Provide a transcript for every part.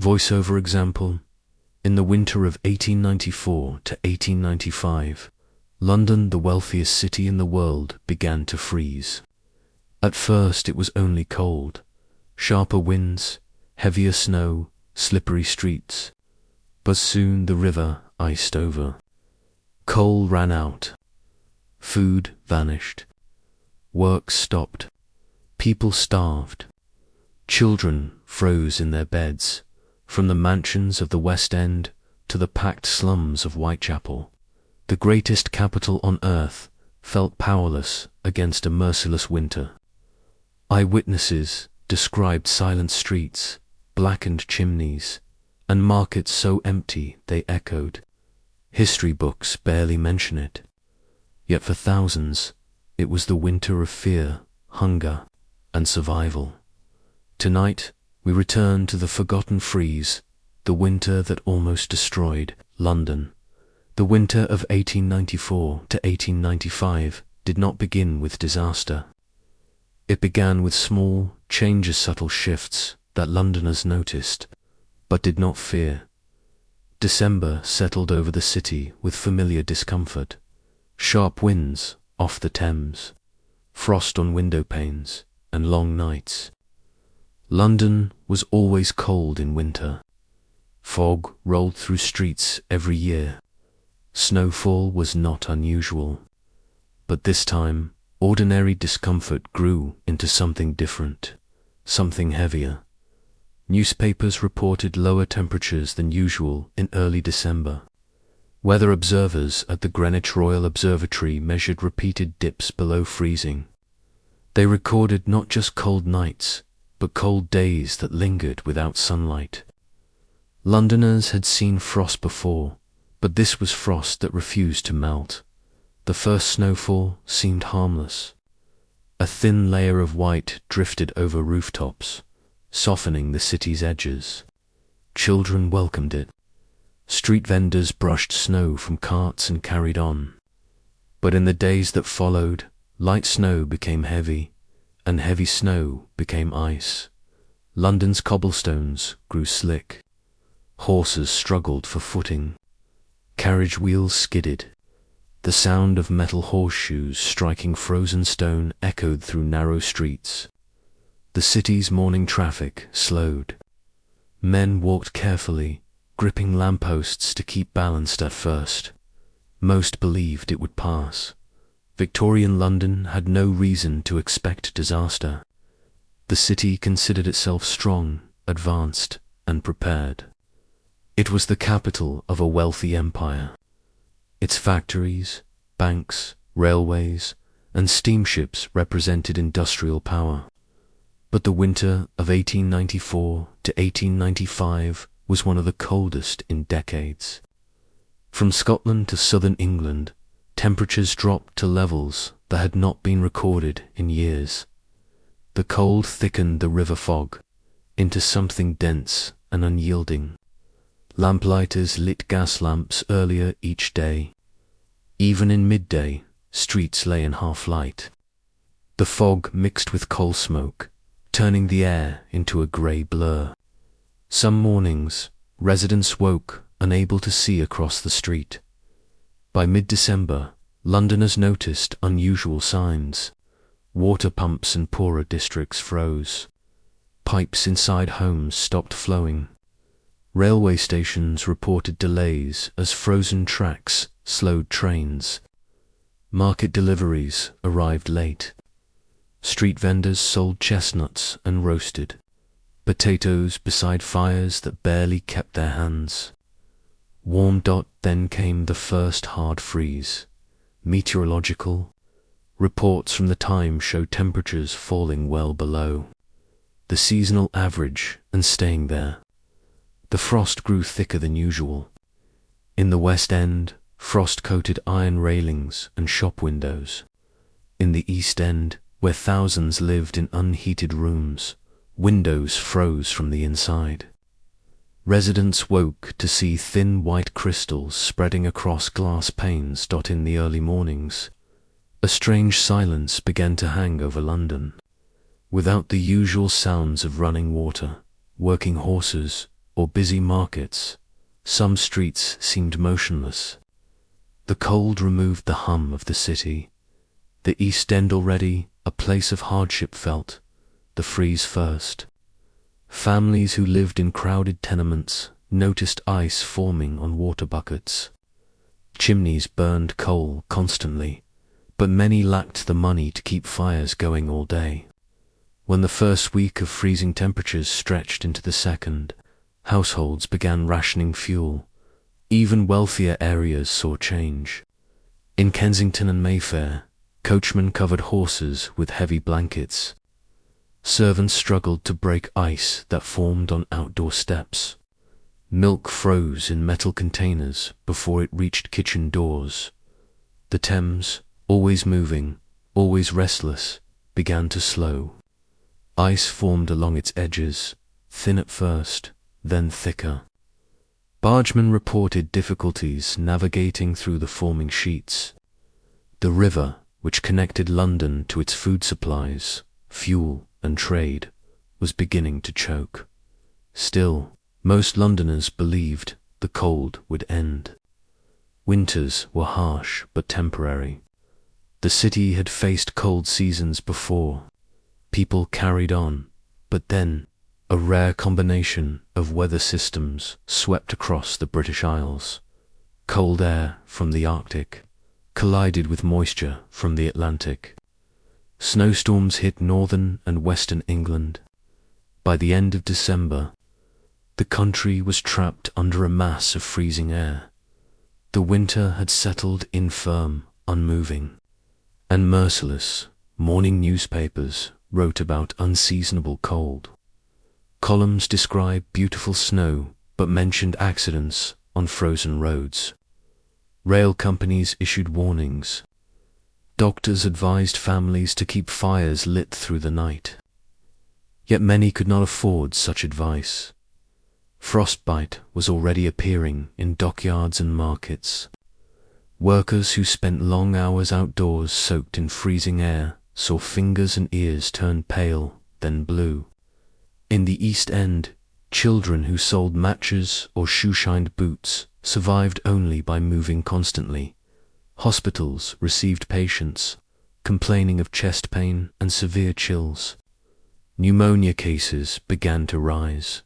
Voiceover example. In the winter of 1894 to 1895, London, the wealthiest city in the world, began to freeze. At first it was only cold, sharper winds, heavier snow, slippery streets. But soon the river iced over. Coal ran out. Food vanished. Work stopped. People starved. Children froze in their beds, from the mansions of the West End to the packed slums of Whitechapel. The greatest capital on earth felt powerless against a merciless winter. Eyewitnesses described silent streets, blackened chimneys, and markets so empty they echoed. History books barely mention it. Yet for thousands, it was the winter of fear, hunger, and survival. Tonight, we return to the forgotten freeze, the winter that almost destroyed London. The winter of 1894 to 1895 did not begin with disaster. It began with small, subtle shifts that Londoners noticed, but did not fear. December settled over the city with familiar discomfort. Sharp winds off the Thames, frost on window panes, and long nights. London was always cold in winter. Fog rolled through streets every year. Snowfall was not unusual. But this time, ordinary discomfort grew into something different, something heavier. Newspapers reported lower temperatures than usual in early December. Weather observers at the Greenwich Royal Observatory measured repeated dips below freezing. They recorded not just cold nights, but cold days that lingered without sunlight. Londoners had seen frost before, but this was frost that refused to melt. The first snowfall seemed harmless. A thin layer of white drifted over rooftops, softening the city's edges. Children welcomed it. Street vendors brushed snow from carts and carried on. But in the days that followed, light snow became heavy, and heavy snow became ice. London's cobblestones grew slick. Horses struggled for footing. Carriage wheels skidded. The sound of metal horseshoes striking frozen stone echoed through narrow streets. The city's morning traffic slowed. Men walked carefully, gripping lampposts to keep balanced at first. Most believed it would pass. Victorian London had no reason to expect disaster. The city considered itself strong, advanced, and prepared. It was the capital of a wealthy empire. Its factories, banks, railways, and steamships represented industrial power. But the winter of 1894 to 1895 was one of the coldest in decades. From Scotland to southern England, temperatures dropped to levels that had not been recorded in years. The cold thickened the river fog into something dense and unyielding. Lamplighters lit gas lamps earlier each day. Even in midday, streets lay in half light. The fog mixed with coal smoke, turning the air into a grey blur. Some mornings, residents woke unable to see across the street. By mid-December, Londoners noticed unusual signs. Water pumps in poorer districts froze. Pipes inside homes stopped flowing. Railway stations reported delays as frozen tracks slowed trains. Market deliveries arrived late. Street vendors sold chestnuts and roasted potatoes beside fires that barely kept their hands. Warm. Then came the first hard freeze. Meteorological reports from the time showed temperatures falling well below the seasonal average and staying there. The frost grew thicker than usual. In the West End, frost coated iron railings and shop windows. In the East End, where thousands lived in unheated rooms, windows froze from the inside. Residents woke to see thin white crystals spreading across glass panes. In the early mornings, a strange silence began to hang over London. Without the usual sounds of running water, working horses, or busy markets, some streets seemed motionless. The cold removed the hum of the city. The East End, already a place of hardship, felt the freeze first. Families who lived in crowded tenements noticed ice forming on water buckets. Chimneys burned coal constantly, but many lacked the money to keep fires going all day. When the first week of freezing temperatures stretched into the second, households began rationing fuel. Even wealthier areas saw change. In Kensington and Mayfair, coachmen covered horses with heavy blankets. Servants struggled to break ice that formed on outdoor steps. Milk froze in metal containers before it reached kitchen doors. The Thames, always moving, always restless, began to slow. Ice formed along its edges, thin at first, then thicker. Bargemen reported difficulties navigating through the forming sheets. The river, which connected London to its food supplies, fuel, and trade, was beginning to choke. Still, most Londoners believed the cold would end. Winters were harsh but temporary. The city had faced cold seasons before. People carried on, but then a rare combination of weather systems swept across the British Isles. Cold air from the Arctic collided with moisture from the Atlantic. Snowstorms hit northern and western England. By the end of December, the country was trapped under a mass of freezing air. The winter had settled in firm, unmoving, and merciless. Morning newspapers wrote about unseasonable cold. Columns described beautiful snow, but mentioned accidents on frozen roads. Rail companies issued warnings. Doctors advised families to keep fires lit through the night. Yet many could not afford such advice. Frostbite was already appearing in dockyards and markets. Workers who spent long hours outdoors soaked in freezing air saw fingers and ears turn pale, then blue. In the East End, children who sold matches or shoe-shined boots survived only by moving constantly. Hospitals received patients complaining of chest pain and severe chills. Pneumonia cases began to rise.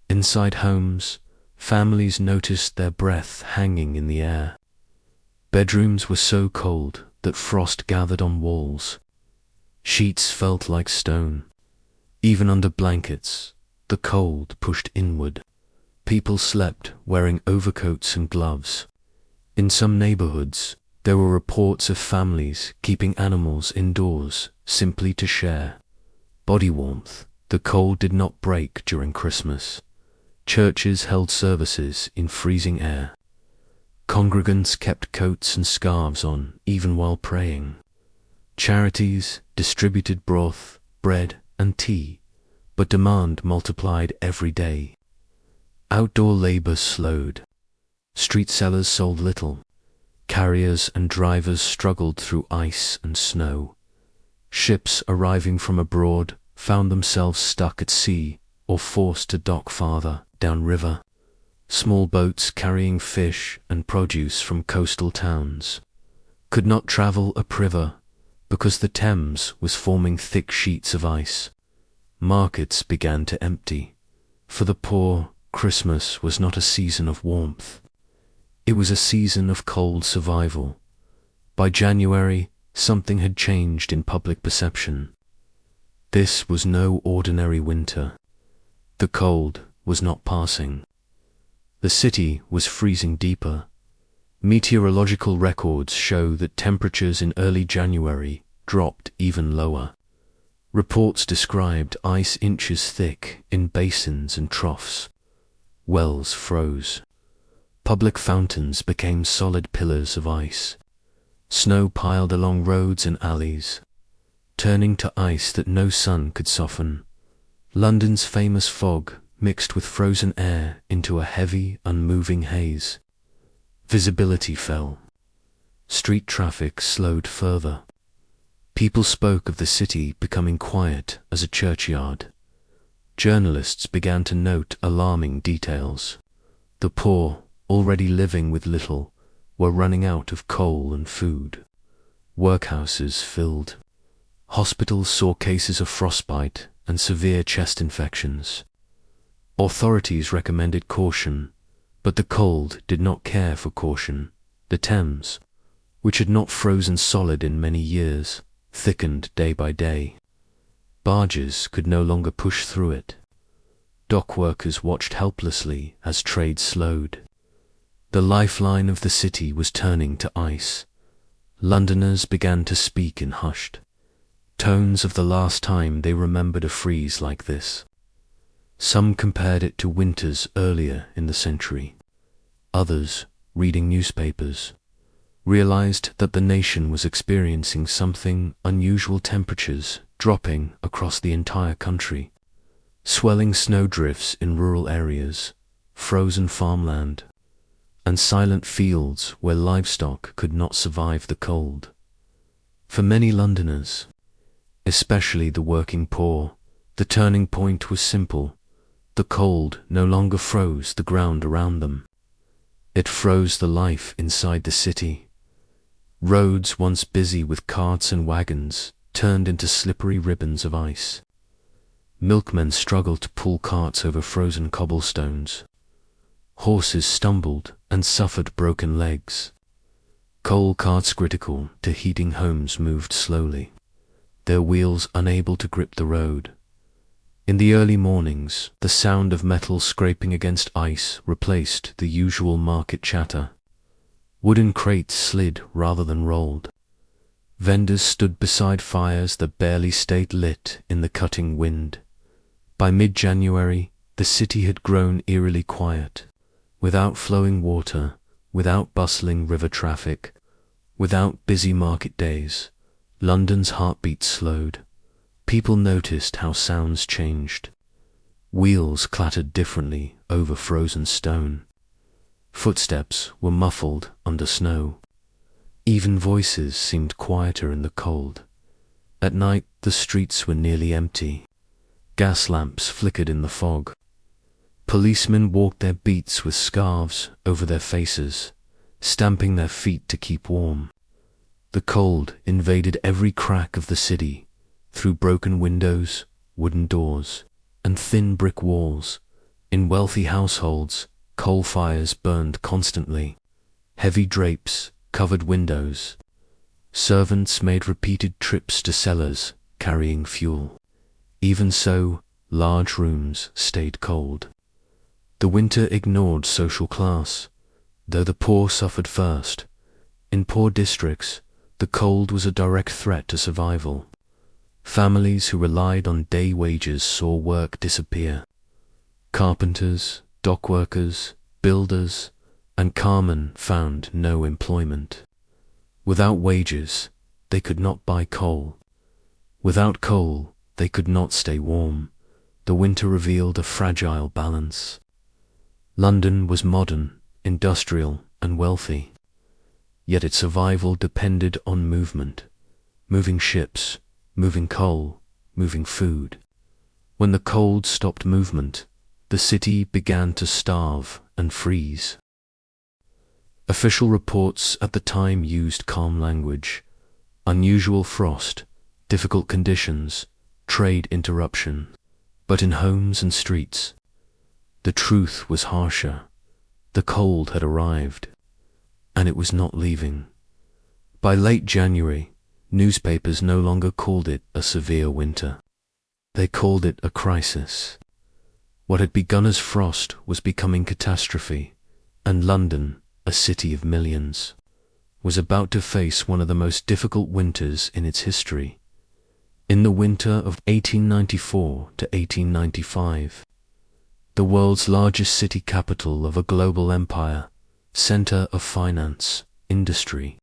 Inside homes, families noticed their breath hanging in the air. Bedrooms were so cold that frost gathered on walls. Sheets felt like stone. Even under blankets, the cold pushed inward. People slept wearing overcoats and gloves. In some neighborhoods, there were reports of families keeping animals indoors simply to share. Body warmth. The cold did not break during Christmas. Churches held services in freezing air. Congregants kept coats and scarves on even while praying. Charities distributed broth, bread, and tea, but demand multiplied every day. Outdoor labor slowed. Street sellers sold little. Carriers and drivers struggled through ice and snow. Ships arriving from abroad found themselves stuck at sea or forced to dock farther downriver. Small boats carrying fish and produce from coastal towns could not travel upriver because the Thames was forming thick sheets of ice. Markets began to empty. For the poor, Christmas was not a season of warmth. It was a season of cold survival. By January, something had changed in public perception. This was no ordinary winter. The cold was not passing. The city was freezing deeper. Meteorological records show that temperatures in early January dropped even lower. Reports described ice inches thick in basins and troughs. Wells froze. Public fountains became solid pillars of ice. Snow piled along roads and alleys, turning to ice that no sun could soften. London's famous fog mixed with frozen air into a heavy, unmoving haze. Visibility fell. Street traffic slowed further. People spoke of the city becoming quiet as a churchyard. journalists began to note alarming details. The poor, already living with little, were running out of coal and food. Workhouses filled. Hospitals saw cases of frostbite and severe chest infections. Authorities recommended caution, but the cold did not care for caution. The Thames, which had not frozen solid in many years, thickened day by day. Barges could no longer push through it. Dock workers watched helplessly as trade slowed. The lifeline of the city was turning to ice. Londoners began to speak in hushed tones of the last time they remembered a freeze like this. Some compared it to winters earlier in the century. Others, reading newspapers, realized that the nation was experiencing something unusual: temperatures dropping across the entire country, swelling snowdrifts in rural areas, frozen farmland, and silent fields where livestock could not survive the cold. For many Londoners, especially the working poor, the turning point was simple. The cold no longer froze the ground around them. It froze the life inside the city. Roads once busy with carts and wagons turned into slippery ribbons of ice. Milkmen struggled to pull carts over frozen cobblestones. Horses stumbled and suffered broken legs. Coal carts critical to heating homes moved slowly, their wheels unable to grip the road. In the early mornings, the sound of metal scraping against ice replaced the usual market chatter. Wooden crates slid rather than rolled. Vendors stood beside fires that barely stayed lit in the cutting wind. By mid-January, the city had grown eerily quiet, without flowing water, without bustling river traffic, without busy market days. London's heartbeat slowed. People noticed how sounds changed. Wheels clattered differently over frozen stone. Footsteps were muffled under snow. Even voices seemed quieter in the cold. At night, the streets were nearly empty. Gas lamps flickered in the fog. Policemen walked their beats with scarves over their faces, stamping their feet to keep warm. The cold invaded every crack of the city, through broken windows, wooden doors, and thin brick walls. In wealthy households, coal fires burned constantly. Heavy drapes covered windows. Servants made repeated trips to cellars, carrying fuel. Even so, large rooms stayed cold. The winter ignored social class, though the poor suffered first. In poor districts, the cold was a direct threat to survival. Families who relied on day wages saw work disappear. Carpenters, dock workers, builders, and carmen found no employment. Without wages, they could not buy coal. Without coal, they could not stay warm. The winter revealed a fragile balance. London was modern, industrial, and wealthy. Yet its survival depended on movement. Moving ships, moving coal, moving food. When the cold stopped movement, the city began to starve and freeze. Official reports at the time used calm language: unusual frost, difficult conditions, trade interruption. But in homes and streets, the truth was harsher. The cold had arrived, and it was not leaving. By late January, newspapers no longer called it a severe winter. They called it a crisis. What had begun as frost was becoming catastrophe, and London, a city of millions, was about to face one of the most difficult winters in its history. In the winter of 1894 to 1895, the world's largest city capital of a global empire, center of finance, industry,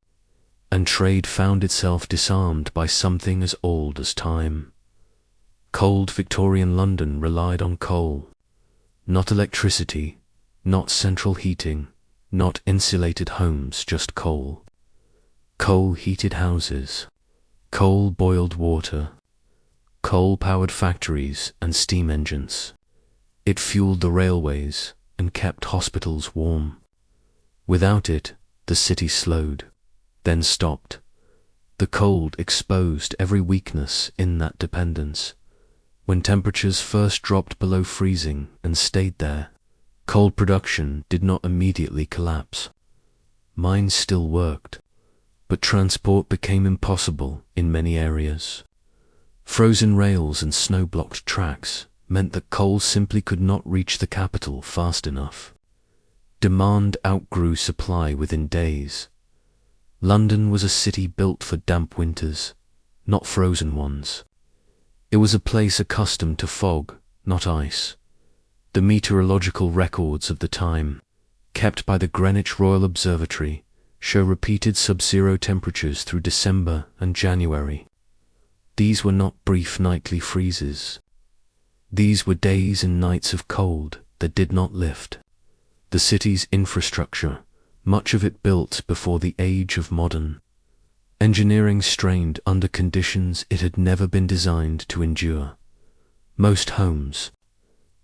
and trade, found itself disarmed by something as old as time. Cold Victorian London relied on coal. Not electricity, not central heating, not insulated homes, just coal. Coal-heated houses, coal-boiled water, coal powered factories and steam engines. It fueled the railways and kept hospitals warm. Without it, the city slowed, then stopped. The cold exposed every weakness in that dependence. When temperatures first dropped below freezing and stayed there, coal production did not immediately collapse. Mines still worked, but transport became impossible in many areas. Frozen rails and snow-blocked tracks meant that coal simply could not reach the capital fast enough. Demand outgrew supply within days. London was a city built for damp winters, not frozen ones. It was a place accustomed to fog, not ice. The meteorological records of the time, kept by the Greenwich Royal Observatory, show repeated sub-zero temperatures through December and January. These were not brief nightly freezes. These were days and nights of cold that did not lift. The city's infrastructure, much of it built before the age of modern engineering, strained under conditions it had never been designed to endure. Most homes,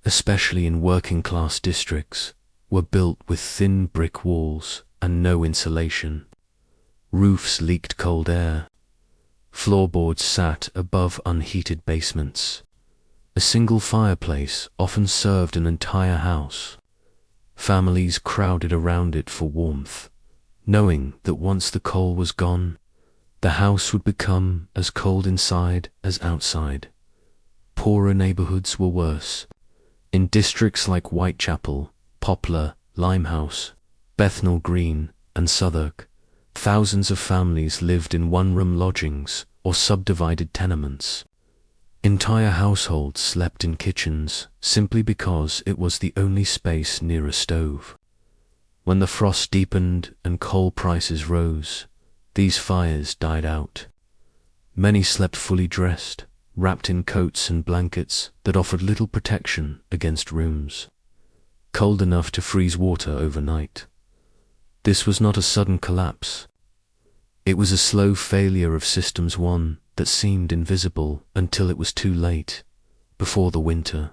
especially in working-class districts, were built with thin brick walls and no insulation. Roofs leaked cold air. Floorboards sat above unheated basements. A single fireplace often served an entire house. Families crowded around it for warmth, knowing that once the coal was gone, the house would become as cold inside as outside. Poorer neighborhoods were worse. In districts like Whitechapel, Poplar, Limehouse, Bethnal Green, and Southwark, thousands of families lived in one-room lodgings or subdivided tenements. Entire households slept in kitchens simply because it was the only space near a stove. When the frost deepened and coal prices rose, these fires died out. Many slept fully dressed, wrapped in coats and blankets that offered little protection against rooms, cold enough to freeze water overnight. This was not a sudden collapse. It was a slow failure of systems, one that seemed invisible until it was too late. Before the winter,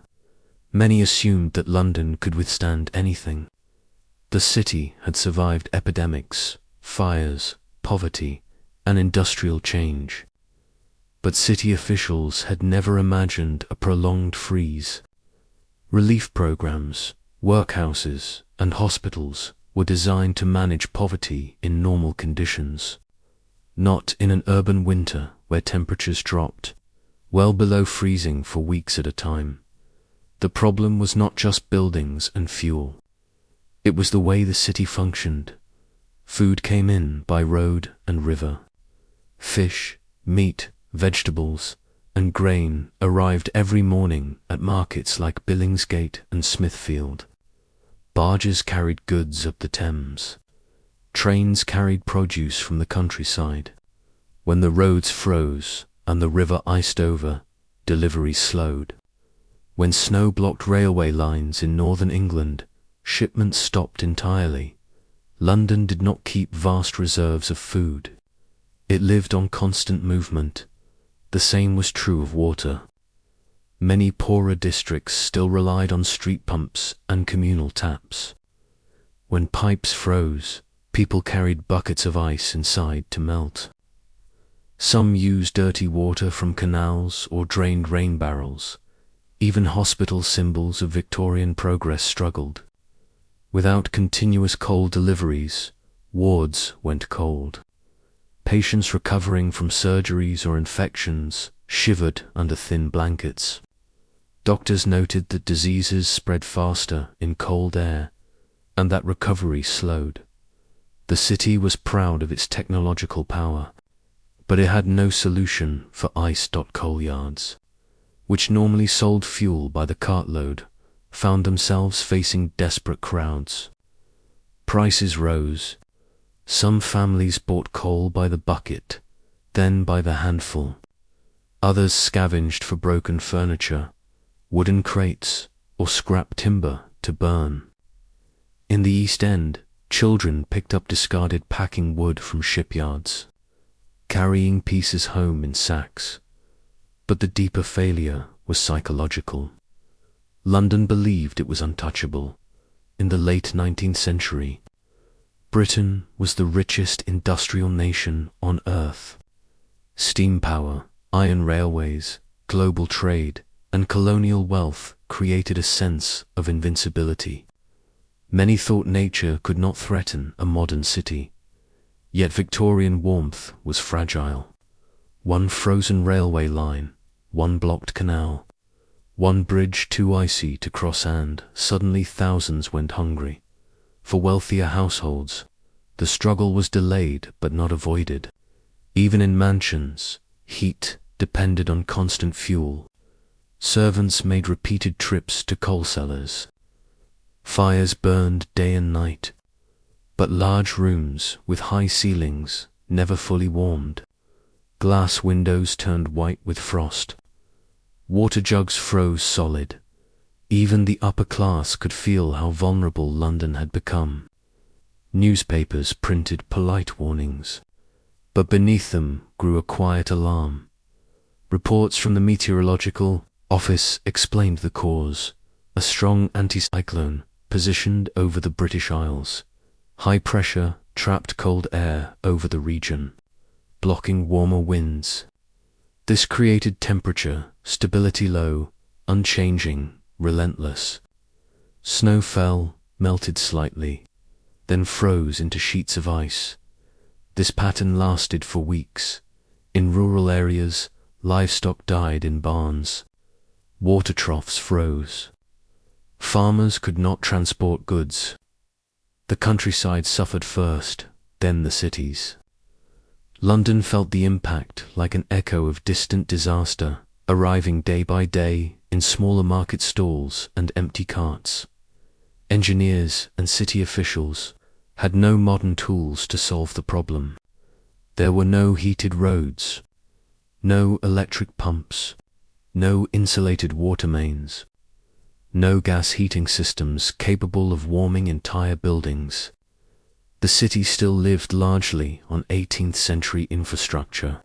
many assumed that London could withstand anything. The city had survived epidemics, fires, poverty, and industrial change. But city officials had never imagined a prolonged freeze. Relief programs, workhouses, and hospitals were designed to manage poverty in normal conditions, not in an urban winter where temperatures dropped well below freezing for weeks at a time. The problem was not just buildings and fuel. It was the way the city functioned. Food came in by road and river. Fish, meat, vegetables, and grain arrived every morning at markets like Billingsgate and Smithfield. Barges carried goods up the Thames. Trains carried produce from the countryside. When the roads froze and the river iced over, deliveries slowed. When snow blocked railway lines in northern England, shipments stopped entirely. London did not keep vast reserves of food. It lived on constant movement. The same was true of water. Many poorer districts still relied on street pumps and communal taps. When pipes froze, people carried buckets of ice inside to melt. Some used dirty water from canals or drained rain barrels. Even hospital symbols of Victorian progress struggled. Without continuous coal deliveries, wards went cold. Patients recovering from surgeries or infections shivered under thin blankets. Doctors noted that diseases spread faster in cold air and that recovery slowed. The city was proud of its technological power, but it had no solution for ice.coal yards, which normally sold fuel by the cartload, found themselves facing desperate crowds. Prices rose. Some families bought coal by the bucket, then by the handful. Others scavenged for broken furniture, wooden crates, or scrap timber to burn. In the East End, children picked up discarded packing wood from shipyards, carrying pieces home in sacks. But the deeper failure was psychological. London believed it was untouchable. In the late 19th century, Britain was the richest industrial nation on earth. Steam power, iron railways, global trade, and colonial wealth created a sense of invincibility. Many thought nature could not threaten a modern city. Yet Victorian warmth was fragile. One frozen railway line, one blocked canal, one bridge too icy to cross, and suddenly thousands went hungry. For wealthier households, the struggle was delayed but not avoided. Even in mansions, heat depended on constant fuel. Servants made repeated trips to coal cellars. Fires burned day and night, but large rooms with high ceilings never fully warmed. Glass windows turned white with frost. Water jugs froze solid. Even the upper class could feel how vulnerable London had become. Newspapers printed polite warnings, but beneath them grew a quiet alarm. Reports from the meteorological office explained the cause: a strong anticyclone positioned over the British Isles. High pressure trapped cold air over the region, blocking warmer winds. This created temperature stability low, unchanging, relentless. Snow fell, melted slightly, then froze into sheets of ice. This pattern lasted for weeks. In rural areas, livestock died in barns. Water troughs froze. Farmers could not transport goods. The countryside suffered first, then the cities. London felt the impact like an echo of distant disaster, arriving day by day in smaller market stalls and empty carts. Engineers and city officials had no modern tools to solve the problem. There were no heated roads, no electric pumps, no insulated water mains, no gas heating systems capable of warming entire buildings. The city still lived largely on 18th century infrastructure,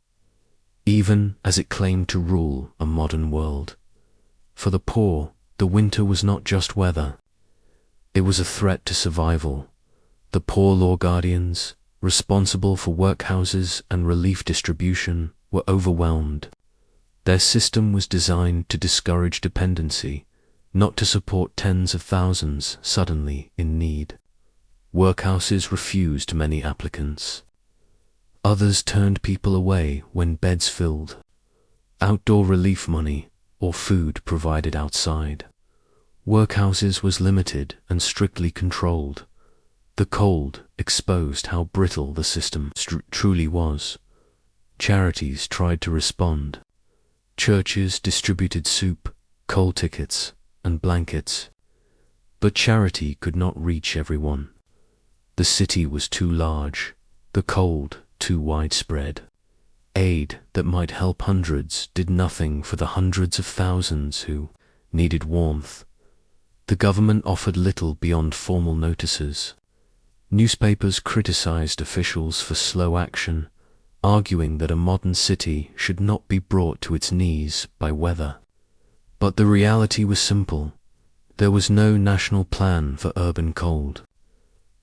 even as it claimed to rule a modern world. For the poor, the winter was not just weather. It was a threat to survival. The poor law guardians, responsible for workhouses and relief distribution, were overwhelmed. Their system was designed to discourage dependency, not to support tens of thousands suddenly in need. Workhouses refused many applicants. Others turned people away when beds filled. Outdoor relief money or food provided outside. Workhouses was limited and strictly controlled. The cold exposed how brittle the system truly was. Charities tried to respond. Churches distributed soup, coal tickets, and blankets. But charity could not reach everyone. The city was too large, the cold too widespread. Aid that might help hundreds did nothing for the hundreds of thousands who needed warmth. The government offered little beyond formal notices. Newspapers criticized officials for slow action, arguing that a modern city should not be brought to its knees by weather. But the reality was simple. There was no national plan for urban cold,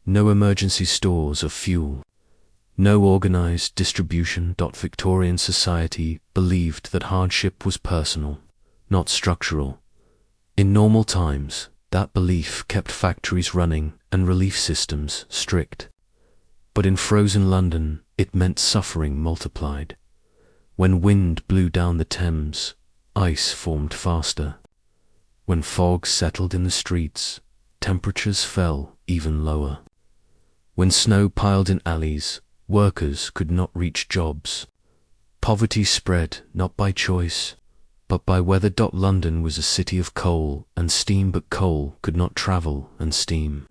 no emergency stores of fuel, no organized distribution. Victorian society believed that hardship was personal, not structural. In normal times, that belief kept factories running and relief systems strict. But in frozen London, it meant suffering multiplied. When wind blew down the Thames, ice formed faster. When fog settled in the streets, temperatures fell even lower. When snow piled in alleys, workers could not reach jobs. Poverty spread not by choice, but by weather. London was a city of coal and steam, but coal could not travel and steam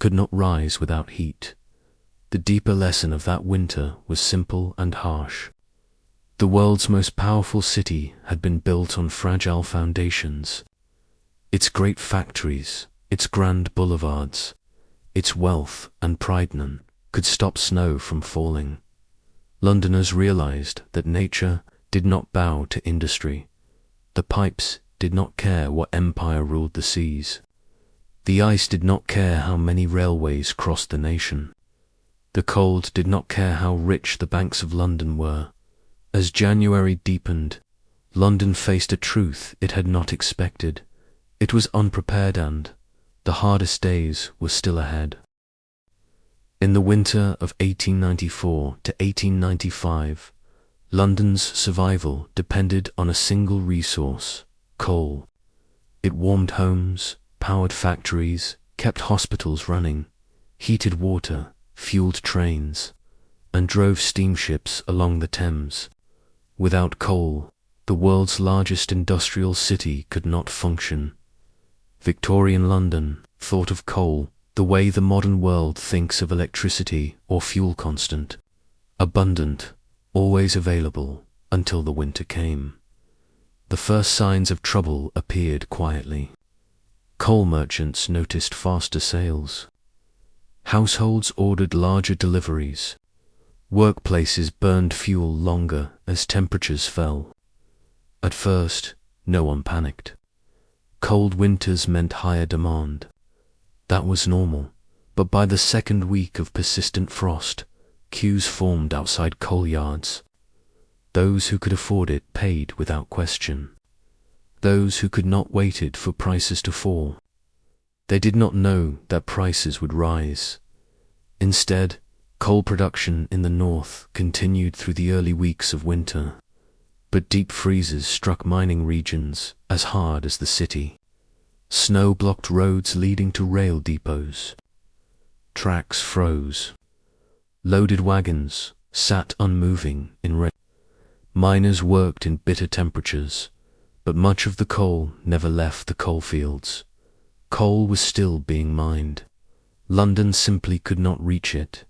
could not rise without heat. The deeper lesson of that winter was simple and harsh. The world's most powerful city had been built on fragile foundations. Its great factories, its grand boulevards, its wealth and pride could stop snow from falling. Londoners realized that nature did not bow to industry. The pipes did not care what empire ruled the seas. The ice did not care how many railways crossed the nation. The cold did not care how rich the banks of London were. As January deepened, London faced a truth it had not expected. It was unprepared, and the hardest days were still ahead. In the winter of 1894 to 1895, London's survival depended on a single resource: coal. It warmed homes, powered factories, kept hospitals running, heated water, fueled trains, and drove steamships along the Thames. Without coal, the world's largest industrial city could not function. Victorian London thought of coal the way the modern world thinks of electricity or fuel: constant, abundant, always available until the winter came. The first signs of trouble appeared quietly. Coal merchants noticed faster sales. Households ordered larger deliveries. Workplaces burned fuel longer as temperatures fell. At first, no one panicked. Cold winters meant higher demand. That was normal, but by the second week of persistent frost, queues formed outside coal yards. Those who could afford it paid without question. Those who could not waited for prices to fall. They did not know that prices would rise. Instead, coal production in the north continued through the early weeks of winter, but deep freezes struck mining regions as hard as the city. Snow blocked roads leading to rail depots. Tracks froze. Loaded wagons sat unmoving in rain. Miners worked in bitter temperatures, but much of the coal never left the coalfields. Coal was still being mined. London simply could not reach it.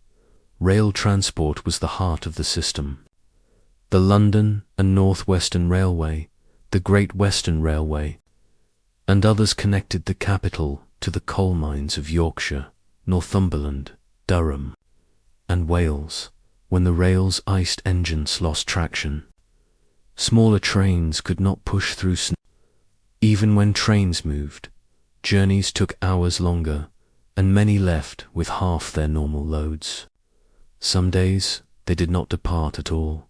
Rail transport was the heart of the system. The London and North Western Railway, the Great Western Railway, and others connected the capital to the coal mines of Yorkshire, Northumberland, Durham, and Wales. When the rail's iced engines lost traction, smaller trains could not push through snow. Even when trains moved, journeys took hours longer, and many left with half their normal loads. Some days they did not depart at all.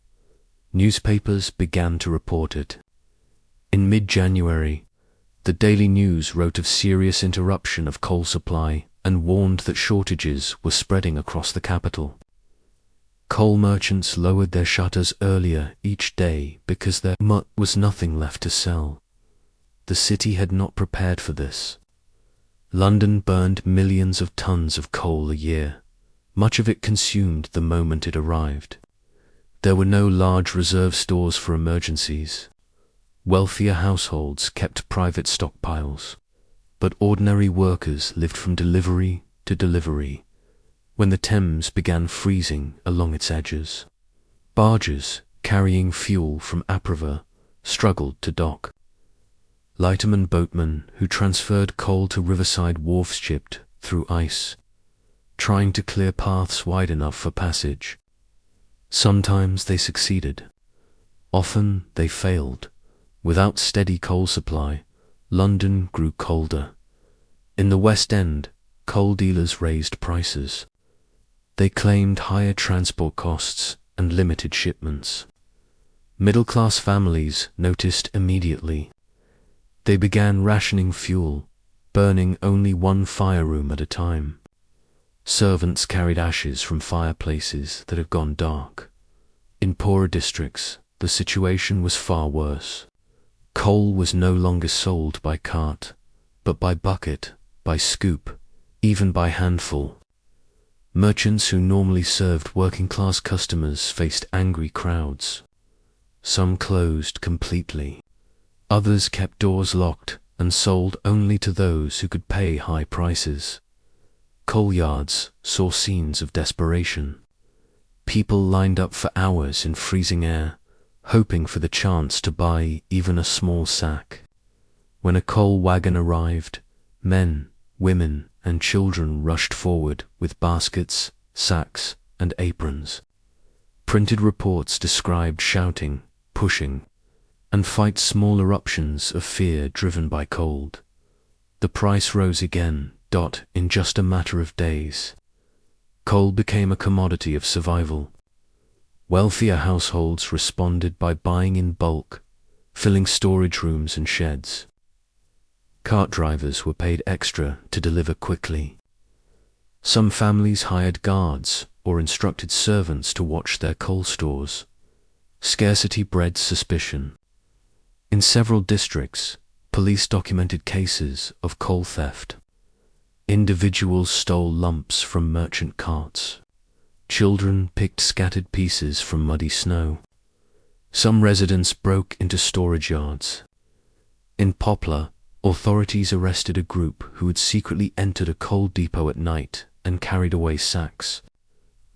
Newspapers began to report it. In mid-January, the Daily News wrote of serious interruption of coal supply and warned that shortages were spreading across the capital. Coal merchants lowered their shutters earlier each day because there was nothing left to sell. The city had not prepared for this. London burned millions of tons of coal a year. Much of it consumed the moment it arrived. There were no large reserve stores for emergencies. Wealthier households kept private stockpiles, but ordinary workers lived from delivery to delivery. When the Thames began freezing along its edges, barges carrying fuel from upriver struggled to dock. Lighterman boatmen who transferred coal to riverside wharfs chipped through ice, trying to clear paths wide enough for passage. Sometimes they succeeded. Often they failed. Without steady coal supply, London grew colder. In the West End, coal dealers raised prices. They claimed higher transport costs and limited shipments. Middle-class families noticed immediately. They began rationing fuel, burning only one fire room at a time. Servants carried ashes from fireplaces that had gone dark. In poorer districts, the situation was far worse. Coal was no longer sold by cart, but by bucket, by scoop, even by handful. Merchants who normally served working-class customers faced angry crowds. Some closed completely. Others kept doors locked and sold only to those who could pay high prices. Coal yards saw scenes of desperation. People lined up for hours in freezing air, hoping for the chance to buy even a small sack. When a coal wagon arrived, men, women, and children rushed forward with baskets, sacks, and aprons. Printed reports described shouting, pushing, and fight small eruptions of fear driven by cold. The price rose again, in just a matter of days. Coal became a commodity of survival. Wealthier households responded by buying in bulk, filling storage rooms and sheds. Cart drivers were paid extra to deliver quickly. Some families hired guards or instructed servants to watch their coal stores. Scarcity bred suspicion. In several districts, police documented cases of coal theft. Individuals stole lumps from merchant carts. Children picked scattered pieces from muddy snow. Some residents broke into storage yards. In Poplar, authorities arrested a group who had secretly entered a coal depot at night and carried away sacks.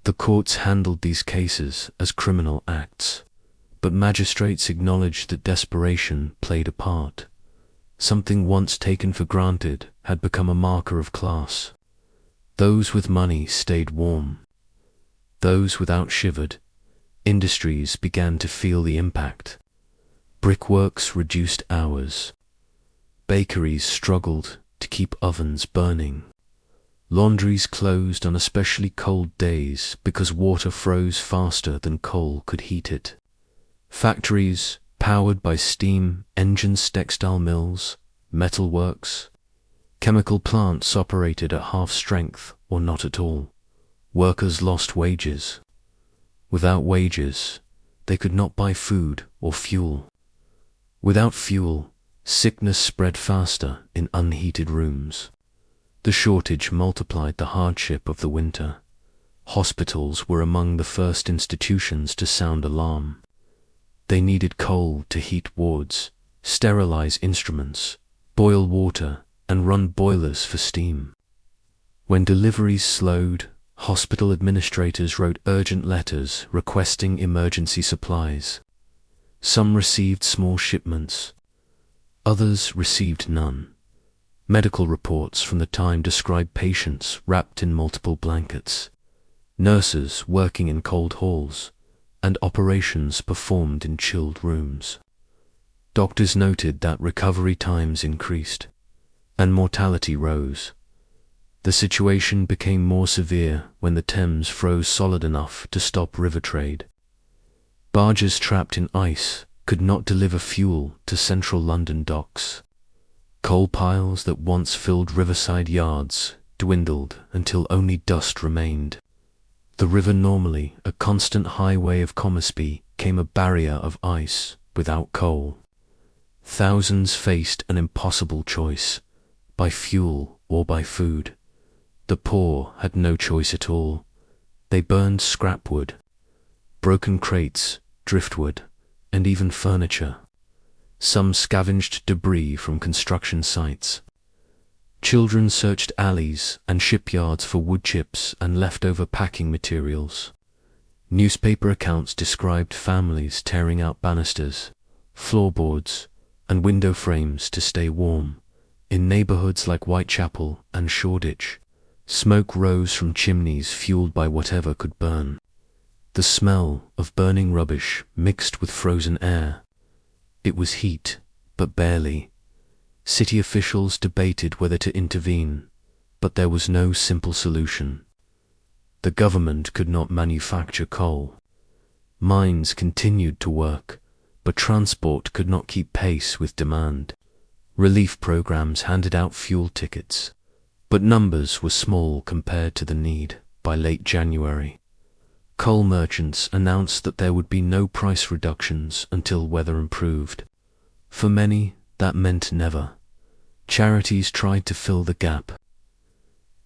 The courts handled these cases as criminal acts, but magistrates acknowledged that desperation played a part. Something once taken for granted had become a marker of class. Those with money stayed warm. Those without shivered. Industries began to feel the impact. Brickworks reduced hours. Bakeries struggled to keep ovens burning. Laundries closed on especially cold days because water froze faster than coal could heat it. Factories, powered by steam engines, textile mills, metalworks, chemical plants operated at half strength or not at all. Workers lost wages. Without wages, they could not buy food or fuel. Without fuel, sickness spread faster in unheated rooms. The shortage multiplied the hardship of the winter. Hospitals were among the first institutions to sound alarm. They needed coal to heat wards, sterilize instruments, boil water, and run boilers for steam. When deliveries slowed, hospital administrators wrote urgent letters requesting emergency supplies. Some received small shipments. Others received none. Medical reports from the time described patients wrapped in multiple blankets, nurses working in cold halls, and operations performed in chilled rooms. Doctors noted that recovery times increased, and mortality rose. The situation became more severe when the Thames froze solid enough to stop river trade. Barges trapped in ice could not deliver fuel to central London docks. Coal piles that once filled riverside yards dwindled until only dust remained. The river, normally a constant highway of commerce, became a barrier of ice without coal. Thousands faced an impossible choice, by fuel or by food. The poor had no choice at all. They burned scrap wood, broken crates, driftwood, and even furniture. Some scavenged debris from construction sites. Children searched alleys and shipyards for wood chips and leftover packing materials. Newspaper accounts described families tearing out banisters, floorboards, and window frames to stay warm. In neighborhoods like Whitechapel and Shoreditch, smoke rose from chimneys fueled by whatever could burn. The smell of burning rubbish mixed with frozen air. It was heat, but barely. City officials debated whether to intervene, but there was no simple solution. The government could not manufacture coal. Mines continued to work, but transport could not keep pace with demand. Relief programs handed out fuel tickets, but numbers were small compared to the need. By late January, coal merchants announced that there would be no price reductions until weather improved. For many, that meant never. Charities tried to fill the gap.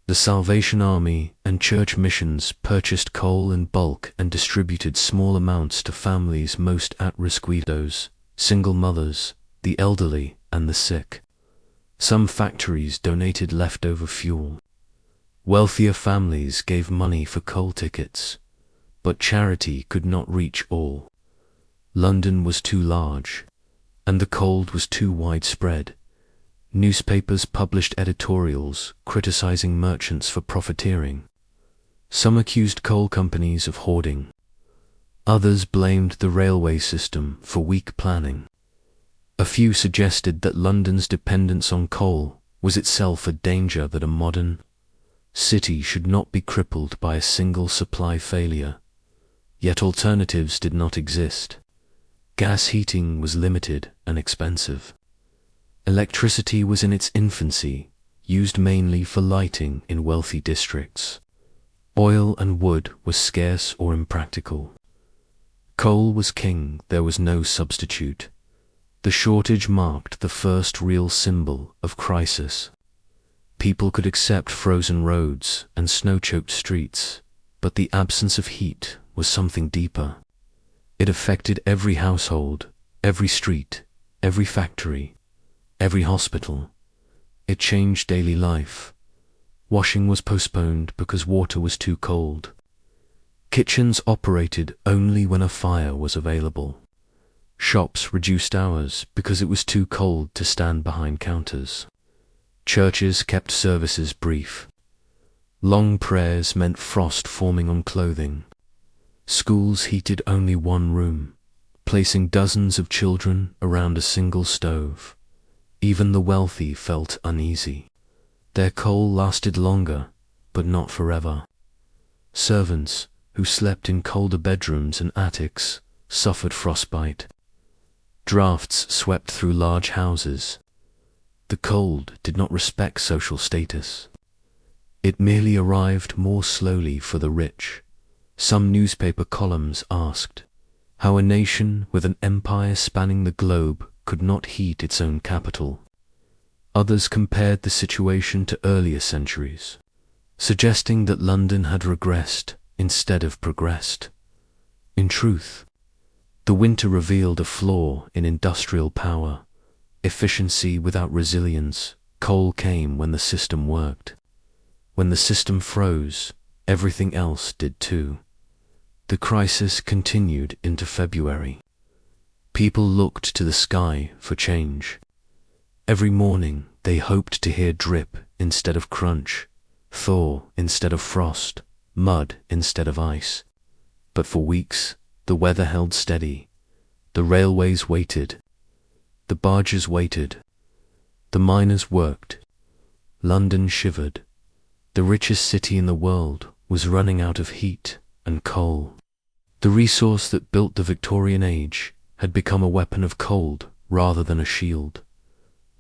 The Salvation Army and church missions purchased coal in bulk and distributed small amounts to families most at risk: widows, single mothers, the elderly, and the sick. Some factories donated leftover fuel. Wealthier families gave money for coal tickets, but charity could not reach all. London was too large, and the cold was too widespread. Newspapers published editorials criticizing merchants for profiteering. Some accused coal companies of hoarding. Others blamed the railway system for weak planning. A few suggested that London's dependence on coal was itself a danger, that a modern city should not be crippled by a single supply failure. Yet alternatives did not exist. Gas heating was limited and expensive. Electricity was in its infancy, used mainly for lighting in wealthy districts. Oil and wood were scarce or impractical. Coal was king, there was no substitute. The shortage marked the first real symbol of crisis. People could accept frozen roads and snow-choked streets, but the absence of heat was something deeper. It affected every household, every street, every factory, every hospital. It changed daily life. Washing was postponed because water was too cold. Kitchens operated only when a fire was available. Shops reduced hours because it was too cold to stand behind counters. Churches kept services brief. Long prayers meant frost forming on clothing. Schools heated only one room, placing dozens of children around a single stove. Even the wealthy felt uneasy. Their coal lasted longer, but not forever. Servants, who slept in colder bedrooms and attics, suffered frostbite. Drafts swept through large houses. The cold did not respect social status. It merely arrived more slowly for the rich. Some newspaper columns asked how a nation with an empire spanning the globe could not heat its own capital. Others compared the situation to earlier centuries, suggesting that London had regressed instead of progressed. In truth, the winter revealed a flaw in industrial power, efficiency without resilience. Coal came when the system worked. When the system froze, everything else did too. The crisis continued into February. People looked to the sky for change. Every morning they hoped to hear drip instead of crunch, thaw instead of frost, mud instead of ice. But for weeks the weather held steady. The railways waited. The barges waited. The miners worked. London shivered. The richest city in the world was running out of heat and coal. The resource that built the Victorian age had become a weapon of cold rather than a shield.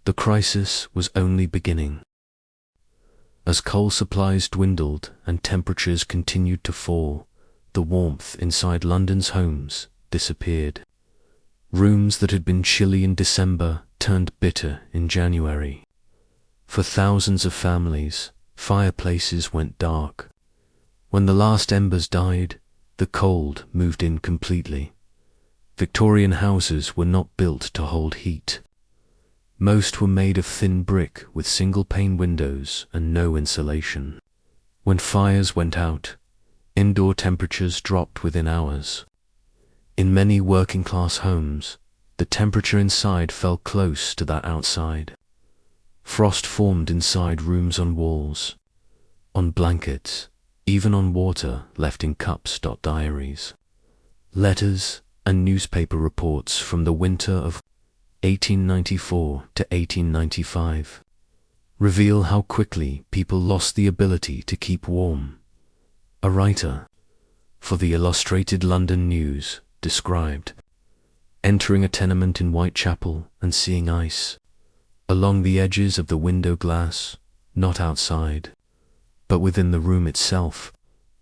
The crisis was only beginning. As coal supplies dwindled and temperatures continued to fall, the warmth inside London's homes disappeared. Rooms that had been chilly in December turned bitter in January. For thousands of families, fireplaces went dark. When the last embers died, the cold moved in completely. Victorian houses were not built to hold heat. Most were made of thin brick with single-pane windows and no insulation. When fires went out, indoor temperatures dropped within hours. In many working-class homes, the temperature inside fell close to that outside. Frost formed inside rooms, on walls, on blankets, even on water left in cups. Diaries, letters, and newspaper reports from the winter of 1894 to 1895 reveal how quickly people lost the ability to keep warm. A writer for the Illustrated London News described entering a tenement in Whitechapel and seeing ice along the edges of the window glass, not outside, but within the room itself.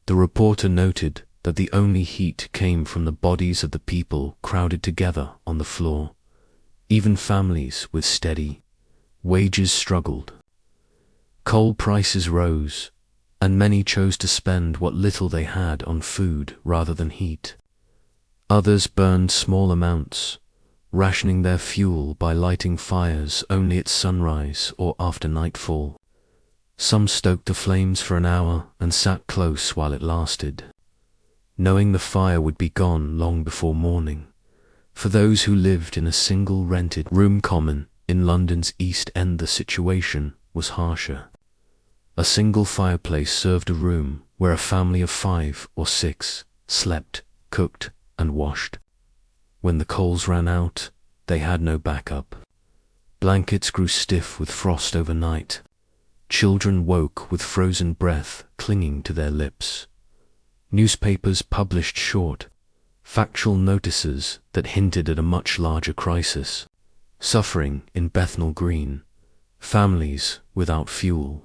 The reporter noted that the only heat came from the bodies of the people crowded together on the floor. Even families with steady wages struggled. Coal prices rose, and many chose to spend what little they had on food rather than heat. Others burned small amounts, rationing their fuel by lighting fires only at sunrise or after nightfall. Some stoked the flames for an hour and sat close while it lasted, knowing the fire would be gone long before morning. For those who lived in a single rented room common in London's East End, the situation was harsher. A single fireplace served a room where a family of 5 or 6 slept, cooked, and washed. When the coals ran out, they had no backup. Blankets grew stiff with frost overnight. Children woke with frozen breath clinging to their lips. Newspapers published short, factual notices that hinted at a much larger crisis. Suffering in Bethnal Green, families without fuel,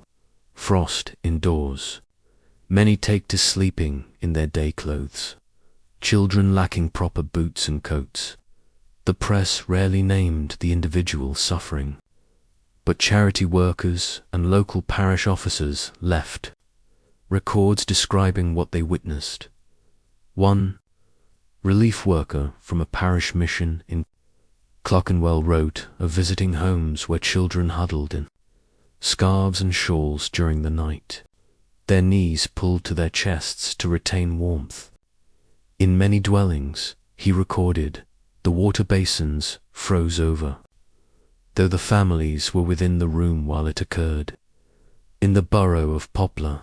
frost indoors, many take to sleeping in their day clothes, children lacking proper boots and coats. The press rarely named the individual suffering, but charity workers and local parish officers left records describing what they witnessed. One relief worker from a parish mission in Clerkenwell wrote of visiting homes where children huddled in scarves and shawls during the night, their knees pulled to their chests to retain warmth. In many dwellings, he recorded, the water basins froze over, though the families were within the room while it occurred. In the borough of Poplar,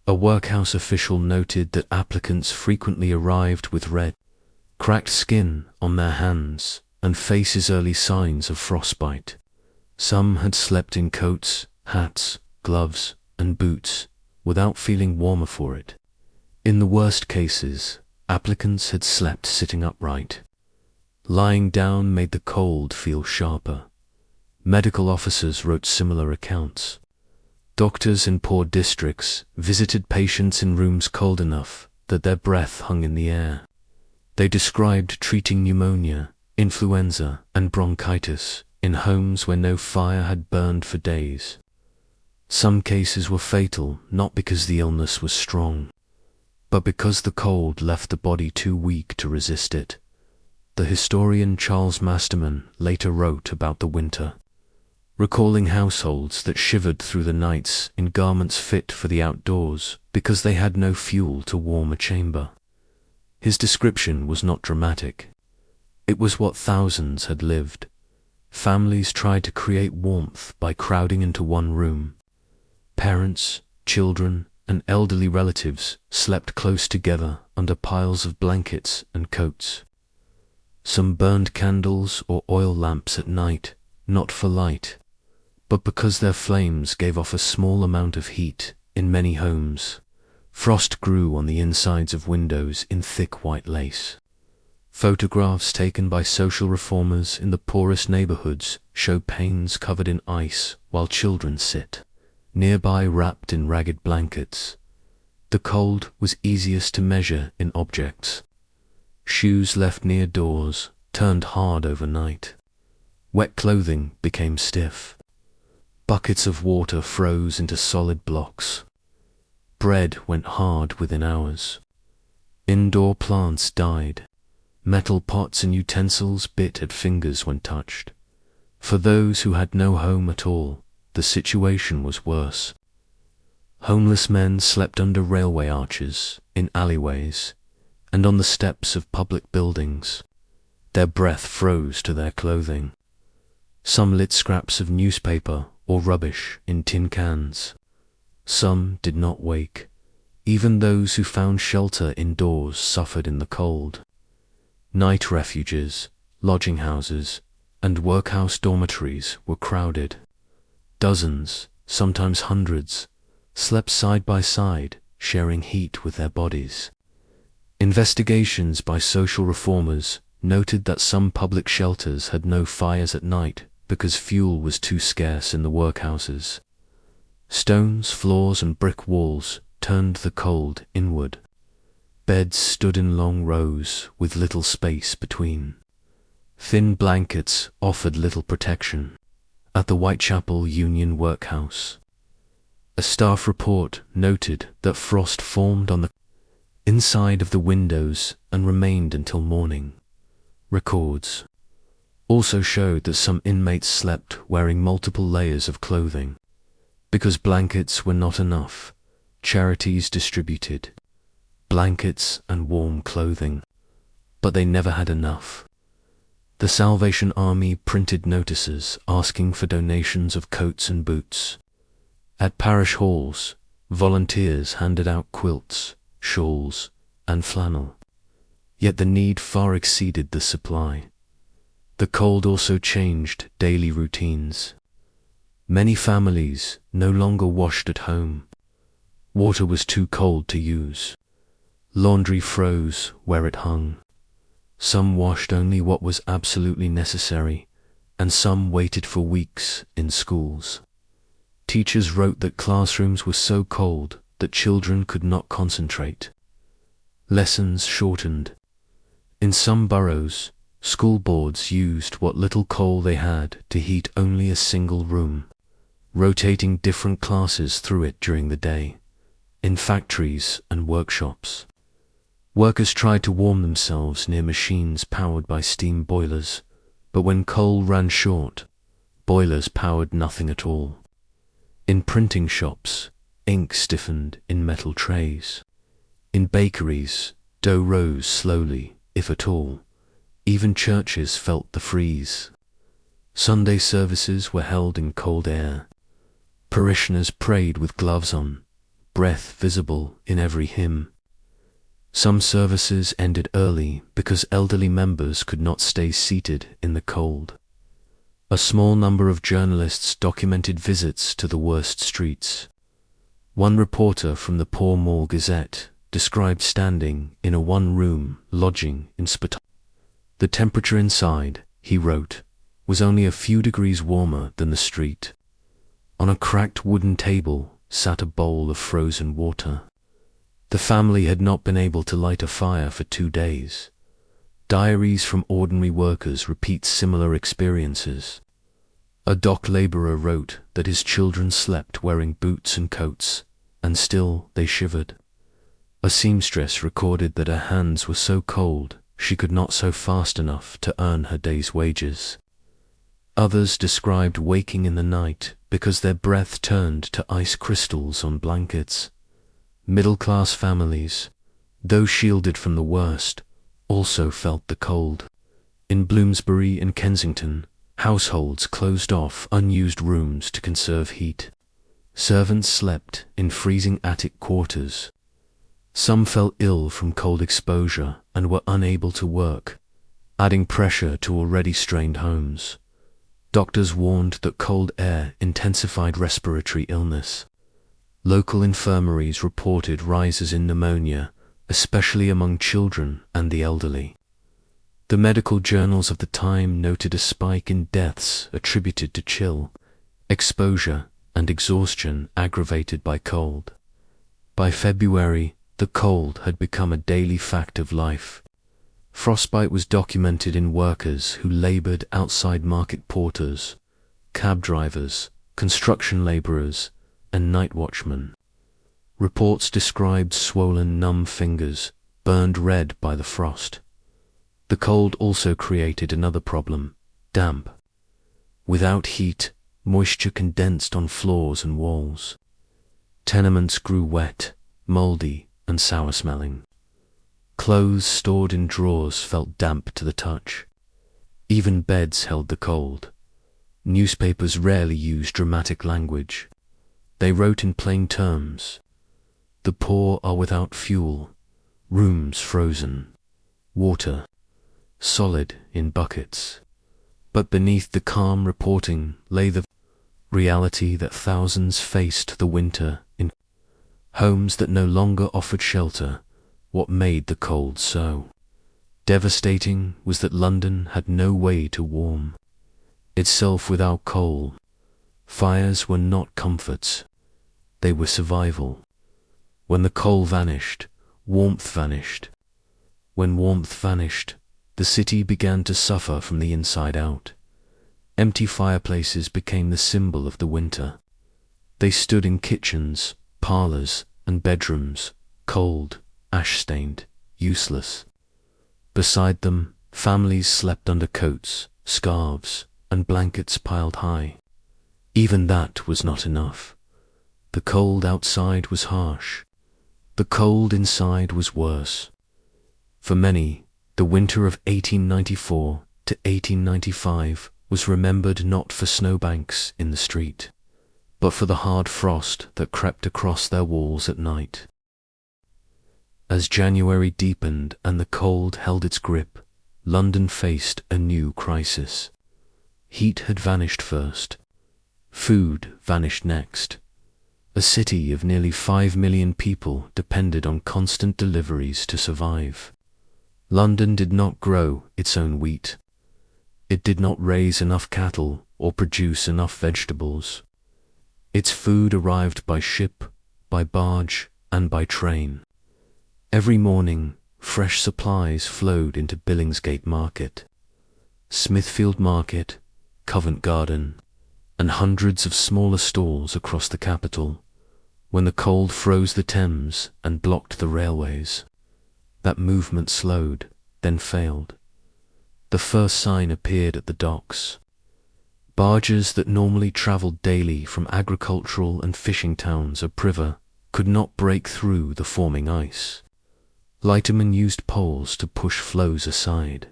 a workhouse official noted that applicants frequently arrived with red, cracked skin on their hands and faces, early signs of frostbite. Some had slept in coats, hats, gloves, and boots without feeling warmer for it. In the worst cases, applicants had slept sitting upright. Lying down made the cold feel sharper. Medical officers wrote similar accounts. Doctors in poor districts visited patients in rooms cold enough that their breath hung in the air. They described treating pneumonia, influenza, and bronchitis in homes where no fire had burned for days. Some cases were fatal not because the illness was strong, but because the cold left the body too weak to resist it. The historian Charles Masterman later wrote about the winter, recalling households that shivered through the nights in garments fit for the outdoors because they had no fuel to warm a chamber. His description was not dramatic. It was what thousands had lived. Families tried to create warmth by crowding into one room. Parents, children, and elderly relatives slept close together under piles of blankets and coats. Some burned candles or oil lamps at night, not for light, but because their flames gave off a small amount of heat. In many homes, frost grew on the insides of windows in thick white lace. Photographs taken by social reformers in the poorest neighborhoods show panes covered in ice while children sit nearby wrapped in ragged blankets. The cold was easiest to measure in objects. Shoes left near doors turned hard overnight. Wet clothing became stiff. Buckets of water froze into solid blocks. Bread went hard within hours. Indoor plants died. Metal pots and utensils bit at fingers when touched. For those who had no home at all, the situation was worse. Homeless men slept under railway arches, in alleyways, and on the steps of public buildings. Their breath froze to their clothing. Some lit scraps of newspaper or rubbish in tin cans. Some did not wake. Even those who found shelter indoors suffered in the cold. Night refuges, lodging houses, and workhouse dormitories were crowded. Dozens, sometimes hundreds, slept side by side, sharing heat with their bodies. Investigations by social reformers noted that some public shelters had no fires at night because fuel was too scarce in the workhouses. Stones, floors, and brick walls turned the cold inward. Beds stood in long rows with little space between. Thin blankets offered little protection. At the Whitechapel Union Workhouse, a staff report noted that frost formed on the inside of the windows and remained until morning. Records also showed that some inmates slept wearing multiple layers of clothing. Because blankets were not enough, charities distributed blankets and warm clothing, but they never had enough. The Salvation Army printed notices asking for donations of coats and boots. At parish halls, volunteers handed out quilts, shawls, and flannel. Yet the need far exceeded the supply. The cold also changed daily routines. Many families no longer washed at home. Water was too cold to use. Laundry froze where it hung. Some washed only what was absolutely necessary, and some waited for weeks in schools. Teachers wrote that classrooms were so cold that children could not concentrate. Lessons shortened. In some boroughs, school boards used what little coal they had to heat only a single room, rotating different classes through it during the day. In factories and workshops, workers tried to warm themselves near machines powered by steam boilers, but when coal ran short, boilers powered nothing at all. In printing shops, ink stiffened in metal trays. In bakeries, dough rose slowly, if at all. Even churches felt the freeze. Sunday services were held in cold air. Parishioners prayed with gloves on, breath visible in every hymn. Some services ended early because elderly members could not stay seated in the cold. A small number of journalists documented visits to the worst streets. One reporter from the Pall Mall Gazette described standing in a one-room lodging in Spatal. The temperature inside, he wrote, was only a few degrees warmer than the street. On a cracked wooden table sat a bowl of frozen water. The family had not been able to light a fire for 2 days. Diaries from ordinary workers repeat similar experiences. A dock labourer wrote that his children slept wearing boots and coats, and still they shivered. A seamstress recorded that her hands were so cold she could not sew fast enough to earn her day's wages. Others described waking in the night because their breath turned to ice crystals on blankets. Middle-class families, though shielded from the worst, also felt the cold. In Bloomsbury and Kensington, households closed off unused rooms to conserve heat. Servants slept in freezing attic quarters. Some fell ill from cold exposure and were unable to work, adding pressure to already strained homes. Doctors warned that cold air intensified respiratory illness. Local infirmaries reported rises in pneumonia, especially among children and the elderly. The medical journals of the time noted a spike in deaths attributed to chill, exposure, and exhaustion aggravated by cold. By February, the cold had become a daily fact of life. Frostbite was documented in workers who laboured outside market porters, cab drivers, construction labourers, and night watchmen. Reports described swollen, numb fingers, burned red by the frost. The cold also created another problem: damp. Without heat, moisture condensed on floors and walls. Tenements grew wet, mouldy, and sour-smelling. Clothes stored in drawers felt damp to the touch. Even beds held the cold. Newspapers rarely used dramatic language. They wrote in plain terms. The poor are without fuel, rooms frozen, water solid in buckets. But beneath the calm reporting lay the reality that thousands faced the winter in homes that no longer offered shelter. What made the cold so devastating was that London had no way to warm itself without coal. Fires were not comforts, they were survival. When the coal vanished, warmth vanished. When warmth vanished, the city began to suffer from the inside out. Empty fireplaces became the symbol of the winter. They stood in kitchens, parlours, and bedrooms, cold, ash-stained, useless. Beside them, families slept under coats, scarves, and blankets piled high. Even that was not enough. The cold outside was harsh. The cold inside was worse. For many, the winter of 1894 to 1895 was remembered not for snowbanks in the street, but for the hard frost that crept across their walls at night. As January deepened and the cold held its grip, London faced a new crisis. Heat had vanished first. Food vanished next. A city of nearly 5 million people depended on constant deliveries to survive. London did not grow its own wheat. It did not raise enough cattle or produce enough vegetables. Its food arrived by ship, by barge, and by train. Every morning, fresh supplies flowed into Billingsgate Market, Smithfield Market, Covent Garden, and hundreds of smaller stalls across the capital. When the cold froze the Thames and blocked the railways, that movement slowed, then failed. The first sign appeared at the docks. Barges that normally travelled daily from agricultural and fishing towns upriver could not break through the forming ice. Lightermen used poles to push floes aside,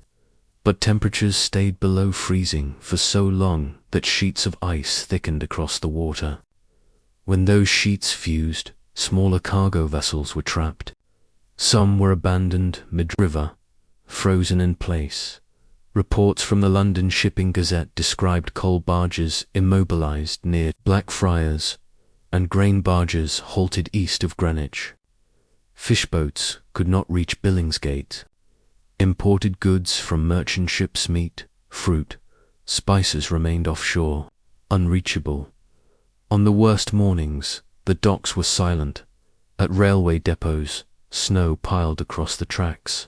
but temperatures stayed below freezing for so long that sheets of ice thickened across the water. When those sheets fused, smaller cargo vessels were trapped. Some were abandoned mid-river, frozen in place. Reports from the London Shipping Gazette described coal barges immobilized near Blackfriars and grain barges halted east of Greenwich. Fishboats could not reach Billingsgate. Imported goods from merchant ships, meat, fruit, spices remained offshore, unreachable. On the worst mornings, the docks were silent. At railway depots, snow piled across the tracks.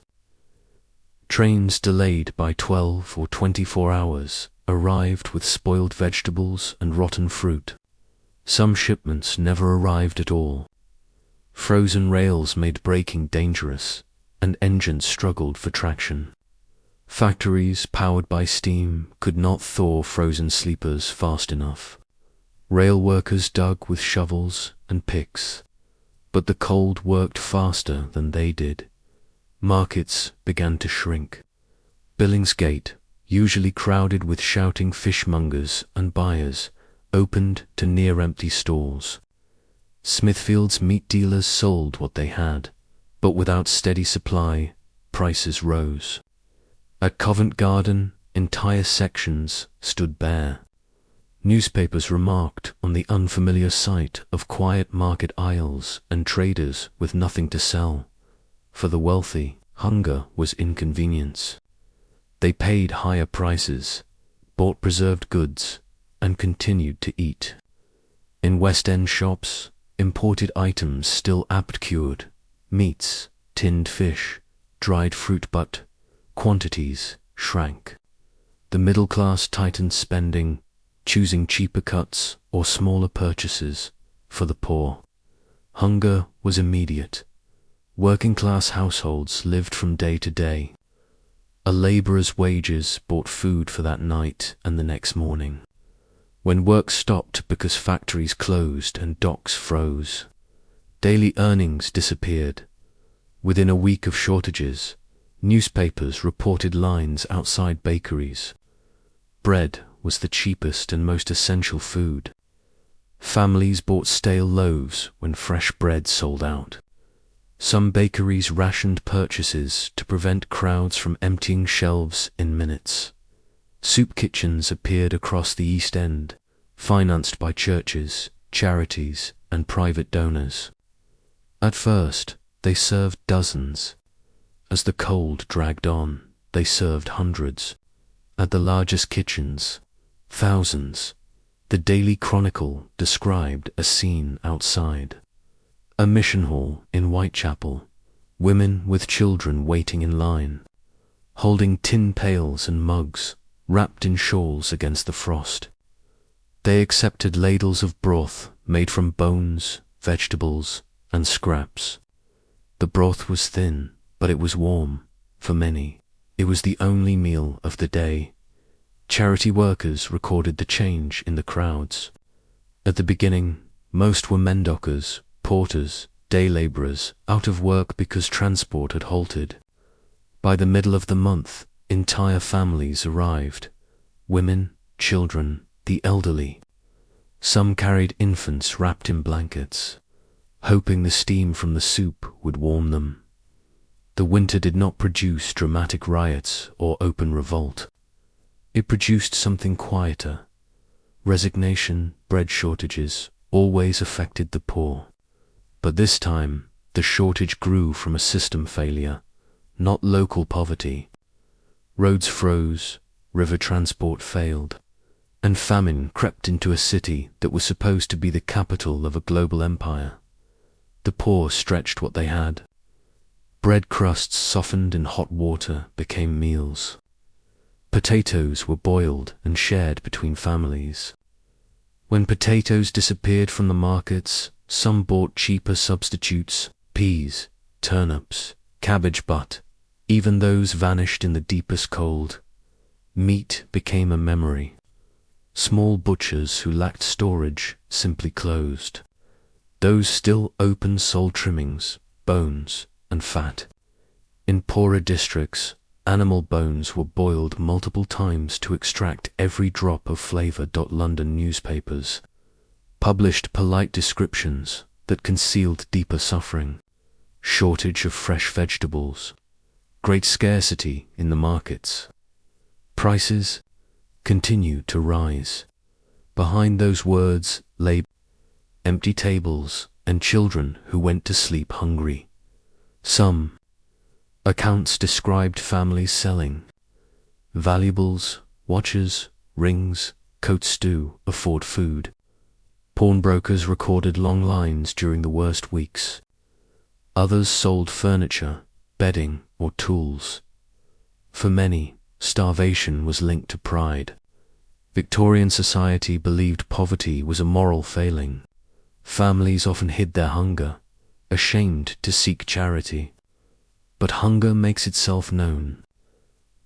Trains delayed by 12 or 24 hours arrived with spoiled vegetables and rotten fruit. Some shipments never arrived at all. Frozen rails made braking dangerous, and engines struggled for traction. Factories powered by steam could not thaw frozen sleepers fast enough. Rail workers dug with shovels and picks, but the cold worked faster than they did. Markets began to shrink. Billingsgate, usually crowded with shouting fishmongers and buyers, opened to near-empty stalls. Smithfield's meat dealers sold what they had, but without steady supply, prices rose. At Covent Garden, entire sections stood bare. Newspapers remarked on the unfamiliar sight of quiet market aisles and traders with nothing to sell. For the wealthy, hunger was inconvenience. They paid higher prices, bought preserved goods, and continued to eat. In West End shops, imported items still apt-cured, meats, tinned fish, dried fruit, but quantities shrank. The middle class tightened spending, choosing cheaper cuts or smaller purchases for the poor. Hunger was immediate. Working-class households lived from day to day. A labourer's wages bought food for that night and the next morning. When work stopped because factories closed and docks froze, daily earnings disappeared. Within a week of shortages, newspapers reported lines outside bakeries. Bread was the cheapest and most essential food. Families bought stale loaves when fresh bread sold out. Some bakeries rationed purchases to prevent crowds from emptying shelves in minutes. Soup kitchens appeared across the East End, financed by churches, charities, and private donors. At first, they served dozens. As the cold dragged on, they served hundreds. At the largest kitchens, thousands. The Daily Chronicle described a scene outside. A mission hall in Whitechapel, women with children waiting in line, holding tin pails and mugs, wrapped in shawls against the frost. They accepted ladles of broth made from bones, vegetables, and scraps. The broth was thin, but it was warm. For many, it was the only meal of the day. Charity workers recorded the change in the crowds. At the beginning, most were mendockers, porters, day labourers, out of work because transport had halted. By the middle of the month, entire families arrived. Women, children, the elderly. Some carried infants wrapped in blankets, hoping the steam from the soup would warm them. The winter did not produce dramatic riots or open revolt. It produced something quieter. Resignation, bread shortages, always affected the poor. But this time, the shortage grew from a system failure, not local poverty. Roads froze, river transport failed, and famine crept into a city that was supposed to be the capital of a global empire. The poor stretched what they had. Bread crusts softened in hot water became meals. Potatoes were boiled and shared between families. When potatoes disappeared from the markets, some bought cheaper substitutes: peas, turnips, cabbage butt. Even those vanished in the deepest cold. Meat became a memory. Small butchers who lacked storage simply closed. Those still open sold trimmings, bones, and fat. In poorer districts, animal bones were boiled multiple times to extract every drop of flavor. London newspapers published polite descriptions that concealed deeper suffering: shortage of fresh vegetables, great scarcity in the markets. Prices continued to rise. Behind those words lay empty tables and children who went to sleep hungry. Some accounts described families selling valuables, watches, rings, coats to afford food. Pawnbrokers recorded long lines during the worst weeks. Others sold furniture, bedding, or tools. For many, starvation was linked to pride. Victorian society believed poverty was a moral failing. Families often hid their hunger, ashamed to seek charity. But hunger makes itself known.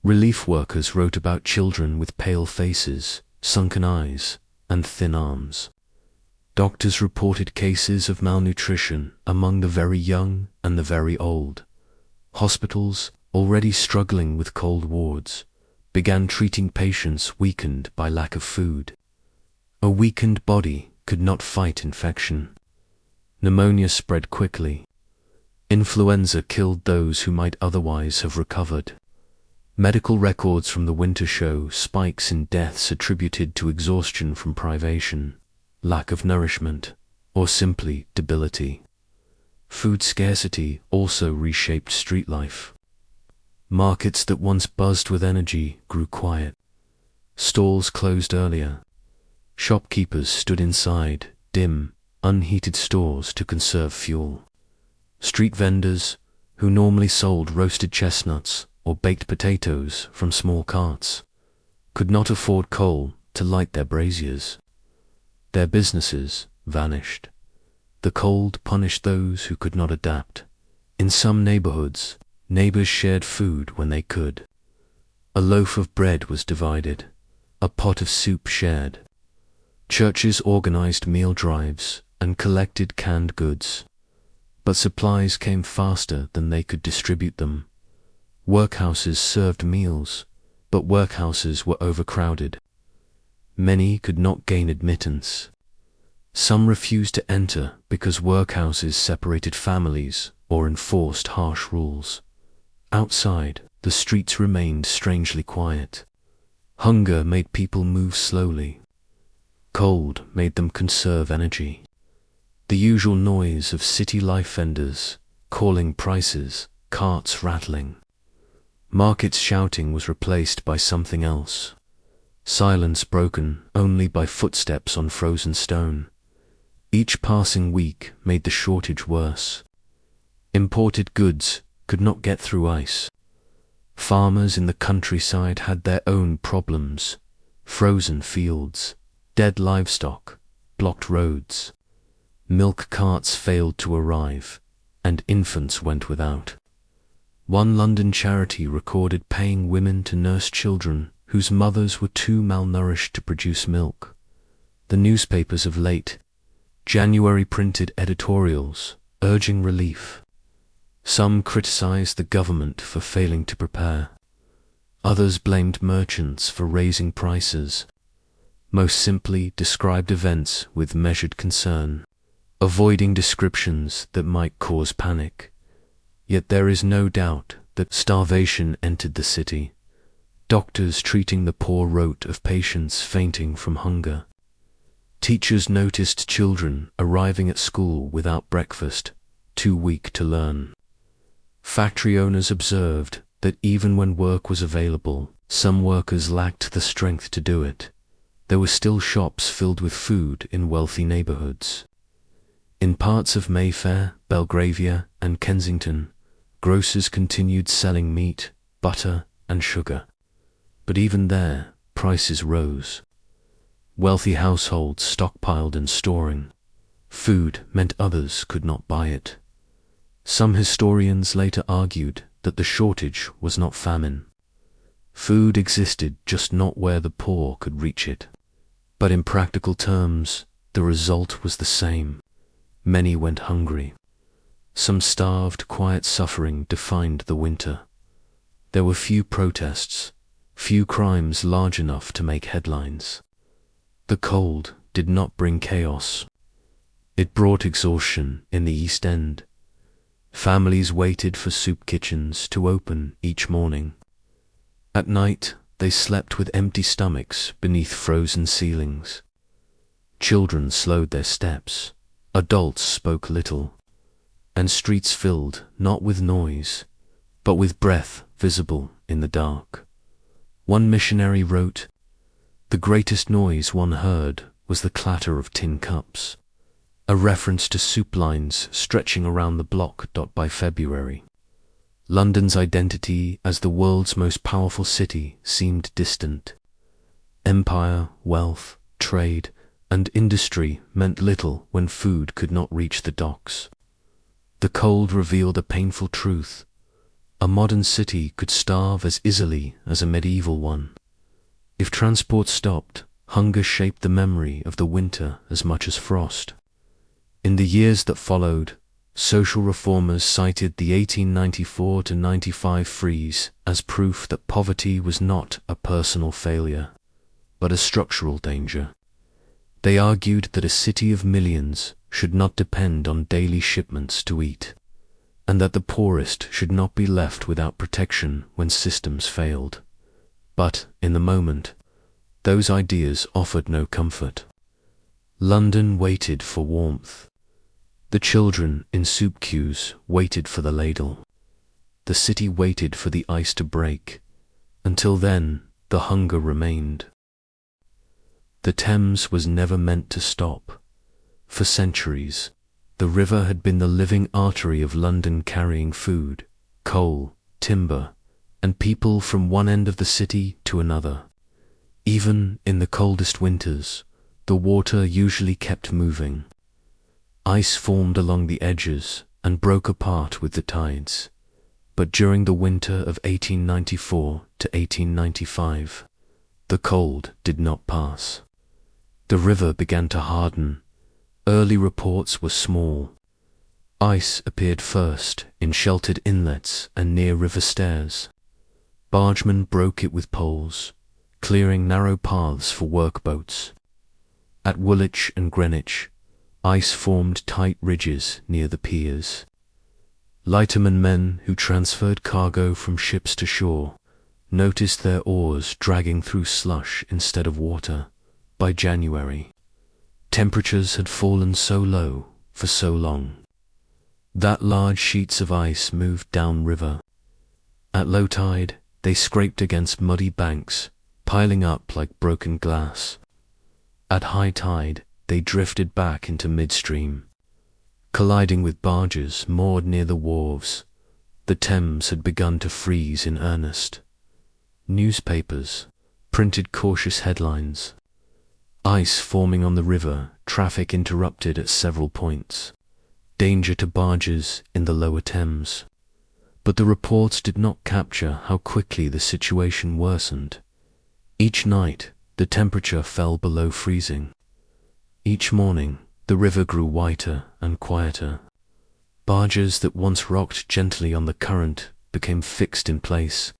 Relief workers wrote about children with pale faces, sunken eyes, and thin arms. Doctors reported cases of malnutrition among the very young and the very old. Hospitals, already struggling with cold wards, began treating patients weakened by lack of food. A weakened body could not fight infection. Pneumonia spread quickly. Influenza killed those who might otherwise have recovered. Medical records from the winter show spikes in deaths attributed to exhaustion from privation, lack of nourishment, or simply debility. Food scarcity also reshaped street life. Markets that once buzzed with energy grew quiet. Stalls closed earlier. Shopkeepers stood inside dim, unheated stores to conserve fuel. Street vendors, who normally sold roasted chestnuts or baked potatoes from small carts, could not afford coal to light their braziers. Their businesses vanished. The cold punished those who could not adapt. In some neighborhoods, neighbors shared food when they could. A loaf of bread was divided, a pot of soup shared. Churches organized meal drives and collected canned goods. But supplies came faster than they could distribute them. Workhouses served meals, but workhouses were overcrowded. Many could not gain admittance. Some refused to enter because workhouses separated families or enforced harsh rules. Outside, the streets remained strangely quiet. Hunger made people move slowly. Cold made them conserve energy. The usual noise of city life vendors, calling prices, carts rattling. Markets shouting was replaced by something else. Silence broken only by footsteps on frozen stone. Each passing week made the shortage worse. Imported goods could not get through ice. Farmers in the countryside had their own problems: frozen fields, dead livestock, blocked roads. Milk carts failed to arrive, and infants went without. One London charity recorded paying women to nurse children whose mothers were too malnourished to produce milk. The newspapers of late January printed editorials urging relief. Some criticized the government for failing to prepare. Others blamed merchants for raising prices. Most simply described events with measured concern, avoiding descriptions that might cause panic. Yet there is no doubt that starvation entered the city. Doctors treating the poor wrote of patients fainting from hunger. Teachers noticed children arriving at school without breakfast, too weak to learn. Factory owners observed that even when work was available, some workers lacked the strength to do it. There were still shops filled with food in wealthy neighborhoods. In parts of Mayfair, Belgravia, and Kensington, grocers continued selling meat, butter, and sugar. But even there, prices rose. Wealthy households stockpiled and storing. Food meant others could not buy it. Some historians later argued that the shortage was not famine. Food existed, just not where the poor could reach it. But in practical terms, the result was the same. Many went hungry. Some starved, quiet suffering defined the winter. There were few protests, few crimes large enough to make headlines. The cold did not bring chaos. It brought exhaustion in the East End. Families waited for soup kitchens to open each morning. At night, they slept with empty stomachs beneath frozen ceilings. Children slowed their steps. Adults spoke little. And streets filled not with noise, but with breath visible in the dark. One missionary wrote, "The greatest noise one heard was the clatter of tin cups," a reference to soup lines stretching around the block. By February, London's identity as the world's most powerful city seemed distant. Empire, wealth, trade, and industry meant little when food could not reach the docks. The cold revealed a painful truth. A modern city could starve as easily as a medieval one. If transport stopped, hunger shaped the memory of the winter as much as frost. In the years that followed, social reformers cited the 1894–95 freeze as proof that poverty was not a personal failure, but a structural danger. They argued that a city of millions should not depend on daily shipments to eat, and that the poorest should not be left without protection when systems failed. But, in the moment, those ideas offered no comfort. London waited for warmth. The children in soup queues waited for the ladle. The city waited for the ice to break. Until then, the hunger remained. The Thames was never meant to stop. For centuries, the river had been the living artery of London, carrying food, coal, timber, and people from one end of the city to another. Even in the coldest winters, the water usually kept moving. Ice formed along the edges and broke apart with the tides. But during the winter of 1894 to 1895, the cold did not pass. The river began to harden. Early reports were small. Ice appeared first in sheltered inlets and near river stairs. Bargemen broke it with poles, clearing narrow paths for workboats. At Woolwich and Greenwich, ice formed tight ridges near the piers. Lighterman men who transferred cargo from ships to shore noticed their oars dragging through slush instead of water. By January, temperatures had fallen so low for so long that large sheets of ice moved downriver. At low tide, they scraped against muddy banks, piling up like broken glass. At high tide, they drifted back into midstream, colliding with barges moored near the wharves. The Thames had begun to freeze in earnest. Newspapers printed cautious headlines. Ice forming on the river, traffic interrupted at several points. Danger to barges in the lower Thames. But the reports did not capture how quickly the situation worsened. Each night, the temperature fell below freezing. Each morning, the river grew whiter and quieter. Barges that once rocked gently on the current became fixed in place.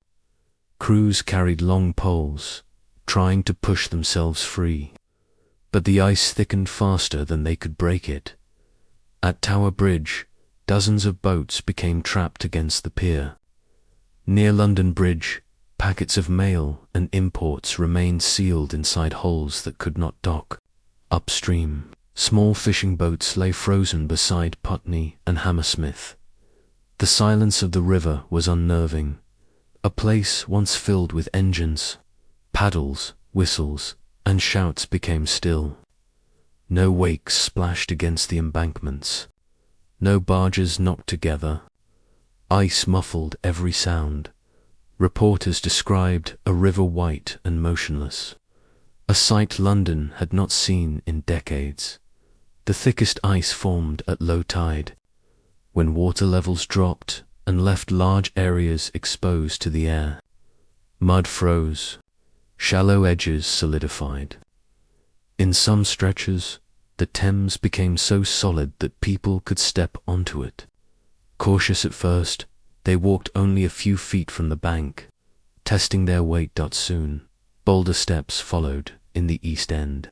Crews carried long poles, trying to push themselves free. But the ice thickened faster than they could break it. At Tower Bridge, Dozens of boats became trapped against the pier. Near London Bridge, packets of mail and imports remained sealed inside holes that could not dock. Upstream, small fishing boats lay frozen beside Putney and Hammersmith. The silence of the river was unnerving. A place once filled with engines, paddles, whistles, and shouts became still. No wakes splashed against the embankments. No barges knocked together. Ice muffled every sound. Reporters described a river white and motionless, a sight London had not seen in decades. The thickest ice formed at low tide, when water levels dropped and left large areas exposed to the air. Mud froze, shallow edges solidified. In some stretches, the Thames became so solid that people could step onto it. Cautious at first, they walked only a few feet from the bank, testing their weight. Soon, bolder steps followed in the East End.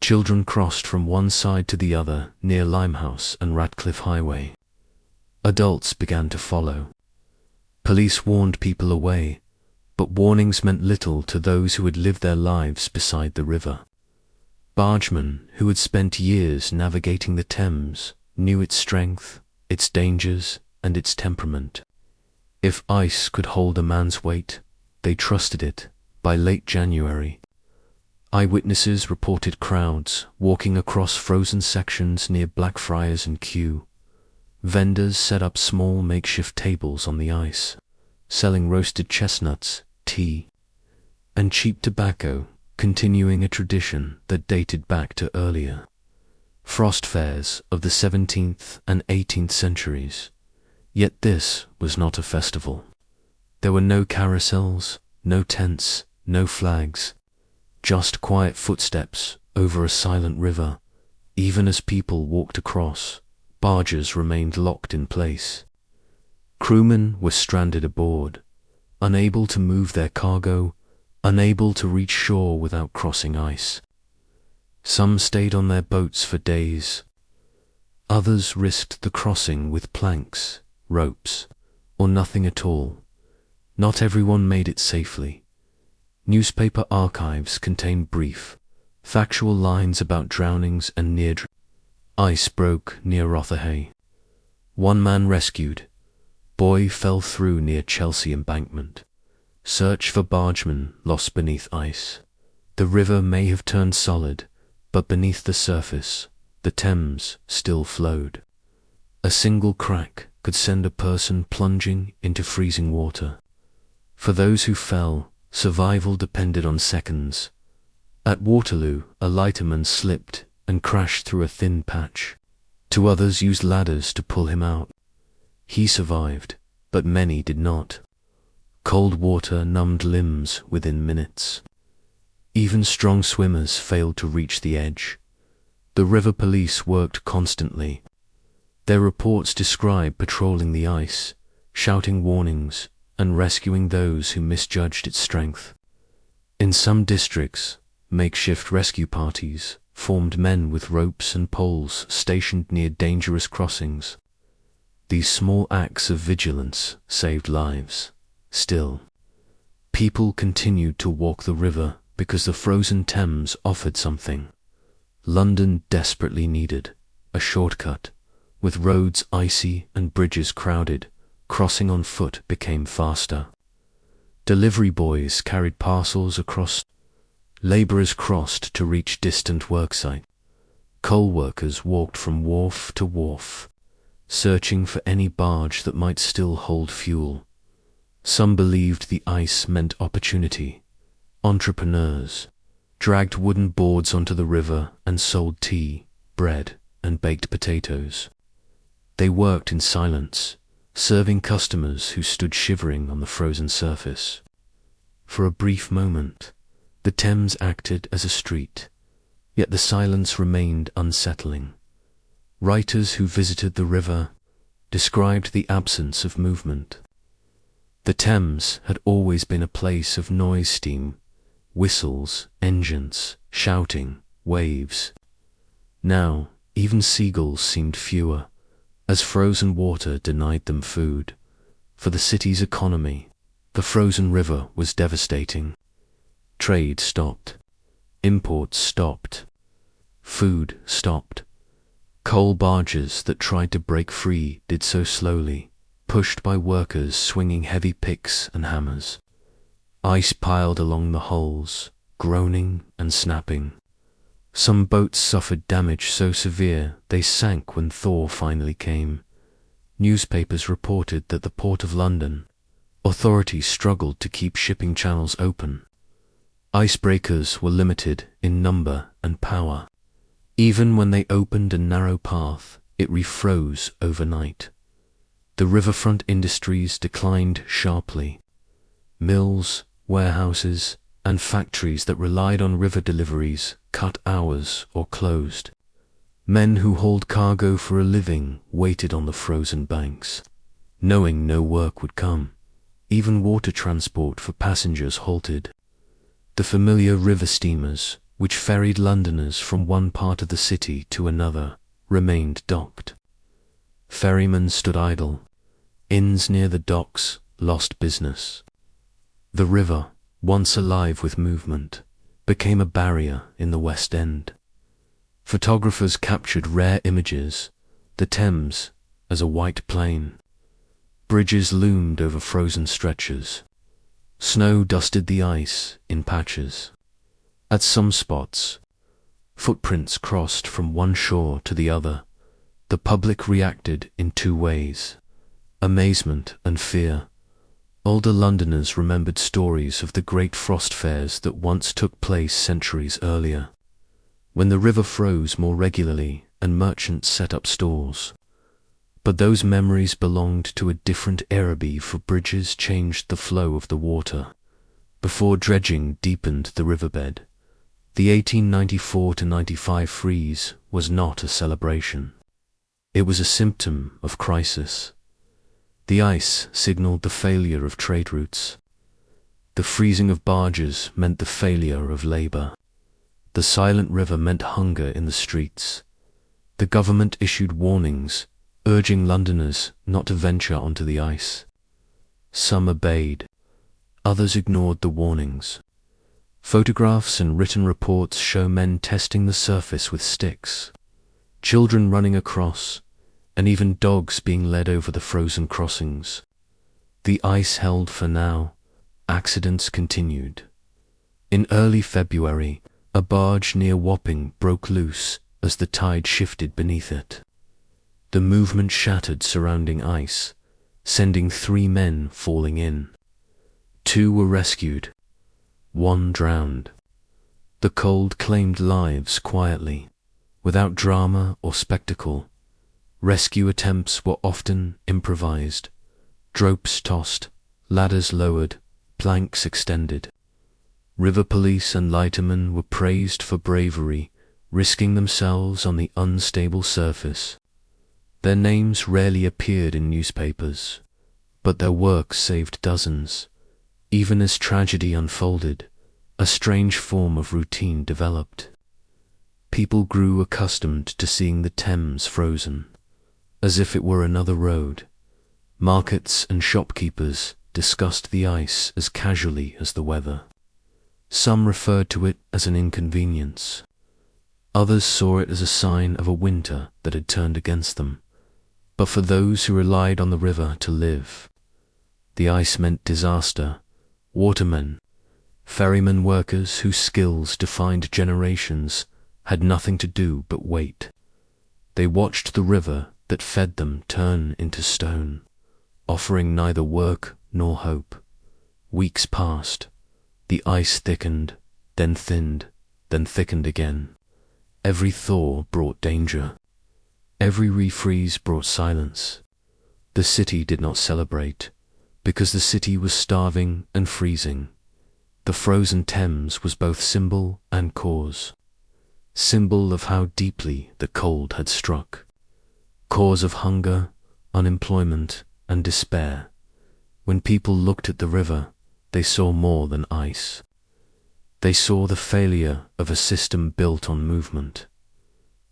Children crossed from one side to the other near Limehouse and Ratcliffe Highway. Adults began to follow. Police warned people away, but warnings meant little to those who had lived their lives beside the river. Bargemen who had spent years navigating the Thames knew its strength, its dangers, and its temperament. If ice could hold a man's weight, they trusted it. By late January, eyewitnesses reported crowds walking across frozen sections near Blackfriars and Kew. Vendors set up small makeshift tables on the ice, selling roasted chestnuts, tea, and cheap tobacco, continuing a tradition that dated back to earlier frost fairs of the 17th and 18th centuries. Yet this was not a festival. There were no carousels, no tents, no flags, just quiet footsteps over a silent river. Even as people walked across, barges remained locked in place. Crewmen were stranded aboard, unable to move their cargo, unable to reach shore without crossing ice. Some stayed on their boats for days. Others risked the crossing with planks, ropes, or nothing at all. Not everyone made it safely. Newspaper archives contain brief, factual lines about drownings and near ice broke near Rotherhithe. One man rescued. Boy fell through near Chelsea embankment. Search for bargeman lost beneath ice. The river may have turned solid, but beneath the surface, the Thames still flowed. A single crack could send a person plunging into freezing water. For those who fell, survival depended on seconds. At Waterloo, a lighterman slipped and crashed through a thin patch. Two others used ladders to pull him out. He survived, but many did not. Cold water numbed limbs within minutes. Even strong swimmers failed to reach the edge. The river police worked constantly. Their reports describe patrolling the ice, shouting warnings, and rescuing those who misjudged its strength. In some districts, makeshift rescue parties formed, men with ropes and poles stationed near dangerous crossings. These small acts of vigilance saved lives. Still, people continued to walk the river because the frozen Thames offered something London desperately needed: a shortcut. With roads icy and bridges crowded, crossing on foot became faster. Delivery boys carried parcels across. Labourers crossed to reach distant worksite. Coal workers walked from wharf to wharf, searching for any barge that might still hold fuel. Some believed the ice meant opportunity. Entrepreneurs dragged wooden boards onto the river and sold tea, bread, and baked potatoes. They worked in silence, serving customers who stood shivering on the frozen surface. For a brief moment, the Thames acted as a street, yet the silence remained unsettling. Writers who visited the river described the absence of movement. The Thames had always been a place of noise: steam, whistles, engines, shouting, waves. Now, even seagulls seemed fewer, as frozen water denied them food. For the city's economy, the frozen river was devastating. Trade stopped. Imports stopped. Food stopped. Coal barges that tried to break free did so slowly, pushed by workers swinging heavy picks and hammers. Ice piled along the hulls, groaning and snapping. Some boats suffered damage so severe they sank when thaw finally came. Newspapers reported that the Port of London, authorities struggled to keep shipping channels open. Icebreakers were limited in number and power. Even when they opened a narrow path, it refroze overnight. The riverfront industries declined sharply. Mills, warehouses, and factories that relied on river deliveries cut hours or closed. Men who hauled cargo for a living waited on the frozen banks, knowing no work would come. Even water transport for passengers halted. The familiar river steamers, which ferried Londoners from one part of the city to another, remained docked. Ferrymen stood idle. Inns near the docks lost business. The river, once alive with movement, became a barrier in the West End. Photographers captured rare images, the Thames as a white plain. Bridges loomed over frozen stretches. Snow dusted the ice in patches. At some spots, footprints crossed from one shore to the other. The public reacted in two ways: amazement and fear. Older Londoners remembered stories of the great frost fairs that once took place centuries earlier, when the river froze more regularly and merchants set up stores. But those memories belonged to a different era before bridges changed the flow of the water, before dredging deepened the riverbed. The 1894–95 freeze was not a celebration. It was a symptom of crisis. The ice signaled the failure of trade routes. The freezing of barges meant the failure of labor. The silent river meant hunger in the streets. The government issued warnings, urging Londoners not to venture onto the ice. Some obeyed. Others ignored the warnings. Photographs and written reports show men testing the surface with sticks, children running across, and even dogs being led over the frozen crossings. The ice held for now. Accidents continued. In early February, a barge near Wapping broke loose as the tide shifted beneath it. The movement shattered surrounding ice, sending 3 men falling in. 2 were rescued. 1 drowned. The cold claimed lives quietly, without drama or spectacle. Rescue attempts were often improvised. Ropes tossed, ladders lowered, planks extended. River police and lightermen were praised for bravery, risking themselves on the unstable surface. Their names rarely appeared in newspapers, but their work saved dozens. Even as tragedy unfolded, a strange form of routine developed. People grew accustomed to seeing the Thames frozen, as if it were another road. Markets and shopkeepers discussed the ice as casually as the weather. Some referred to it as an inconvenience. Others saw it as a sign of a winter that had turned against them. But for those who relied on the river to live, the ice meant disaster. Watermen, ferryman workers whose skills defined generations, had nothing to do but wait. They watched the river that fed them turn into stone, offering neither work nor hope. Weeks passed. The ice thickened, then thinned, then thickened again. Every thaw brought danger. Every refreeze brought silence. The city did not celebrate, because the city was starving and freezing. The frozen Thames was both symbol and cause. Symbol of how deeply the cold had struck. Cause of hunger, unemployment, and despair. When people looked at the river, they saw more than ice. They saw the failure of a system built on movement.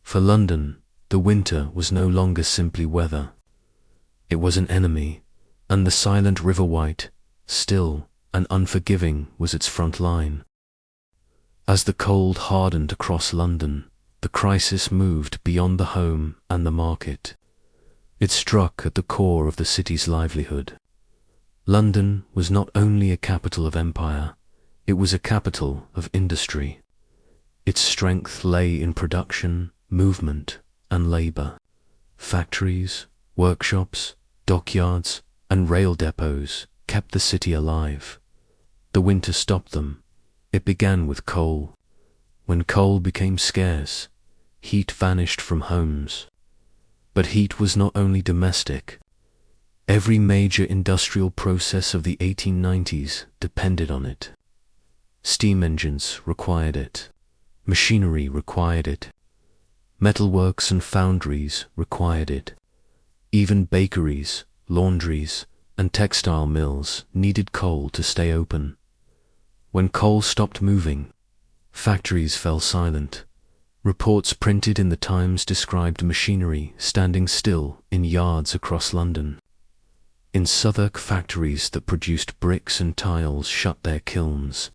For London, The winter was no longer simply weather. It was an enemy, and the silent River White, still and unforgiving, was its front line. As the cold hardened across London, the crisis moved beyond the home and the market. It struck at the core of the city's livelihood. London was not only a capital of empire, it was a capital of industry. Its strength lay in production, movement, and labor. Factories, workshops, dockyards, and rail depots kept the city alive. The winter stopped them. It began with coal. When coal became scarce, heat vanished from homes. But heat was not only domestic. Every major industrial process of the 1890s depended on it. Steam engines required it. Machinery required it. Metalworks and foundries required it. Even bakeries, laundries, and textile mills needed coal to stay open. When coal stopped moving, factories fell silent. Reports printed in the Times described machinery standing still in yards across London. In Southwark, factories that produced bricks and tiles shut their kilns.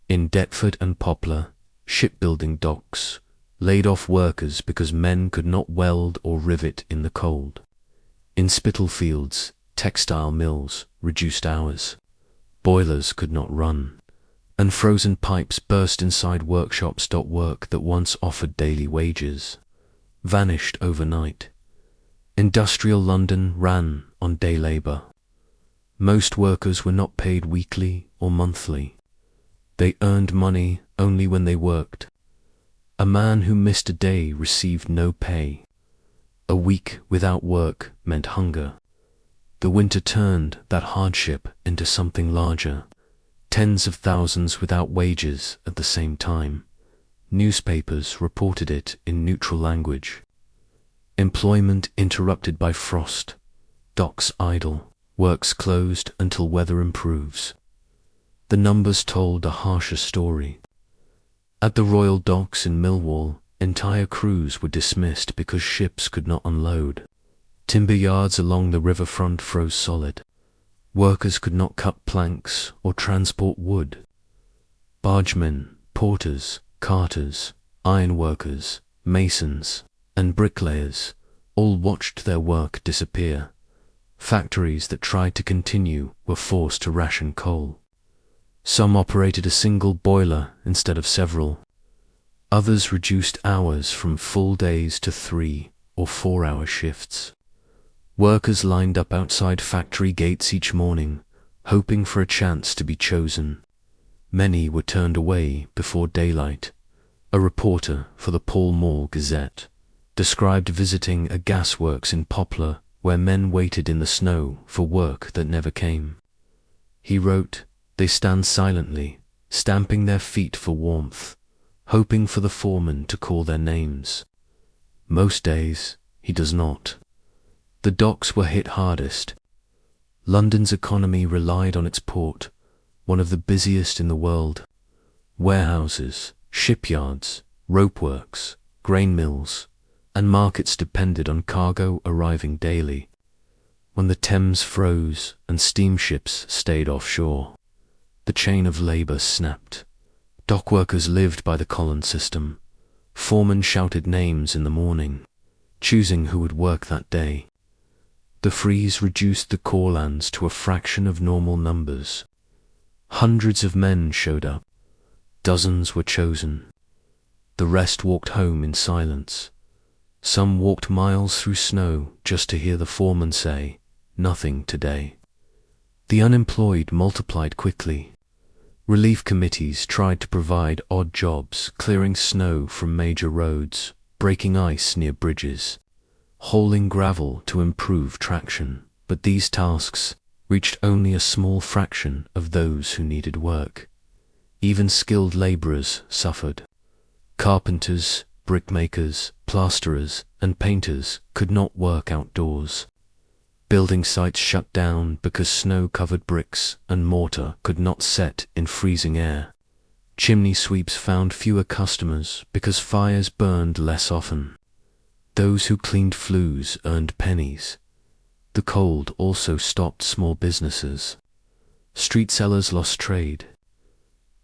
In Deptford and Poplar, shipbuilding docks laid off workers because men could not weld or rivet in the cold. In Spitalfields, textile mills reduced hours. Boilers could not run, and frozen pipes burst inside workshops. Work that once offered daily wages vanished overnight. Industrial London ran on day labour. Most workers were not paid weekly or monthly. They earned money only when they worked. A man who missed a day received no pay. A week without work meant hunger. The winter turned that hardship into something larger. Tens of thousands without wages at the same time. Newspapers reported it in neutral language. Employment interrupted by frost. Docks idle. Works closed until weather improves. The numbers told a harsher story. At the Royal Docks in Millwall, entire crews were dismissed because ships could not unload. Timber yards along the riverfront froze solid. Workers could not cut planks or transport wood. Bargemen, porters, carters, ironworkers, masons, and bricklayers all watched their work disappear. Factories that tried to continue were forced to ration coal. Some operated a single boiler instead of several. Others reduced hours from full days to 3 or 4-hour shifts. Workers lined up outside factory gates each morning, hoping for a chance to be chosen. Many were turned away before daylight. A reporter for the Pall Mall Gazette described visiting a gasworks in Poplar where men waited in the snow for work that never came. He wrote, "They stand silently, stamping their feet for warmth, hoping for the foreman to call their names. Most days, he does not." The docks were hit hardest. London's economy relied on its port, one of the busiest in the world. Warehouses, shipyards, ropeworks, grain mills, and markets depended on cargo arriving daily. When the Thames froze and steamships stayed offshore, the chain of labour snapped. Dockworkers lived by the column system. Foremen shouted names in the morning, choosing who would work that day. The freeze reduced the call-lands to a fraction of normal numbers. Hundreds of men showed up. Dozens were chosen. The rest walked home in silence. Some walked miles through snow just to hear the foreman say, "Nothing today." The unemployed multiplied quickly. Relief committees tried to provide odd jobs, clearing snow from major roads, breaking ice near bridges, hauling gravel to improve traction, but these tasks reached only a small fraction of those who needed work. Even skilled labourers suffered. Carpenters, brickmakers, plasterers, and painters could not work outdoors. Building sites shut down because snow-covered bricks and mortar could not set in freezing air. Chimney sweeps found fewer customers because fires burned less often. those who cleaned flues earned pennies. The cold also stopped small businesses. Street sellers lost trade.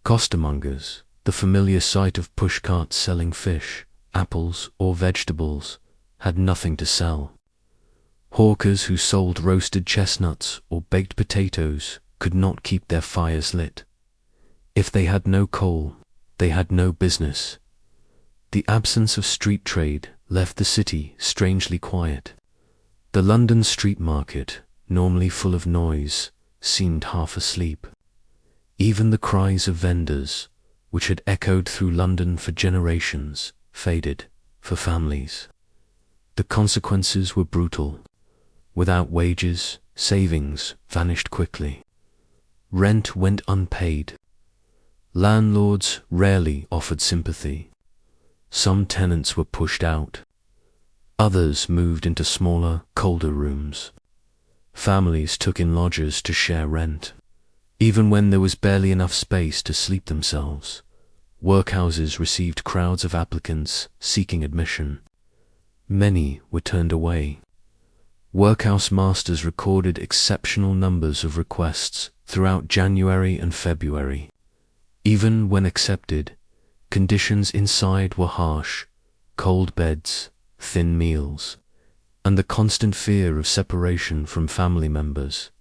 Costermongers, the familiar sight of pushcarts selling fish, apples, or vegetables, had nothing to sell. Hawkers who sold roasted chestnuts or baked potatoes could not keep their fires lit. If they had no coal, they had no business. The absence of street trade left the city strangely quiet. The London street market, normally full of noise, seemed half asleep. Even the cries of vendors, which had echoed through London for generations, faded for families. The consequences were brutal. Without wages, savings vanished quickly. Rent went unpaid. Landlords rarely offered sympathy. Some tenants were pushed out. Others moved into smaller, colder rooms. Families took in lodgers to share rent. Even when there was barely enough space to sleep themselves, workhouses received crowds of applicants seeking admission. Many were turned away. Workhouse masters recorded exceptional numbers of requests throughout January and February. Even when accepted, conditions inside were harsh: cold beds, thin meals, and the constant fear of separation from family members.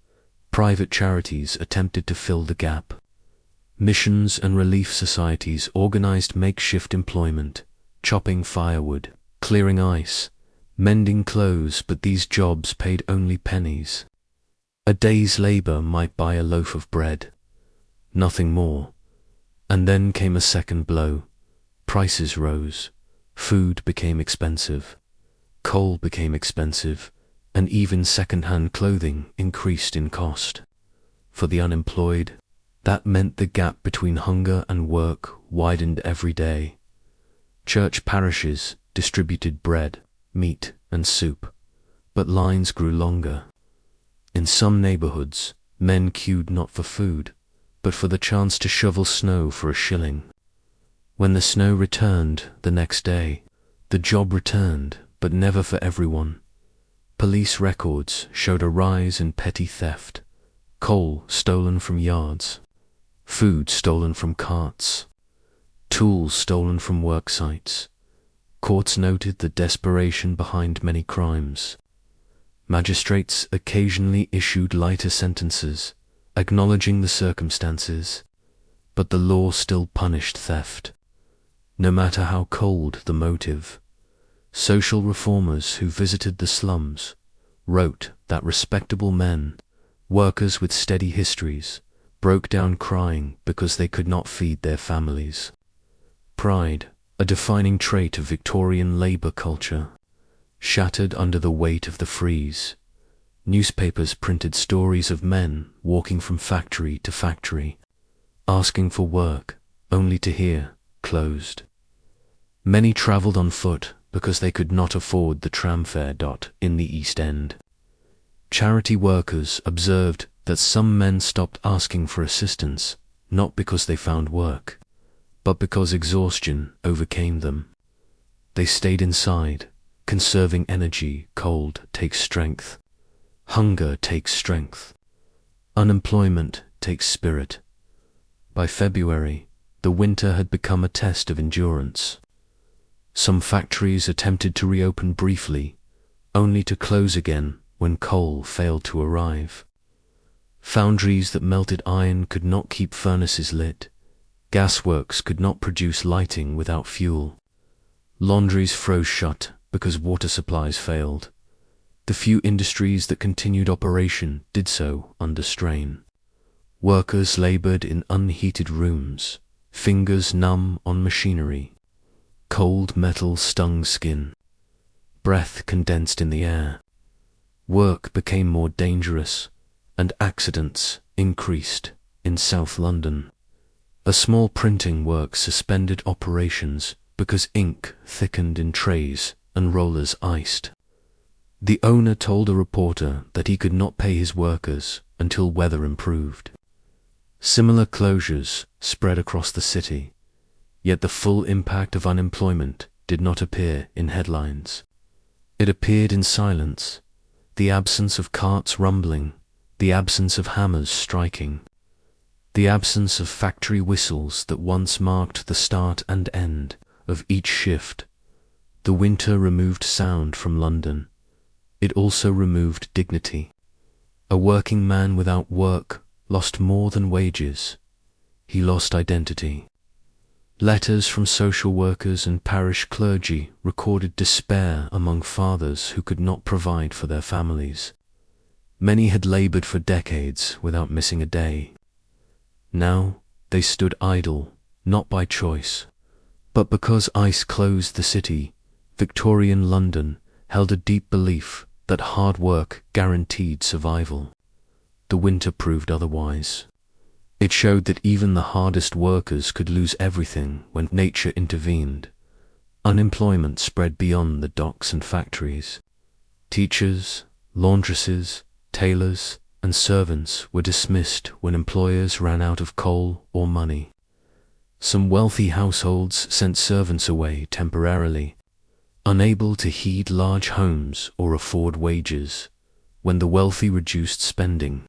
Private charities attempted to fill the gap. Missions and relief societies organized makeshift employment, chopping firewood, clearing ice, mending clothes, but these jobs paid only pennies. A day's labor might buy a loaf of bread, nothing more. And then came a second blow. Prices rose. Food became expensive. Coal became expensive, and even second-hand clothing increased in cost. For the unemployed, that meant the gap between hunger and work widened every day. Church parishes distributed bread, meat, and soup, but lines grew longer. In some neighborhoods, men queued not for food, but for the chance to shovel snow for a shilling. When the snow returned the next day, the job returned, but never for everyone. Police records showed a rise in petty theft: coal stolen from yards, food stolen from carts, tools stolen from work sites. Courts noted the desperation behind many crimes. Magistrates occasionally issued lighter sentences, acknowledging the circumstances, but the law still punished theft, no matter how cold the motive. Social reformers who visited the slums wrote that respectable men, workers with steady histories, broke down crying because they could not feed their families. Pride, a defining trait of Victorian labour culture, shattered under the weight of the freeze. Newspapers printed stories of men walking from factory to factory, asking for work, only to hear closed. Many travelled on foot because they could not afford the tram fare. In the East End, charity workers observed that some men stopped asking for assistance, not because they found work, but because exhaustion overcame them. They stayed inside, conserving energy. Cold takes strength. Hunger takes strength. Unemployment takes spirit. By February, the winter had become a test of endurance. Some factories attempted to reopen briefly, only to close again when coal failed to arrive. Foundries that melted iron could not keep furnaces lit. Gasworks could not produce lighting without fuel. Laundries froze shut because water supplies failed. The few industries that continued operation did so under strain. Workers laboured in unheated rooms, fingers numb on machinery. Cold metal stung skin. Breath condensed in the air. Work became more dangerous, and accidents increased in South London. A small printing works suspended operations because ink thickened in trays and rollers iced. The owner told a reporter that he could not pay his workers until weather improved. Similar closures spread across the city, yet the full impact of unemployment did not appear in headlines. It appeared in silence, the absence of carts rumbling, the absence of hammers striking, the absence of factory whistles that once marked the start and end of each shift. The winter removed sound from London. It also removed dignity. A working man without work lost more than wages. He lost identity. Letters from social workers and parish clergy recorded despair among fathers who could not provide for their families. Many had laboured for decades without missing a day. Now they stood idle, not by choice, but because ice closed the city. Victorian London held a deep belief that hard work guaranteed survival. The winter proved otherwise. It showed that even the hardest workers could lose everything when nature intervened. Unemployment spread beyond the docks and factories. Teachers, laundresses, tailors, and servants were dismissed when employers ran out of coal or money. Some wealthy households sent servants away temporarily, unable to heat large homes or afford wages. When the wealthy reduced spending,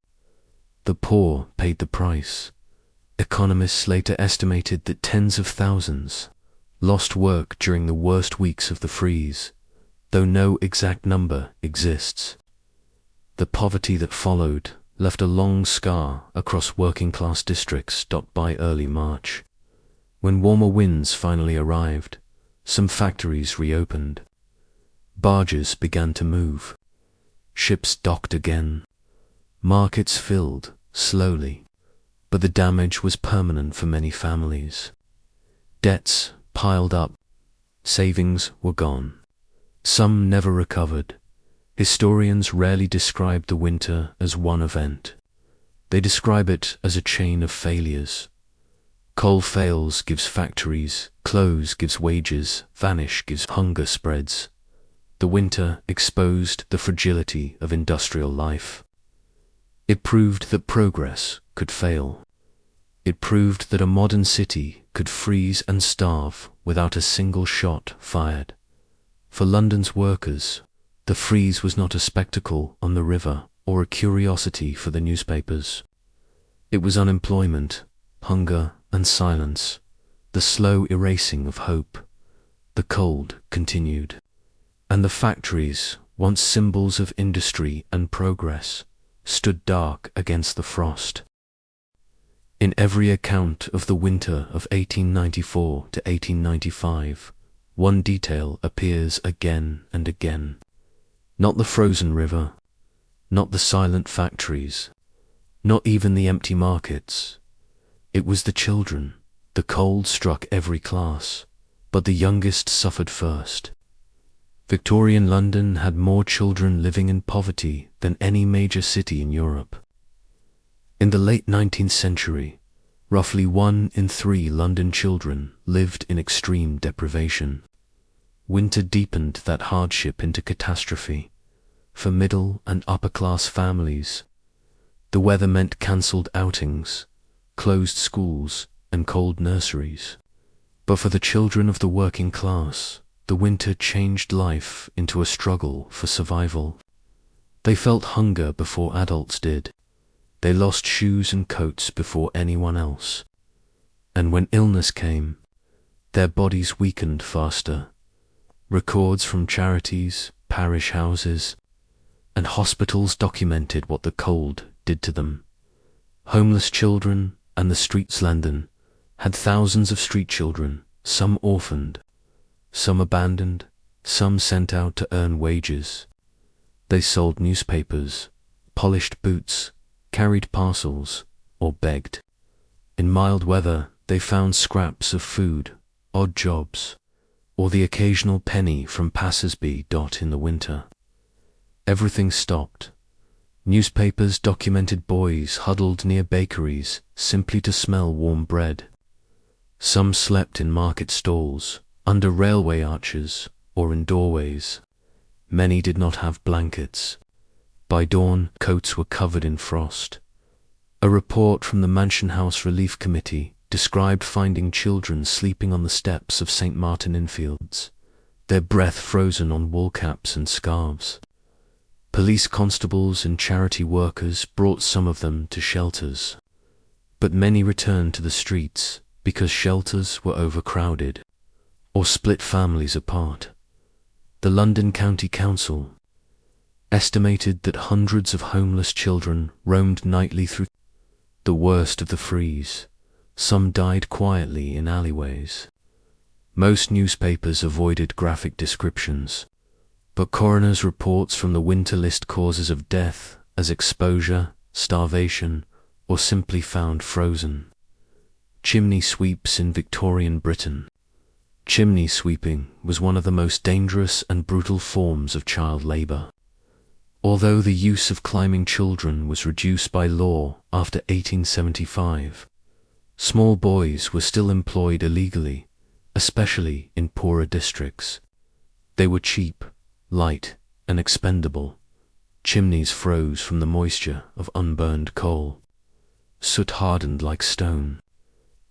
the poor paid the price. Economists later estimated that tens of thousands lost work during the worst weeks of the freeze, though no exact number exists. The poverty that followed left a long scar across working-class districts by early March. When warmer winds finally arrived, some factories reopened. Barges began to move. Ships docked again. Markets filled, slowly, but the damage was permanent for many families. Debts piled up. Savings were gone. Some never recovered. Historians rarely describe the winter as one event. They describe it as a chain of failures. Coal fails gives factories, close gives wages, vanish gives hunger spreads. The winter exposed the fragility of industrial life. It proved that progress could fail. It proved that a modern city could freeze and starve without a single shot fired. For London's workers, the freeze was not a spectacle on the river or a curiosity for the newspapers. It was unemployment, hunger, and silence, the slow erasing of hope. The cold continued, and the factories, once symbols of industry and progress, stood dark against the frost. In every account of the winter of 1894 to 1895, one detail appears again and again. Not the frozen river, not the silent factories, not even the empty markets. It was the children. The cold struck every class, but the youngest suffered first. Victorian London had more children living in poverty than any major city in Europe. In the late 19th century, roughly 1 in 3 London children lived in extreme deprivation. Winter deepened that hardship into catastrophe. For middle and upper-class families, the weather meant cancelled outings, closed schools, and cold nurseries. But for the children of the working class, the winter changed life into a struggle for survival. They felt hunger before adults did. They lost shoes and coats before anyone else. And when illness came, their bodies weakened faster. Records from charities, parish houses, and hospitals documented what the cold did to them. Homeless children and the streets London had thousands of street children, some orphaned, some abandoned, some sent out to earn wages. They sold newspapers, polished boots, carried parcels, or begged. In mild weather, they found scraps of food, odd jobs, or the occasional penny from passers-by. In the winter, everything stopped. Newspapers documented boys huddled near bakeries simply to smell warm bread. Some slept in market stalls, under railway arches, or in doorways. Many did not have blankets. By dawn, coats were covered in frost. A report from the Mansion House Relief Committee described finding children sleeping on the steps of St. Martin-in-Fields, their breath frozen on wool caps and scarves. Police constables and charity workers brought some of them to shelters, but many returned to the streets because shelters were overcrowded or split families apart. The London County Council estimated that hundreds of homeless children roamed nightly through the worst of the freeze. Some died quietly in alleyways. Most newspapers avoided graphic descriptions, but coroners' reports from the winter list causes of death as exposure, starvation, or simply found frozen. Chimney sweeps in Victorian Britain. Chimney sweeping was one of the most dangerous and brutal forms of child labour. Although the use of climbing children was reduced by law after 1875, small boys were still employed illegally, especially in poorer districts. They were cheap, light, and expendable. Chimneys froze from the moisture of unburned coal. Soot hardened like stone.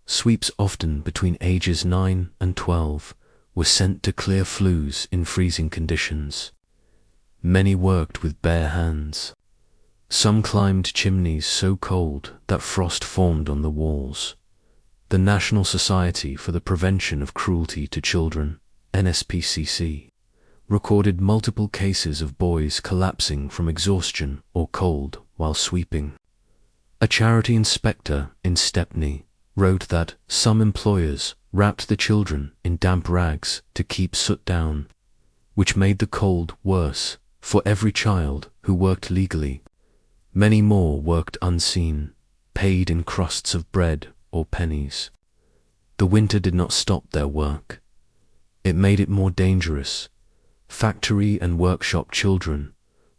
Sweeps, often between ages 9 and 12, were sent to clear flues in freezing conditions. Many worked with bare hands. Some climbed chimneys so cold that frost formed on the walls. The National Society for the Prevention of Cruelty to Children, NSPCC, recorded multiple cases of boys collapsing from exhaustion or cold while sweeping. A charity inspector in Stepney wrote that some employers wrapped the children in damp rags to keep soot down, which made the cold worse. For every child who worked legally, many more worked unseen, paid in crusts of bread or pennies. The winter did not stop their work. It made it more dangerous. Factory and workshop children,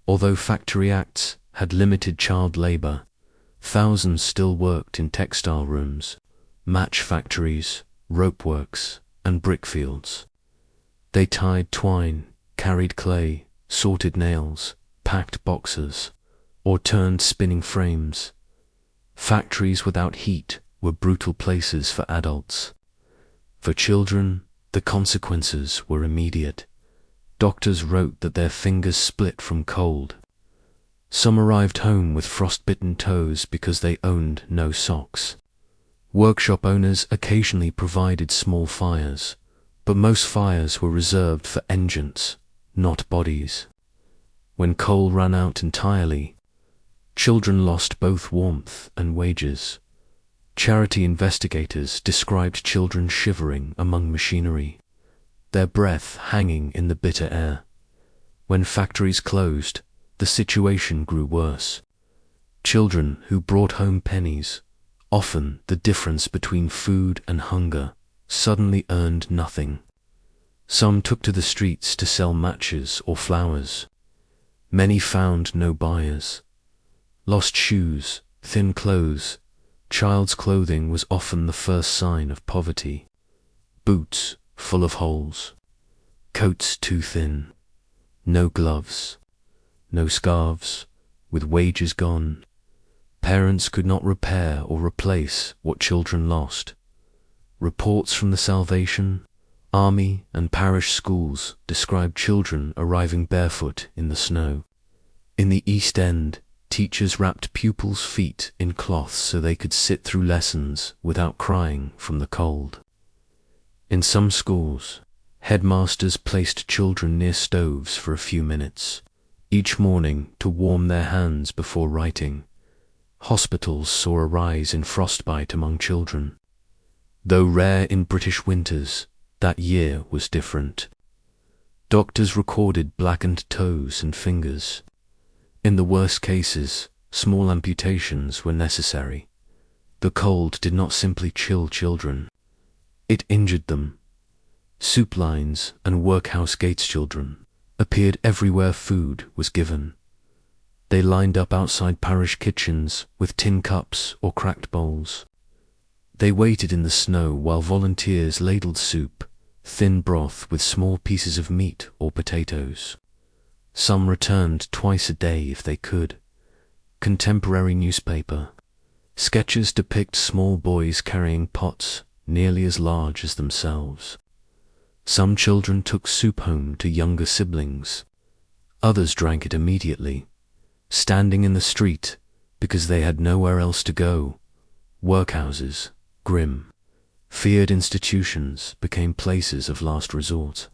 although factory acts had limited child labour, thousands still worked in textile rooms, match factories, rope works, and brickfields. They tied twine, carried clay, sorted nails, packed boxes, or turned spinning frames. Factories without heat were brutal places for adults. For children, the consequences were immediate. Doctors wrote that their fingers split from cold. Some arrived home with frostbitten toes because they owned no socks. Workshop owners occasionally provided small fires, but most fires were reserved for engines, not bodies. When coal ran out entirely, children lost both warmth and wages. Charity investigators described children shivering among machinery, their breath hanging in the bitter air. When factories closed, the situation grew worse. Children who brought home pennies, often the difference between food and hunger, suddenly earned nothing. Some took to the streets to sell matches or flowers. Many found no buyers. Lost shoes, thin clothes. Child's clothing was often the first sign of poverty. Boots full of holes. Coats too thin. No gloves. No scarves, with wages gone. Parents could not repair or replace what children lost. Reports from the Salvation Army and parish schools described children arriving barefoot in the snow. In the East End, teachers wrapped pupils' feet in cloths so they could sit through lessons without crying from the cold. In some schools, headmasters placed children near stoves for a few minutes, each morning to warm their hands before writing. Hospitals saw a rise in frostbite among children. Though rare in British winters, that year was different. Doctors recorded blackened toes and fingers. In the worst cases, small amputations were necessary. The cold did not simply chill children. It injured them. Soup lines and workhouse gates children appeared everywhere food was given. They lined up outside parish kitchens with tin cups or cracked bowls. They waited in the snow while volunteers ladled soup, thin broth with small pieces of meat or potatoes. Some returned twice a day if they could. Contemporary newspaper. Sketches depict small boys carrying pots nearly as large as themselves. Some children took soup home to younger siblings. Others drank it immediately, standing in the street because they had nowhere else to go. Workhouses, grim, feared institutions, became places of last resort.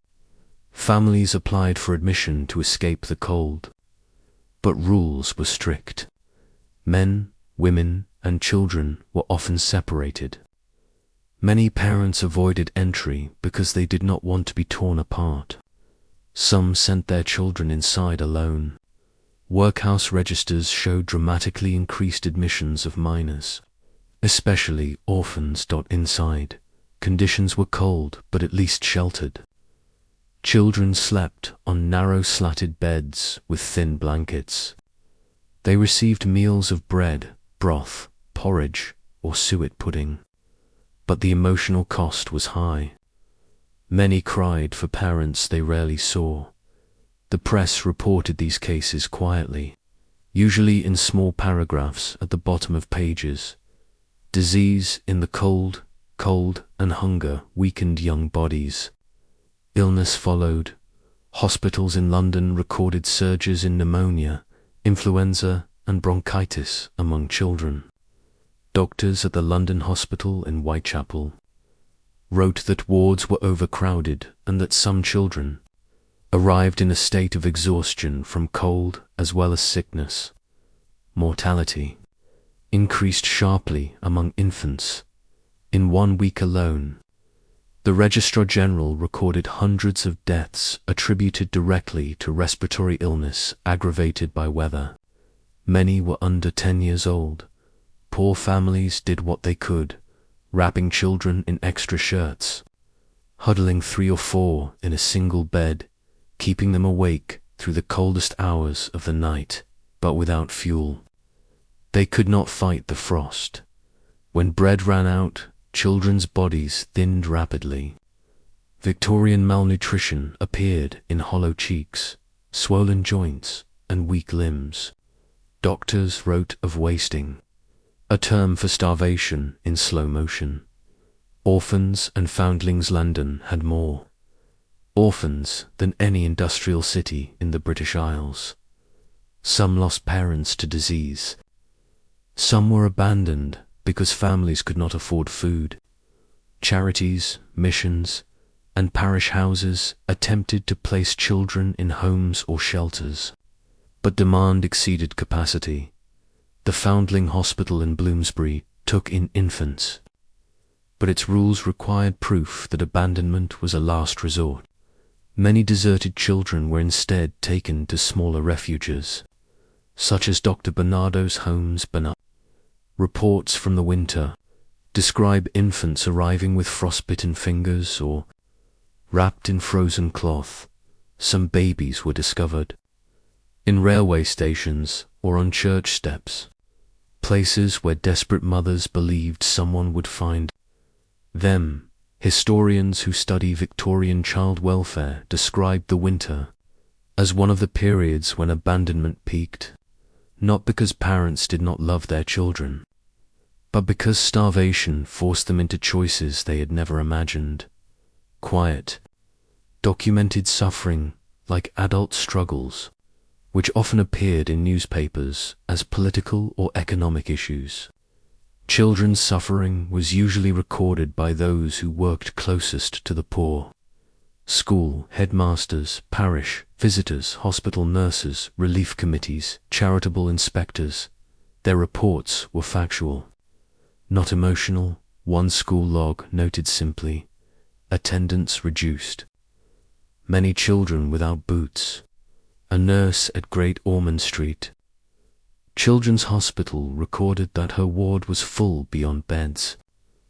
Families applied for admission to escape the cold, but rules were strict. Men, women, and children were often separated. Many parents avoided entry because they did not want to be torn apart. Some sent their children inside alone. Workhouse registers showed dramatically increased admissions of minors, especially orphans. Inside, conditions were cold but at least sheltered. Children slept on narrow slatted beds with thin blankets. They received meals of bread, broth, porridge, or suet pudding. But the emotional cost was high. Many cried for parents they rarely saw. The press reported these cases quietly, usually in small paragraphs at the bottom of pages. Disease in the cold, and hunger weakened young bodies. Illness followed. Hospitals in London recorded surges in pneumonia, influenza, and bronchitis among children. Doctors at the London Hospital in Whitechapel wrote that wards were overcrowded and that some children arrived in a state of exhaustion from cold as well as sickness. Mortality increased sharply among infants. In 1 week alone, the Registrar General recorded hundreds of deaths attributed directly to respiratory illness aggravated by weather. Many were under 10 years old. Poor families did what they could, wrapping children in extra shirts, huddling 3 or 4 in a single bed, keeping them awake through the coldest hours of the night, but without fuel. They could not fight the frost. When bread ran out, children's bodies thinned rapidly. Victorian malnutrition appeared in hollow cheeks, swollen joints, and weak limbs. Doctors wrote of wasting, a term for starvation in slow motion. Orphans and foundlings. London had more orphans than any industrial city in the British Isles. Some lost parents to disease. Some were abandoned because families could not afford food. Charities, missions, and parish houses attempted to place children in homes or shelters, but demand exceeded capacity. The Foundling Hospital in Bloomsbury took in infants, but its rules required proof that abandonment was a last resort. Many deserted children were instead taken to smaller refuges, such as Dr. Bernardo's homes. Reports from the winter describe infants arriving with frostbitten fingers or wrapped in frozen cloth. Some babies were discovered in railway stations or on church steps, places where desperate mothers believed someone would find them. Historians who study Victorian child welfare described the winter as one of the periods when abandonment peaked, not because parents did not love their children, but because starvation forced them into choices they had never imagined. Quiet, documented suffering like adult struggles, which often appeared in newspapers as political or economic issues. Children's suffering was usually recorded by those who worked closest to the poor. School headmasters, parish visitors, hospital nurses, relief committees, charitable inspectors. Their reports were factual, not emotional. One school log noted simply, attendance reduced. Many children without boots. A nurse at Great Ormond Street Children's Hospital recorded that her ward was full beyond beds,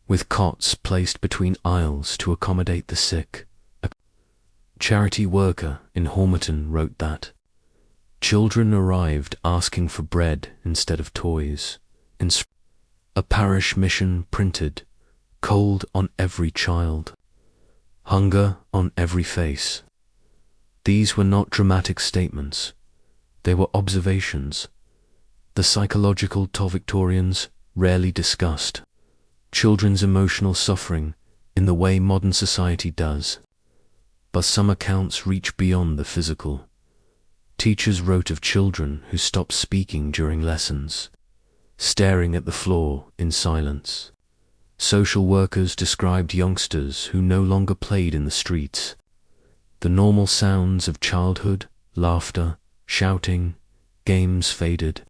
with cots placed between aisles to accommodate the sick. A charity worker in Hormerton wrote that children arrived asking for bread instead of toys. A parish mission printed, cold on every child, hunger on every face. These were not dramatic statements, they were observations. The psychological toll Victorians rarely discussed children's emotional suffering in the way modern society does. but some accounts reach beyond the physical. Teachers wrote of children who stopped speaking during lessons, staring at the floor in silence. Social workers described youngsters who no longer played in the streets. The normal sounds of childhood, laughter, shouting, games faded.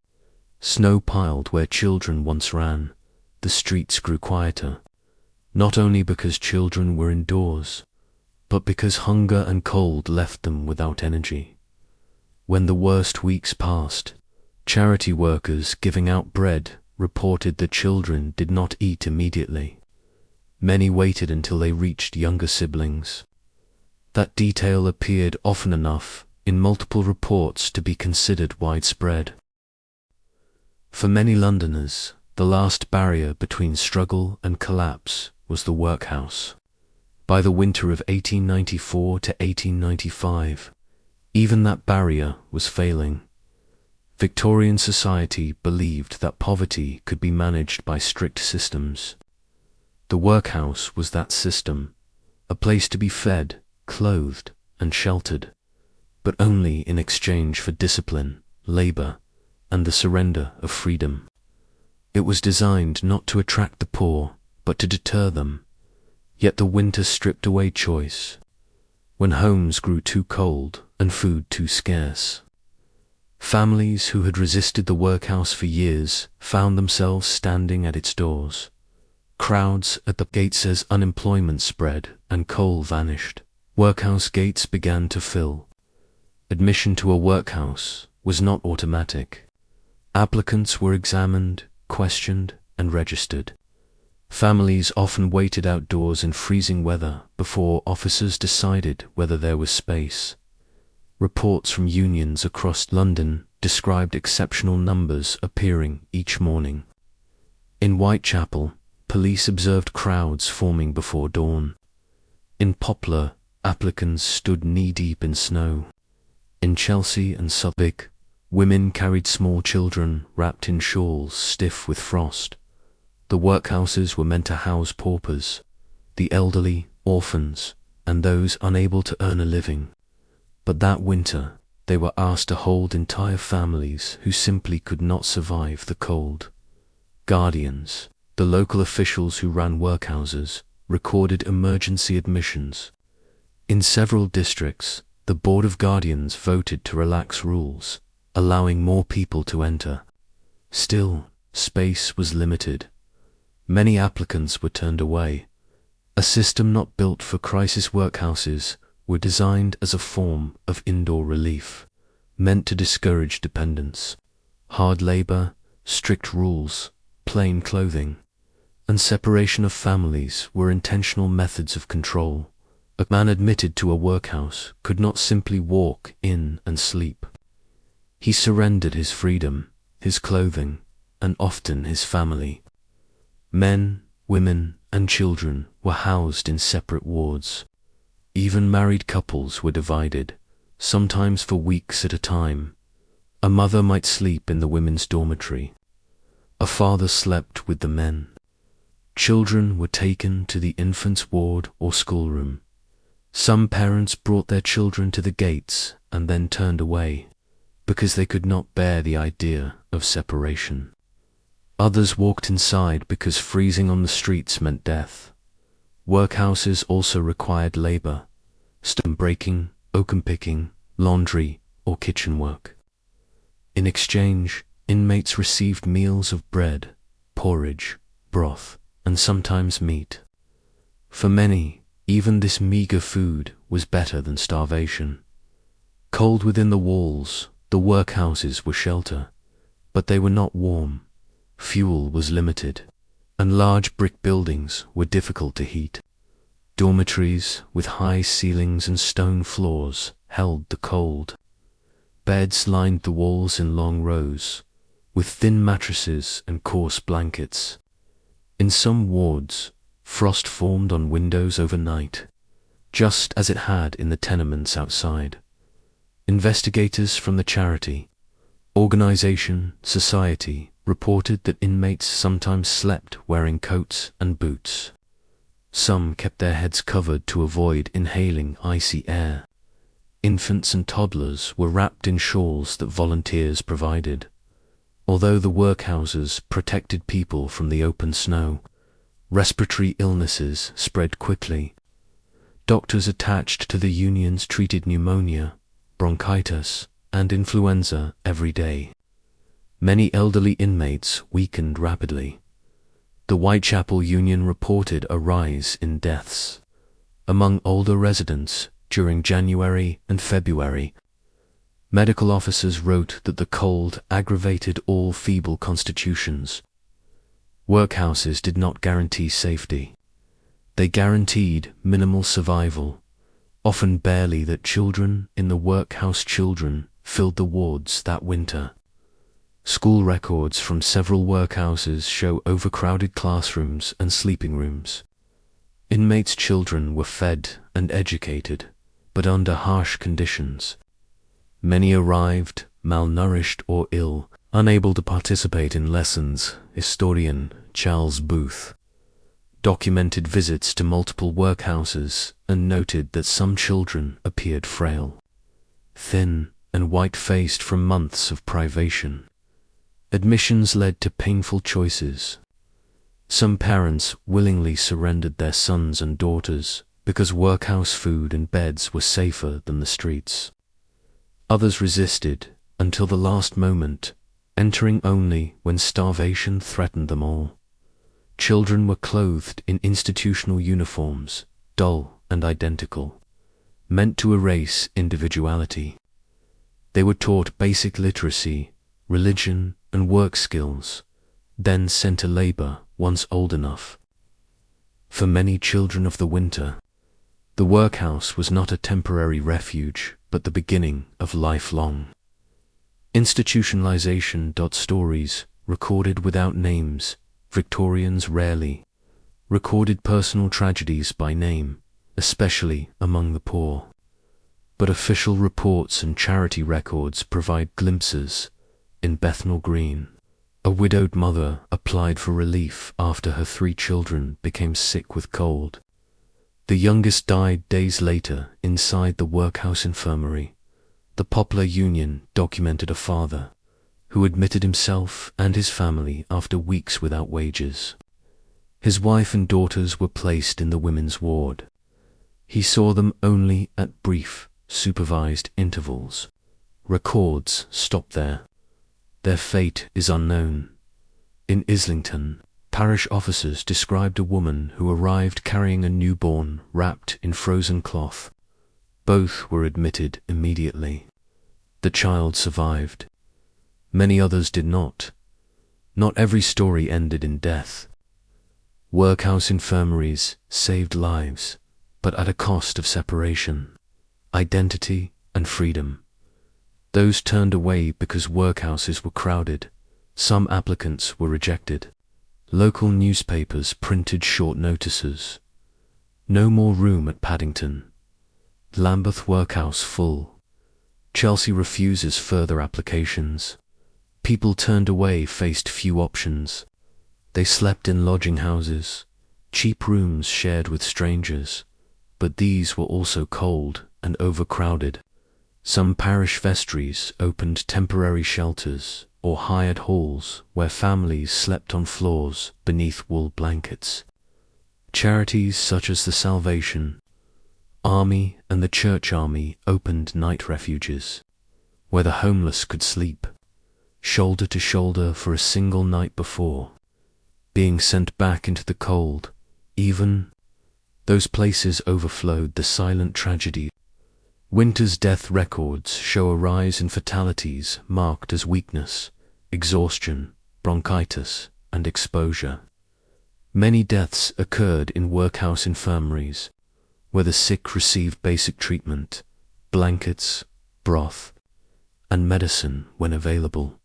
Snow piled where children once ran. The streets grew quieter, not only because children were indoors, but because hunger and cold left them without energy. When the worst weeks passed, charity workers giving out bread reported that children did not eat immediately. Many waited until they reached younger siblings. That detail appeared often enough in multiple reports to be considered widespread. For many Londoners, the last barrier between struggle and collapse was the workhouse. By the winter of 1894 to 1895, even that barrier was failing. Victorian society believed that poverty could be managed by strict systems. The workhouse was that system, a place to be fed, clothed, and sheltered, but only in exchange for discipline, labor, and the surrender of freedom. It was designed not to attract the poor, but to deter them. Yet the winter stripped away choice. When homes grew too cold and food too scarce, families who had resisted the workhouse for years found themselves standing at its doors. Crowds at the gates as unemployment spread and coal vanished. Workhouse gates began to fill. Admission to a workhouse was not automatic. Applicants were examined, questioned, and registered. Families often waited outdoors in freezing weather before officers decided whether there was space. Reports from unions across London described exceptional numbers appearing each morning. In Whitechapel, police observed crowds forming before dawn. In Poplar, applicants stood knee-deep in snow. In Chelsea and Southwark, women carried small children wrapped in shawls stiff with frost. The workhouses were meant to house paupers, the elderly, orphans, and those unable to earn a living. But that winter, they were asked to hold entire families who simply could not survive the cold. Guardians, the local officials who ran workhouses, recorded emergency admissions. In several districts, the Board of Guardians voted to relax rules, allowing more people to enter. Still, space was limited. Many applicants were turned away. A system not built for crisis workhouses were designed as a form of indoor relief, meant to discourage dependence. Hard labor, strict rules, plain clothing, and separation of families were intentional methods of control. A man admitted to a workhouse could not simply walk in and sleep. He surrendered his freedom, his clothing, and often his family. Men, women, and children were housed in separate wards. Even married couples were divided, sometimes for weeks at a time. A mother might sleep in the women's dormitory. A father slept with the men. Children were taken to the infants' ward or schoolroom. Some parents brought their children to the gates and then turned away, because they could not bear the idea of separation. Others walked inside because freezing on the streets meant death. Workhouses also required labor: stone breaking, oakum picking, laundry, or kitchen work. In exchange, inmates received meals of bread, porridge, broth, and sometimes meat. For many, even this meager food was better than starvation. Cold within the walls, the workhouses were shelter, but they were not warm. Fuel was limited, and large brick buildings were difficult to heat. Dormitories with high ceilings and stone floors held the cold. Beds lined the walls in long rows, with thin mattresses and coarse blankets. In some wards, frost formed on windows overnight, just as it had in the tenements outside. Investigators from the charity, organization, society reported that inmates sometimes slept wearing coats and boots. Some kept their heads covered to avoid inhaling icy air. Infants and toddlers were wrapped in shawls that volunteers provided. Although the workhouses protected people from the open snow, respiratory illnesses spread quickly. Doctors attached to the unions treated pneumonia, bronchitis, and influenza every day. Many elderly inmates weakened rapidly. The Whitechapel Union reported a rise in deaths among older residents during January and February. Medical officers wrote that the cold aggravated all feeble constitutions. Workhouses did not guarantee safety. They guaranteed minimal survival, often barely that children in the workhouse children filled the wards that winter. School records from several workhouses show overcrowded classrooms and sleeping rooms. Inmates' children were fed and educated, but under harsh conditions. Many arrived malnourished or ill, unable to participate in lessons. Historian Charles Booth documented visits to multiple workhouses and noted that some children appeared frail, thin, and white-faced from months of privation. Admissions led to painful choices. Some parents willingly surrendered their sons and daughters because workhouse food and beds were safer than the streets. Others resisted until the last moment, entering only when starvation threatened them all. Children were clothed in institutional uniforms, dull and identical, meant to erase individuality. They were taught basic literacy, religion, and work skills, then sent to labor once old enough. For many children of the winter, the workhouse was not a temporary refuge, but the beginning of lifelong institutionalization. Stories recorded without names. Victorians rarely recorded personal tragedies by name, especially among the poor. But official reports and charity records provide glimpses. In Bethnal Green, a widowed mother applied for relief after her 3 children became sick with cold. The youngest died days later inside the workhouse infirmary. The Poplar Union documented a father who admitted himself and his family after weeks without wages. His wife and daughters were placed in the women's ward. He saw them only at brief, supervised intervals. Records stopped there. Their fate is unknown. In Islington, parish officers described a woman who arrived carrying a newborn wrapped in frozen cloth. Both were admitted immediately. The child survived. Many others did not. Not every story ended in death. Workhouse infirmaries saved lives, but at a cost of separation, identity, and freedom. Those turned away because workhouses were crowded. Some applicants were rejected. Local newspapers printed short notices. No more room at Paddington. Lambeth Workhouse full. Chelsea refuses further applications. People turned away faced few options. They slept in lodging houses, cheap rooms shared with strangers, but these were also cold and overcrowded. Some parish vestries opened temporary shelters or hired halls where families slept on floors beneath wool blankets. Charities such as the Salvation Army and the Church Army opened night refuges, where the homeless could sleep, shoulder to shoulder for a single night before being sent back into the cold. Even those places overflowed the silent tragedy. Winter's death records show a rise in fatalities marked as weakness, exhaustion, bronchitis, and exposure. Many deaths occurred in workhouse infirmaries, where the sick received basic treatment, blankets, broth, and medicine when available.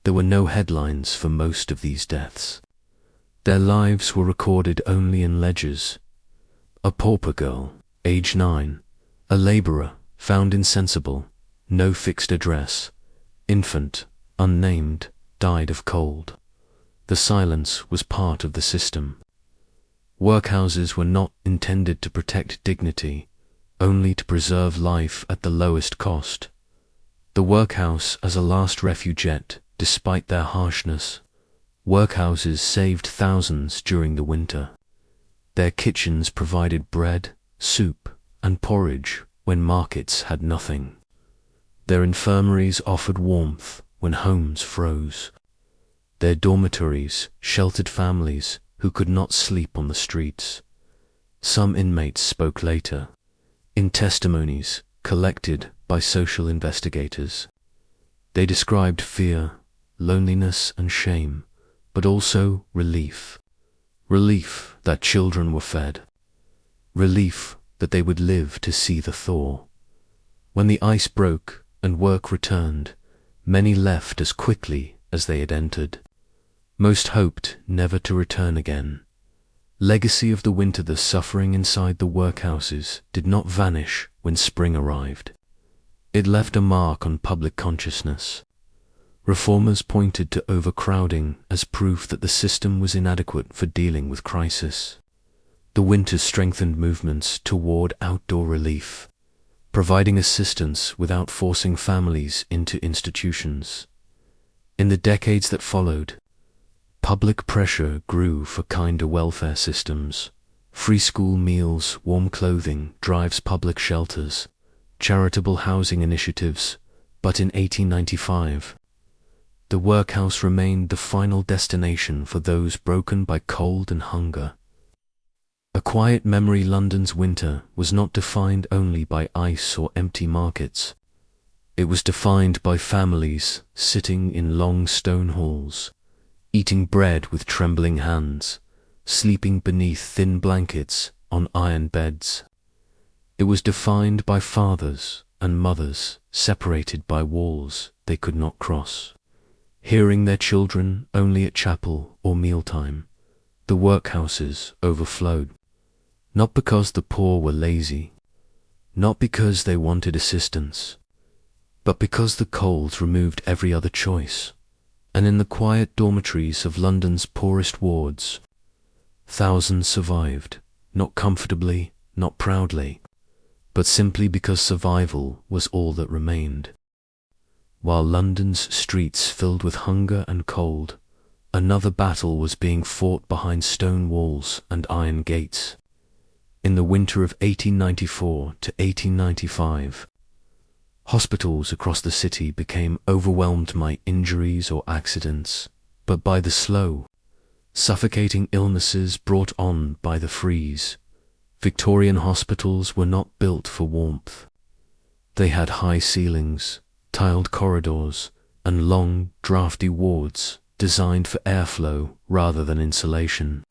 There were no headlines for most of these deaths. Their lives were recorded only in ledgers. A pauper girl, age 9, a labourer, found insensible, no fixed address. Infant, unnamed, died of cold. The silence was part of the system. Workhouses were not intended to protect dignity, only to preserve life at the lowest cost. The workhouse as a last refuge, despite their harshness. Workhouses saved thousands during the winter. Their kitchens provided bread, soup, and porridge when markets had nothing. Their infirmaries offered warmth when homes froze. Their dormitories sheltered families who could not sleep on the streets. Some inmates spoke later, in testimonies collected by social investigators. They described fear, loneliness, and shame, but also relief. Relief that children were fed. Relief that they would live to see the thaw. When the ice broke and work returned, many left as quickly as they had entered. Most hoped never to return again. Legacy of the winter. The suffering inside the workhouses did not vanish when spring arrived. It left a mark on public consciousness. Reformers pointed to overcrowding as proof that the system was inadequate for dealing with crisis. The winter strengthened movements toward outdoor relief, providing assistance without forcing families into institutions. In the decades that followed, public pressure grew for kinder welfare systems, free school meals, warm clothing, drives, public shelters, charitable housing initiatives. But in 1895, the workhouse remained the final destination for those broken by cold and hunger. A quiet memory. London's winter was not defined only by ice or empty markets. It was defined by families sitting in long stone halls, eating bread with trembling hands, sleeping beneath thin blankets on iron beds. It was defined by fathers and mothers separated by walls they could not cross, hearing their children only at chapel or mealtime. The workhouses overflowed, not because the poor were lazy, not because they wanted assistance, but because the cold removed every other choice. And in the quiet dormitories of London's poorest wards, thousands survived, not comfortably, not proudly, but simply because survival was all that remained. While London's streets filled with hunger and cold, another battle was being fought behind stone walls and iron gates. In the winter of 1894 to 1895, hospitals across the city became overwhelmed by injuries or accidents, but by the slow, suffocating illnesses brought on by the freeze. Victorian hospitals were not built for warmth. They had high ceilings, tiled corridors, and long, drafty wards designed for airflow rather than insulation.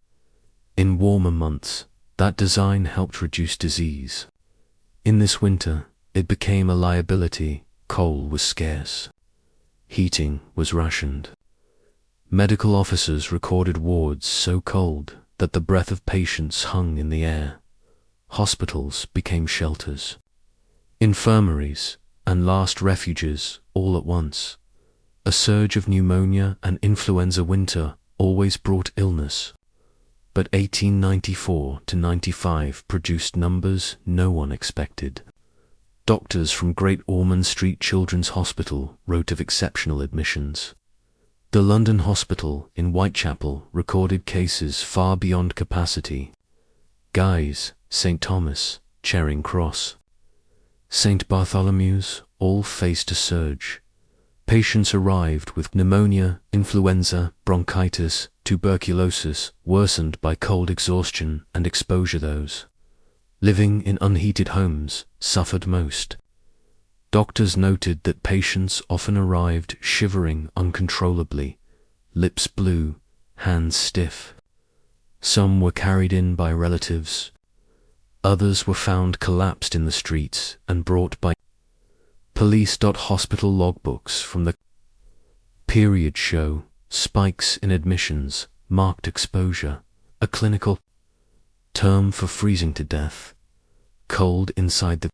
In warmer months, that design helped reduce disease. In this winter, it became a liability. Coal was scarce. Heating was rationed. Medical officers recorded wards so cold that the breath of patients hung in the air. Hospitals became shelters, infirmaries, and last refuges all at once. A surge of pneumonia and influenza. Winter always brought illness, but 1894 to 95 produced numbers no one expected. Doctors from Great Ormond Street Children's Hospital wrote of exceptional admissions. The London Hospital in Whitechapel recorded cases far beyond capacity. Guy's, St. Thomas, Charing Cross, St. Bartholomew's all faced a surge. Patients arrived with pneumonia, influenza, bronchitis, tuberculosis, worsened by cold exhaustion and exposure. Those living in unheated homes suffered most. Doctors noted that patients often arrived shivering uncontrollably, lips blue, hands stiff. Some were carried in by relatives. Others were found collapsed in the streets and brought by police. Hospital logbooks from the period show spikes in admissions marked exposure, a clinical term for freezing to death. Cold inside the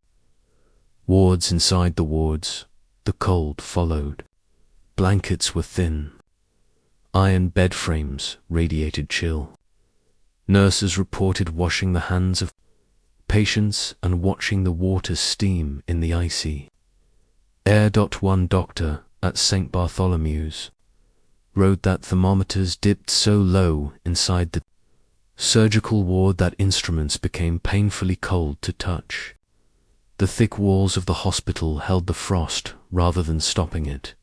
wards. Inside the wards, the cold followed. Blankets were thin. Iron bed frames radiated chill. Nurses reported washing the hands of patients and watching the water steam in the icy air. One doctor at St. Bartholomew's wrote that thermometers dipped so low inside the surgical ward that instruments became painfully cold to touch. The thick walls of the hospital held the frost rather than stopping it.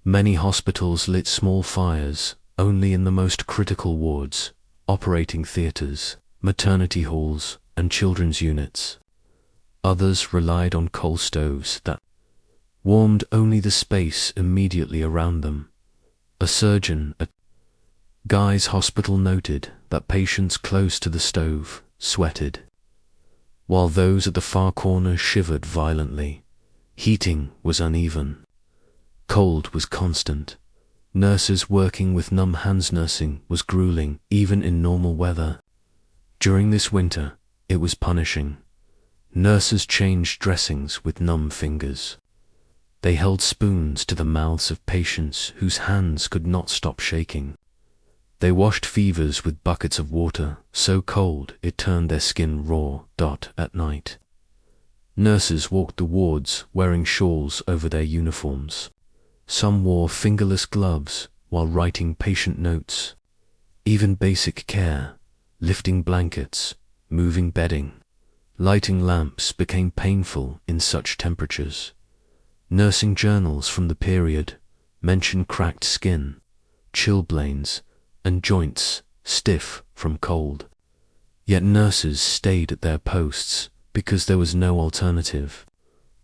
Many hospitals lit small fires only in the most critical wards, operating theaters, maternity halls, and children's units. Others relied on coal stoves that warmed only the space immediately around them. A surgeon at Guy's Hospital noted that patients close to the stove sweated, while those at the far corner shivered violently. Heating was uneven. Cold was constant. Nurses working with numb hands. Nursing was grueling, even in normal weather. During this winter, it was punishing. Nurses changed dressings with numb fingers. They held spoons to the mouths of patients whose hands could not stop shaking. They washed fevers with buckets of water, so cold it turned their skin raw. At night, nurses walked the wards wearing shawls over their uniforms. Some wore fingerless gloves while writing patient notes. Even basic care, lifting blankets, moving bedding, lighting lamps became painful in such temperatures. Nursing journals from the period mention cracked skin, chilblains, and joints stiff from cold. Yet nurses stayed at their posts because there was no alternative.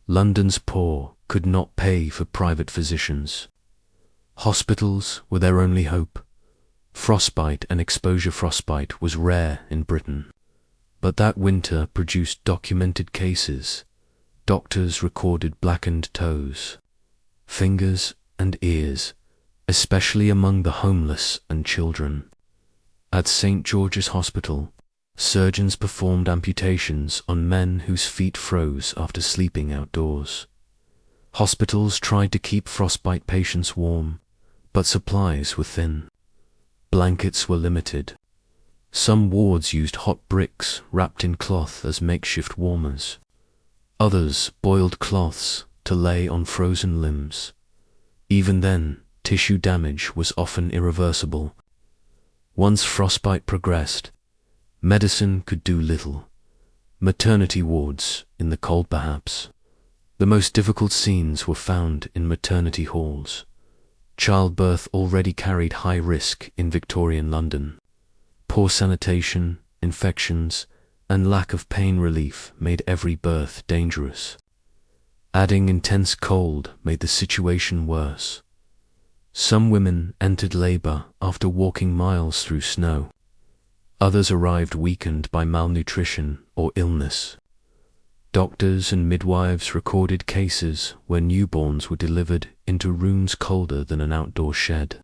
London's poor could not pay for private physicians. Hospitals were their only hope. Frostbite and exposure. Frostbite was rare in Britain, but that winter produced documented cases. Doctors recorded blackened toes, fingers, and ears, especially among the homeless and children. At St. George's Hospital, surgeons performed amputations on men whose feet froze after sleeping outdoors. Hospitals tried to keep frostbite patients warm, but supplies were thin. Blankets were limited. Some wards used hot bricks wrapped in cloth as makeshift warmers. Others boiled cloths to lay on frozen limbs. Even then, tissue damage was often irreversible. Once frostbite progressed, medicine could do little. Maternity wards in the cold perhaps. The most difficult scenes were found in maternity halls. Childbirth already carried high risk in Victorian London. Poor sanitation, infections, and lack of pain relief made every birth dangerous. Adding intense cold made the situation worse. Some women entered labor after walking miles through snow. Others arrived weakened by malnutrition or illness. Doctors and midwives recorded cases where newborns were delivered into rooms colder than an outdoor shed.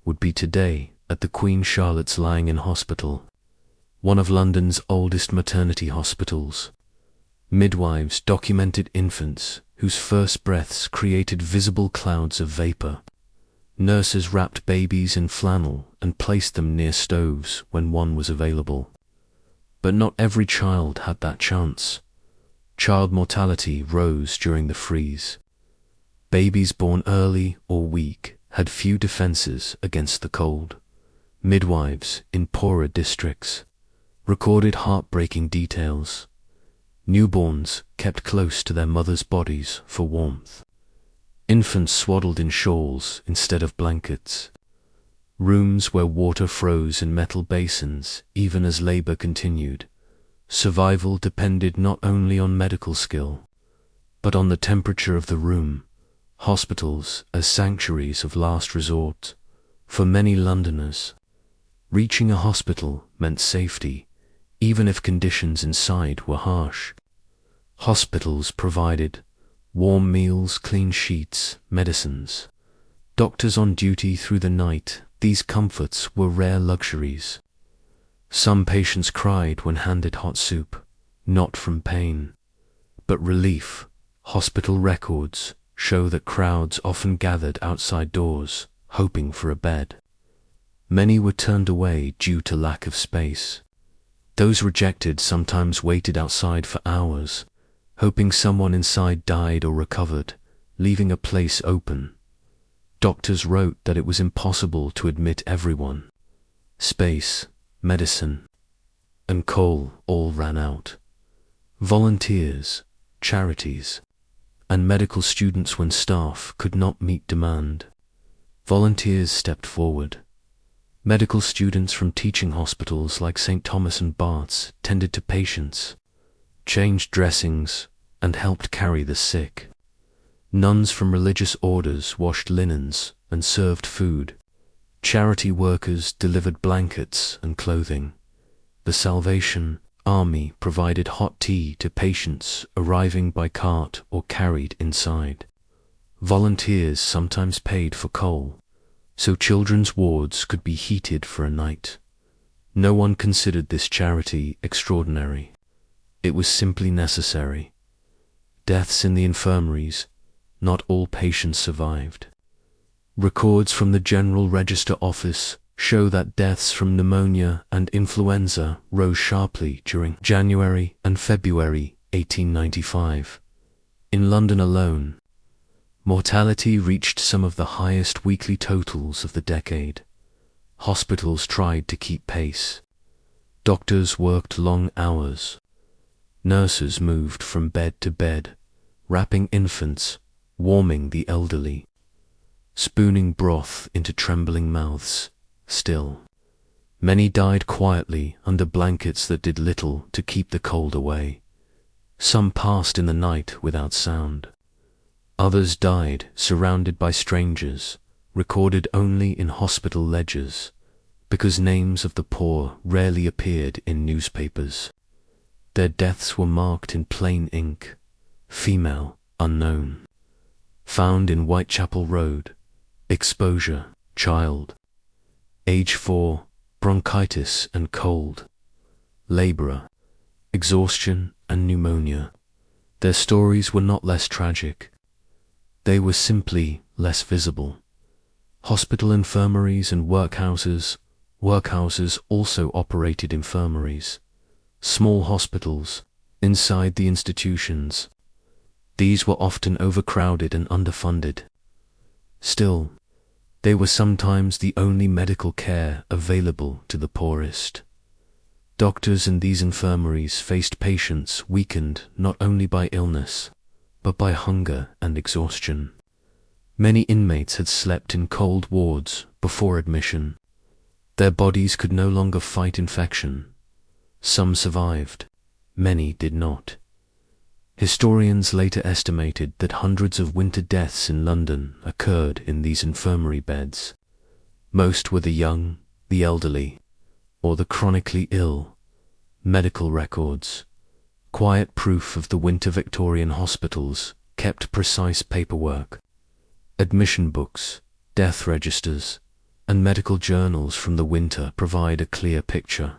Would be today at the Queen Charlotte's Lying in Hospital, one of London's oldest maternity hospitals. Midwives documented infants whose first breaths created visible clouds of vapor. Nurses wrapped babies in flannel and placed them near stoves when one was available. But not every child had that chance. Child mortality rose during the freeze. Babies born early or weak had few defenses against the cold. Midwives in poorer districts recorded heartbreaking details. Newborns kept close to their mothers' bodies for warmth. Infants swaddled in shawls instead of blankets. Rooms where water froze in metal basins even as labor continued. Survival depended not only on medical skill, but on the temperature of the room. Hospitals as sanctuaries of last resort. For many Londoners, reaching a hospital meant safety, even if conditions inside were harsh. Hospitals provided warm meals, clean sheets, medicines. Doctors on duty through the night, these comforts were rare luxuries. Some patients cried when handed hot soup, not from pain, but relief. Hospital records show that crowds often gathered outside doors, hoping for a bed. Many were turned away due to lack of space. Those rejected sometimes waited outside for hours, hoping someone inside died or recovered, leaving a place open. Doctors wrote that it was impossible to admit everyone. Space, medicine, and coal all ran out. Volunteers, charities, and medical students when staff could not meet demand. Volunteers stepped forward. Medical students from teaching hospitals like St. Thomas and Bart's tended to patients, changed dressings, and helped carry the sick. Nuns from religious orders washed linens and served food. Charity workers delivered blankets and clothing. The Salvation Army provided hot tea to patients arriving by cart or carried inside. Volunteers sometimes paid for coal, so children's wards could be heated for a night. No one considered this charity extraordinary. It was simply necessary. Deaths in the infirmaries, not all patients survived. Records from the General Register Office show that deaths from pneumonia and influenza rose sharply during January and February 1895. In London alone, mortality reached some of the highest weekly totals of the decade. Hospitals tried to keep pace. Doctors worked long hours. Nurses moved from bed to bed, wrapping infants, warming the elderly, spooning broth into trembling mouths. Still, many died quietly under blankets that did little to keep the cold away. Some passed in the night without sound. Others died surrounded by strangers, recorded only in hospital ledgers, because names of the poor rarely appeared in newspapers. Their deaths were marked in plain ink, female, unknown. Found in Whitechapel Road, exposure, child. Age 4, bronchitis and cold. Laborer, exhaustion and pneumonia. Their stories were not less tragic. They were simply less visible. Hospital infirmaries and workhouses also operated infirmaries. Small hospitals, inside the institutions. These were often overcrowded and underfunded. Still, they were sometimes the only medical care available to the poorest. Doctors in these infirmaries faced patients weakened not only by illness, but by hunger and exhaustion. Many inmates had slept in cold wards before admission. Their bodies could no longer fight infection. Some survived, many did not. Historians later estimated that hundreds of winter deaths in London occurred in these infirmary beds. Most were the young, the elderly, or the chronically ill. Medical records, quiet proof of the winter Victorian hospitals, kept precise paperwork. Admission books, death registers, and medical journals from the winter provide a clear picture.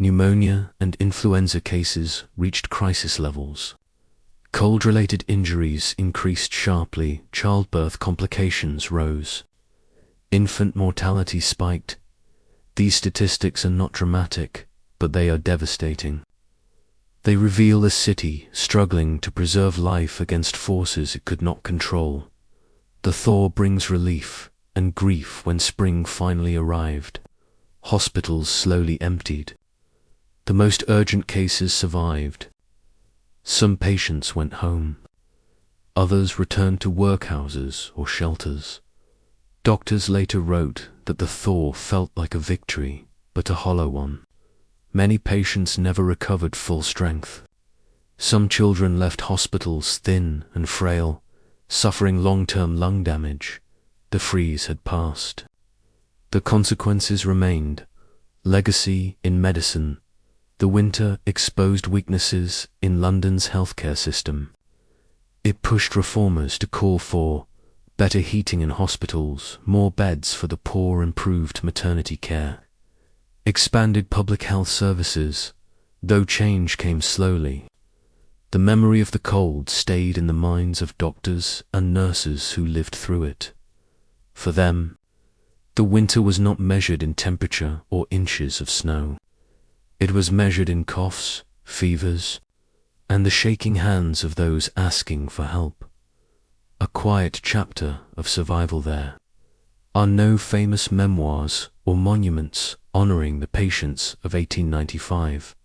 Pneumonia and influenza cases reached crisis levels. Cold-related injuries increased sharply, childbirth complications rose. Infant mortality spiked. These statistics are not dramatic, but they are devastating. They reveal a city struggling to preserve life against forces it could not control. The thaw brings relief and grief when spring finally arrived. Hospitals slowly emptied. The most urgent cases survived. Some patients went home. Others returned to workhouses or shelters. Doctors later wrote that the thaw felt like a victory, but a hollow one. Many patients never recovered full strength. Some children left hospitals thin and frail, suffering long-term lung damage. The freeze had passed. The consequences remained. Legacy in medicine. The winter exposed weaknesses in London's healthcare system. It pushed reformers to call for better heating in hospitals, more beds for the poor, improved maternity care, expanded public health services, though change came slowly. The memory of the cold stayed in the minds of doctors and nurses who lived through it. For them, the winter was not measured in temperature or inches of snow. It was measured in coughs, fevers, and the shaking hands of those asking for help. A quiet chapter of survival there. Are no famous memoirs or monuments honoring the patients of 1895.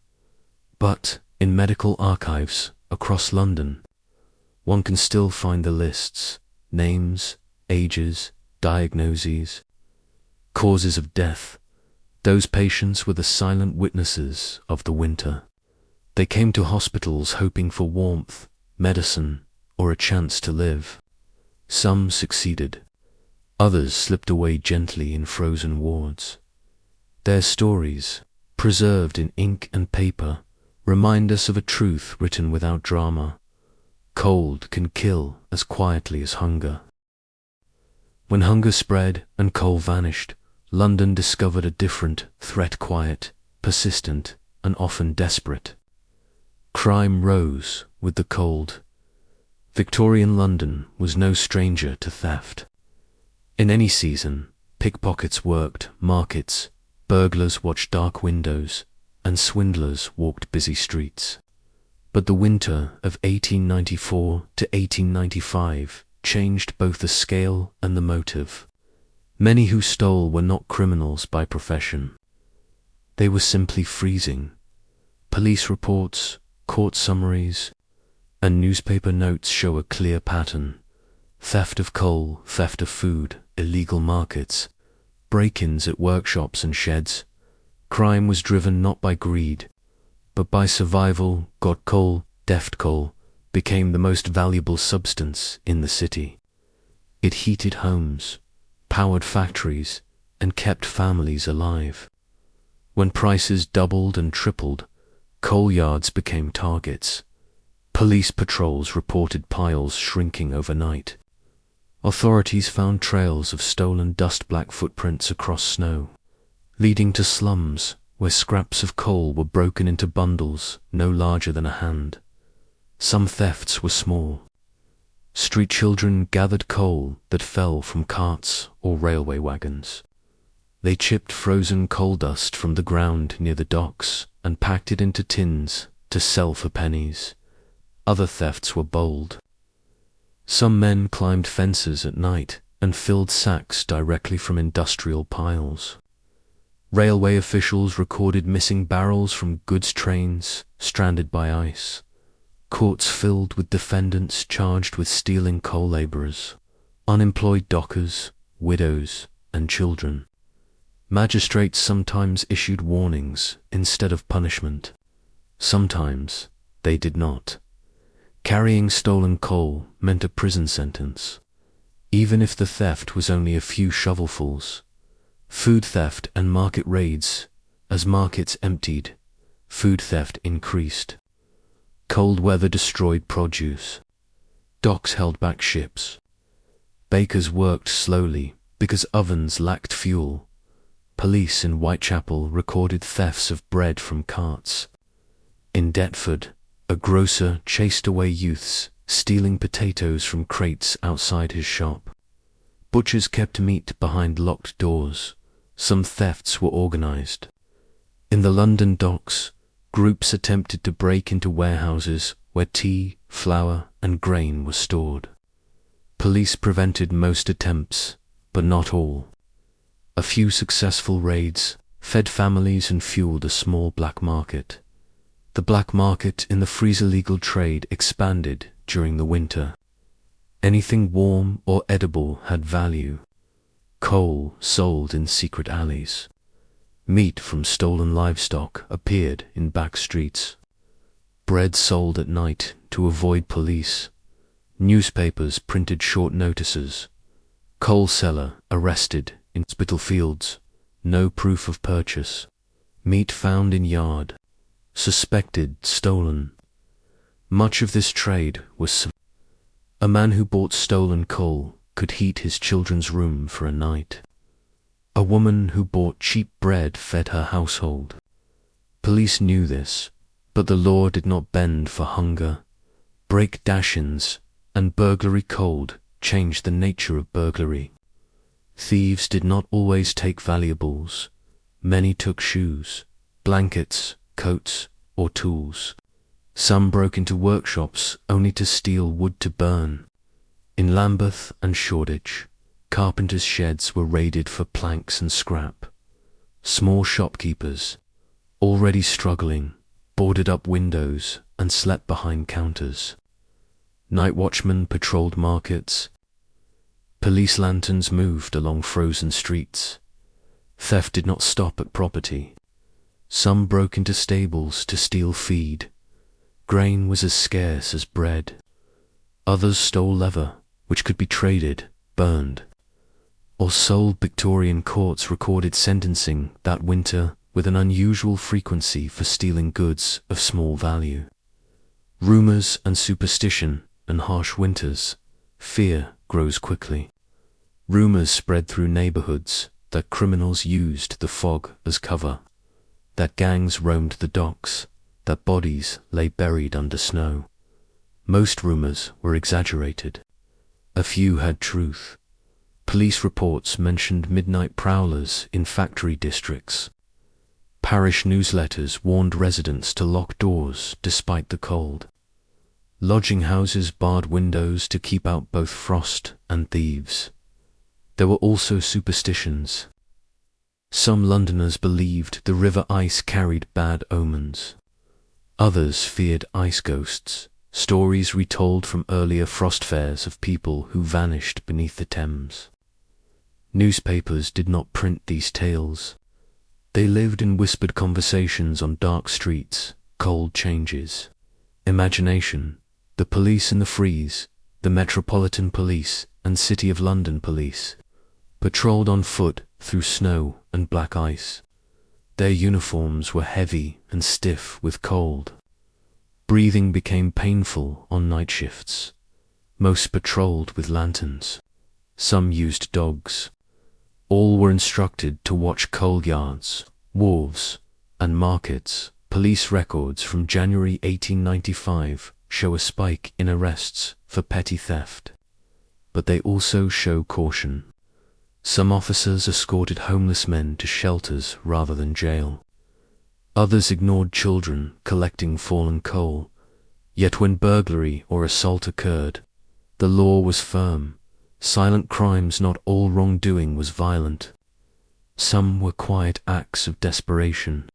But in medical archives across London, one can still find the lists, names, ages, diagnoses, causes of death. Those patients were the silent witnesses of the winter. They came to hospitals hoping for warmth, medicine, or a chance to live. Some succeeded. Others slipped away gently in frozen wards. Their stories, preserved in ink and paper, remind us of a truth written without drama. Cold can kill as quietly as hunger. When hunger spread and coal vanished, London discovered a different threat, quiet, persistent, and often desperate. Crime rose with the cold. Victorian London was no stranger to theft. In any season, pickpockets worked markets, burglars watched dark windows, and swindlers walked busy streets. But the winter of 1894 to 1895 changed both the scale and the motive. Many who stole were not criminals by profession. They were simply freezing. Police reports, court summaries, and newspaper notes show a clear pattern. Theft of coal, theft of food, illegal markets, break-ins at workshops and sheds. Crime was driven not by greed, but by survival. Got coal, deft coal, became the most valuable substance in the city. It heated homes, powered factories, and kept families alive. When prices doubled and tripled, coal yards became targets. Police patrols reported piles shrinking overnight. Authorities found trails of stolen dust-black footprints across snow, leading to slums where scraps of coal were broken into bundles no larger than a hand. Some thefts were small. Street children gathered coal that fell from carts or railway wagons. They chipped frozen coal dust from the ground near the docks and packed it into tins to sell for pennies. Other thefts were bold. Some men climbed fences at night and filled sacks directly from industrial piles. Railway officials recorded missing barrels from goods trains stranded by ice. Courts filled with defendants charged with stealing coal laborers, unemployed dockers, widows, and children. Magistrates sometimes issued warnings instead of punishment. Sometimes they did not. Carrying stolen coal meant a prison sentence, even if the theft was only a few shovelfuls. Food theft and market raids. As markets emptied, food theft increased. Cold weather destroyed produce. Docks held back ships. Bakers worked slowly because ovens lacked fuel. Police in Whitechapel recorded thefts of bread from carts. In Deptford, a grocer chased away youths, stealing potatoes from crates outside his shop. Butchers kept meat behind locked doors. Some thefts were organized. In the London docks, groups attempted to break into warehouses where tea, flour, and grain were stored. Police prevented most attempts, but not all. A few successful raids fed families and fueled a small black market. The black market in the freezer-legal trade expanded during the winter. Anything warm or edible had value. Coal sold in secret alleys. Meat from stolen livestock appeared in back streets. Bread sold at night to avoid police. Newspapers printed short notices. Coal seller arrested in Spitalfields. No proof of purchase. Meat found in yard. Suspected stolen. Much of this trade was. A man who bought stolen coal could heat his children's room for a night. A woman who bought cheap bread fed her household. Police knew this, but the law did not bend for hunger. Break-dash-ins and burglary code changed the nature of burglary. Thieves did not always take valuables. Many took shoes, blankets, coats, or tools. Some broke into workshops only to steal wood to burn. In Lambeth and Shoreditch, carpenters' sheds were raided for planks and scrap. Small shopkeepers, already struggling, boarded up windows and slept behind counters. Night watchmen patrolled markets. Police lanterns moved along frozen streets. Theft did not stop at property. Some broke into stables to steal feed. Grain was as scarce as bread. Others stole leather, which could be traded, burned, or sold. Victorian courts recorded sentencing that winter with an unusual frequency for stealing goods of small value. Rumors and superstition and harsh winters, fear grows quickly. Rumors spread through neighborhoods that criminals used the fog as cover, that gangs roamed the docks, that bodies lay buried under snow. Most rumors were exaggerated. A few had truth. Police reports mentioned midnight prowlers in factory districts. Parish newsletters warned residents to lock doors despite the cold. Lodging houses barred windows to keep out both frost and thieves. There were also superstitions. Some Londoners believed the river ice carried bad omens. Others feared ice ghosts, stories retold from earlier frost fairs of people who vanished beneath the Thames. Newspapers did not print these tales. They lived in whispered conversations on dark streets, cold changes. Imagination, the police in the Freeze, the Metropolitan Police and City of London Police, patrolled on foot through snow and black ice. Their uniforms were heavy and stiff with cold. Breathing became painful on night shifts. Most patrolled with lanterns. Some used dogs. All were instructed to watch coal yards, wharves, and markets. Police records from January 1895 show a spike in arrests for petty theft, but they also show caution. Some officers escorted homeless men to shelters rather than jail. Others ignored children collecting fallen coal. Yet when burglary or assault occurred, the law was firm. Silent crimes, not all wrongdoing was violent. Some were quiet acts of desperation,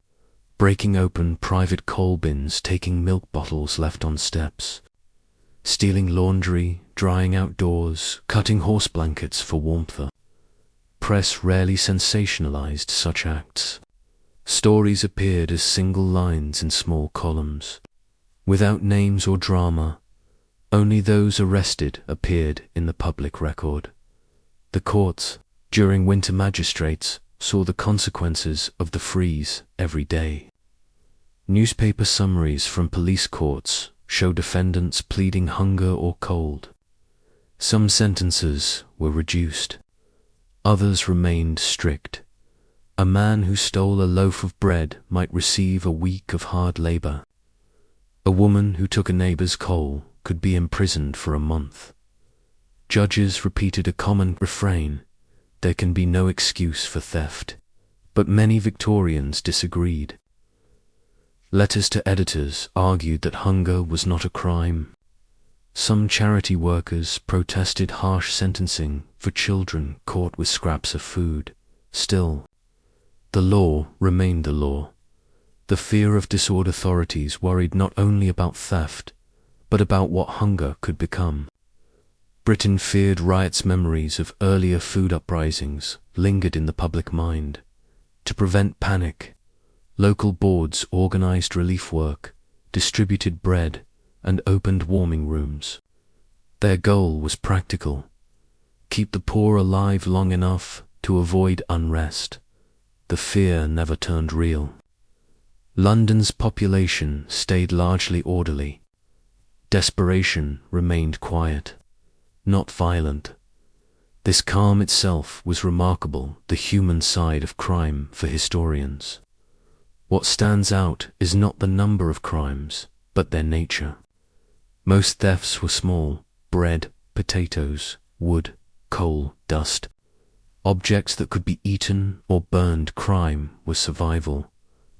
breaking open private coal bins, taking milk bottles left on steps, stealing laundry, drying outdoors, cutting horse blankets for warmth. Press rarely sensationalized such acts. Stories appeared as single lines in small columns. Without names or drama, only those arrested appeared in the public record. The courts, during winter magistrates, saw the consequences of the freeze every day. Newspaper summaries from police courts show defendants pleading hunger or cold. Some sentences were reduced. Others remained strict. A man who stole a loaf of bread might receive a week of hard labor. A woman who took a neighbor's coal could be imprisoned for a month. Judges repeated a common refrain: there can be no excuse for theft. But many Victorians disagreed. Letters to editors argued that hunger was not a crime. Some charity workers protested harsh sentencing for children caught with scraps of food. Still, the law remained the law. The fear of disordered authorities worried not only about theft, but about what hunger could become. Britain feared riots. Memories of earlier food uprisings lingered in the public mind. To prevent panic, local boards organized relief work, distributed bread, and opened warming rooms. Their goal was practical: keep the poor alive long enough to avoid unrest. The fear never turned real. London's population stayed largely orderly. Desperation remained quiet, not violent. This calm itself was remarkable, the human side of crime for historians. What stands out is not the number of crimes, but their nature. Most thefts were small: bread, potatoes, wood, coal, dust. Objects that could be eaten or burned. Crime was survival.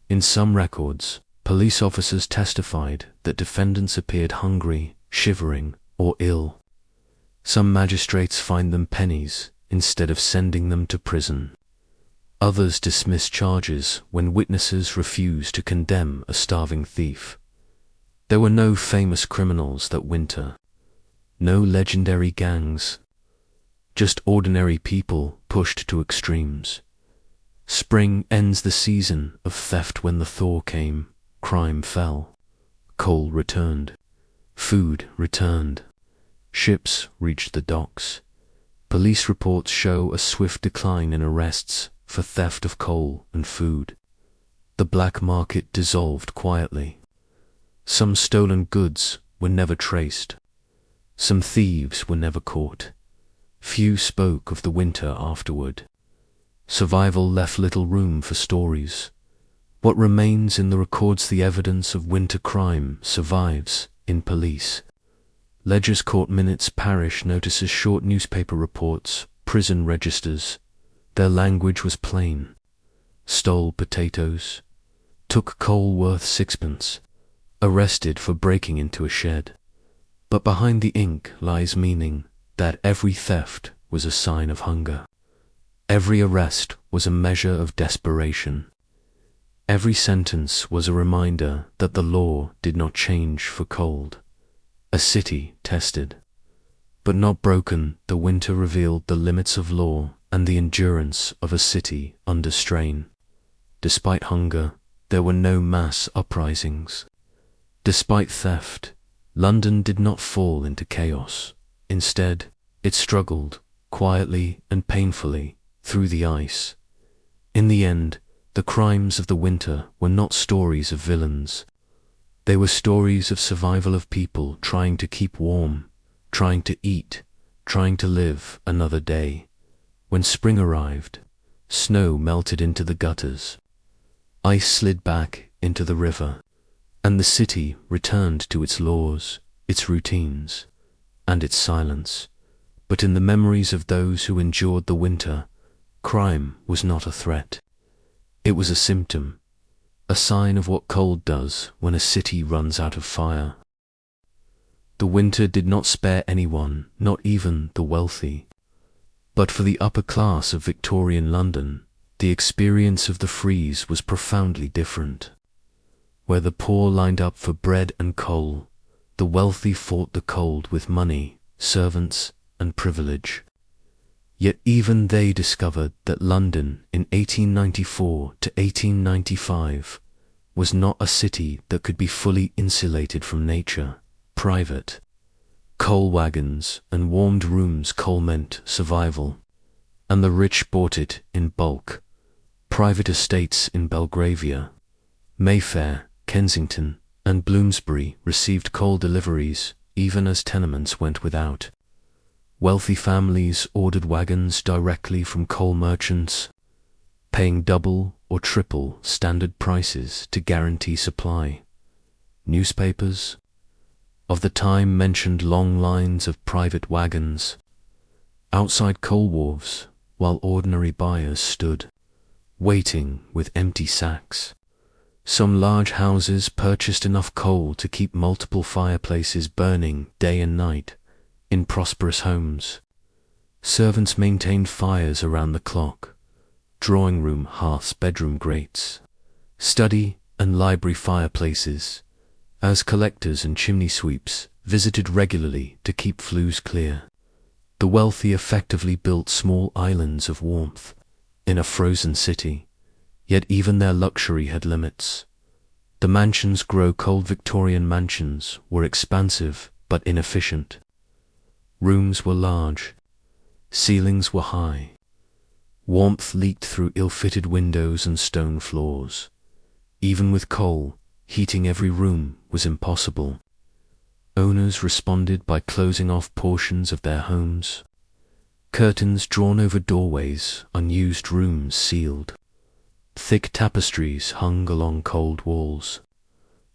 In some records, Police officers testified that defendants appeared hungry, shivering, or ill. Some magistrates fined them pennies instead of sending them to prison. Others dismissed charges when witnesses refused to condemn a starving thief. There were no famous criminals that winter, no legendary gangs, just ordinary people pushed to extremes. Spring ends the season of theft. When the thaw came, crime fell. Coal returned. Food returned. Ships reached the docks. Police reports show a swift decline in arrests for theft of coal and food. The black market dissolved quietly. Some stolen goods were never traced. Some thieves were never caught. Few spoke of the winter afterward. Survival left little room for stories. What remains in the records the evidence of winter crime survives in police. Ledgers, court minutes, parish notices, short newspaper reports, prison registers. Their language was plain. Stole potatoes. Took coal worth sixpence. Arrested for breaking into a shed. But behind the ink lies meaning that every theft was a sign of hunger. Every arrest was a measure of desperation. Every sentence was a reminder that the law did not change for cold. A city tested, but not broken. The winter revealed the limits of law and the endurance of a city under strain. Despite hunger, there were no mass uprisings. Despite theft, London did not fall into chaos. Instead, it struggled, quietly and painfully, through the ice. In the end, the crimes of the winter were not stories of villains. They were stories of survival of people trying to keep warm, trying to eat, trying to live another day. When spring arrived, snow melted into the gutters. Ice slid back into the river, and the city returned to its laws, its routines, and its silence. But in the memories of those who endured the winter, crime was not a threat. It was a symptom, a sign of what cold does when a city runs out of fire. The winter did not spare anyone, not even the wealthy. But for the upper class of Victorian London, the experience of the freeze was profoundly different. Where the poor lined up for bread and coal, the wealthy fought the cold with money, servants, and privilege. Yet even they discovered that London in 1894 to 1895 was not a city that could be fully insulated from nature, private. Coal wagons and warmed rooms. Coal meant survival, and the rich bought it in bulk. Private estates in Belgravia, Mayfair, Kensington, and Bloomsbury received coal deliveries even as tenements went without. Wealthy families ordered wagons directly from coal merchants, paying double or triple standard prices to guarantee supply. Newspapers of the time mentioned long lines of private wagons outside coal wharves while ordinary buyers stood, waiting with empty sacks. Some large houses purchased enough coal to keep multiple fireplaces burning day and night. In prosperous homes, servants maintained fires around the clock, drawing room hearths, bedroom grates, study and library fireplaces, as collectors and chimney sweeps visited regularly to keep flues clear. The wealthy effectively built small islands of warmth in a frozen city, yet even their luxury had limits. The mansions grow cold. Victorian mansions were expansive but inefficient. Rooms were large, ceilings were high, warmth leaked through ill-fitted windows and stone floors. Even with coal, heating every room was impossible. Owners responded by closing off portions of their homes. Curtains drawn over doorways, unused rooms sealed. Thick tapestries hung along cold walls.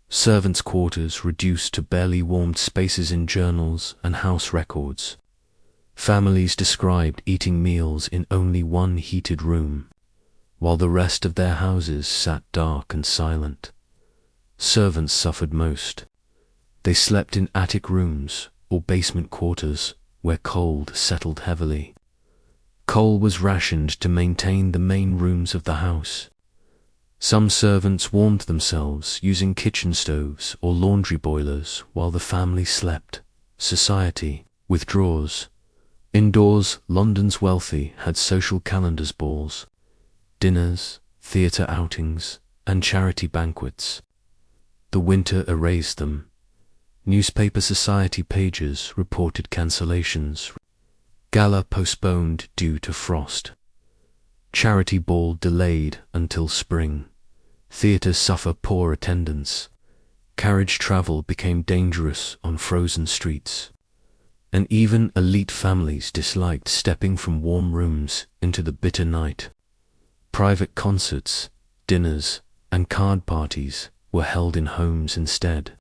Servants' quarters reduced to barely warmed spaces in journals and house records. Families described eating meals in only one heated room, while the rest of their houses sat dark and silent. servants suffered most. They slept in attic rooms or basement quarters where cold settled heavily. Coal was rationed to maintain the main rooms of the house. Some servants warmed themselves using kitchen stoves or laundry boilers while the family slept. Society withdraws. Indoors, London's wealthy had social calendars, balls, dinners, theatre outings, and charity banquets. The winter erased them. Newspaper society pages reported cancellations. Gala postponed due to frost. Charity ball delayed until spring. Theatres suffer poor attendance. Carriage travel became dangerous on frozen streets. And even elite families disliked stepping from warm rooms into the bitter night. Private concerts, dinners, and card parties were held in homes instead.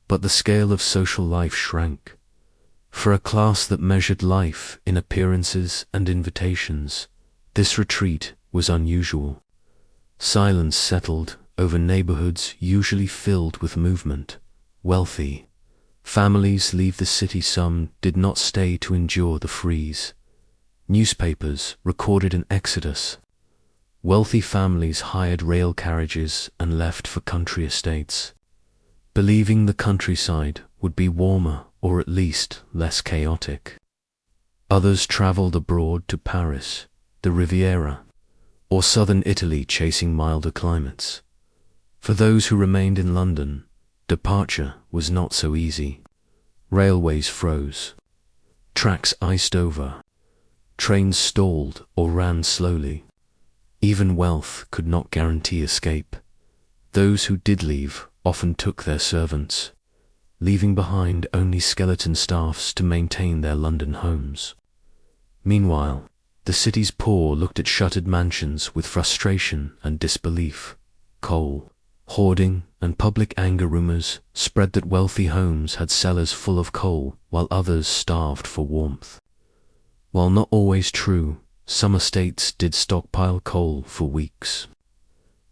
But the scale of social life shrank. For a class that measured life in appearances and invitations, this retreat was unusual. Silence settled over neighborhoods usually filled with movement. Wealthy families leave the city. Some did not stay to endure the freeze. Newspapers recorded an exodus. Wealthy families hired rail carriages and left for country estates, believing the countryside would be warmer or at least less chaotic. Others traveled abroad to Paris, the Riviera, or southern Italy, chasing milder climates. For those who remained in London, departure was not so easy. Railways froze. Tracks iced over. Trains stalled or ran slowly. Even wealth could not guarantee escape. Those who did leave often took their servants, leaving behind only skeleton staffs to maintain their London homes. Meanwhile, the city's poor looked at shuttered mansions with frustration and disbelief. Coal, hoarding, and public anger rumors spread that wealthy homes had cellars full of coal while others starved for warmth. While not always true, some estates did stockpile coal for weeks.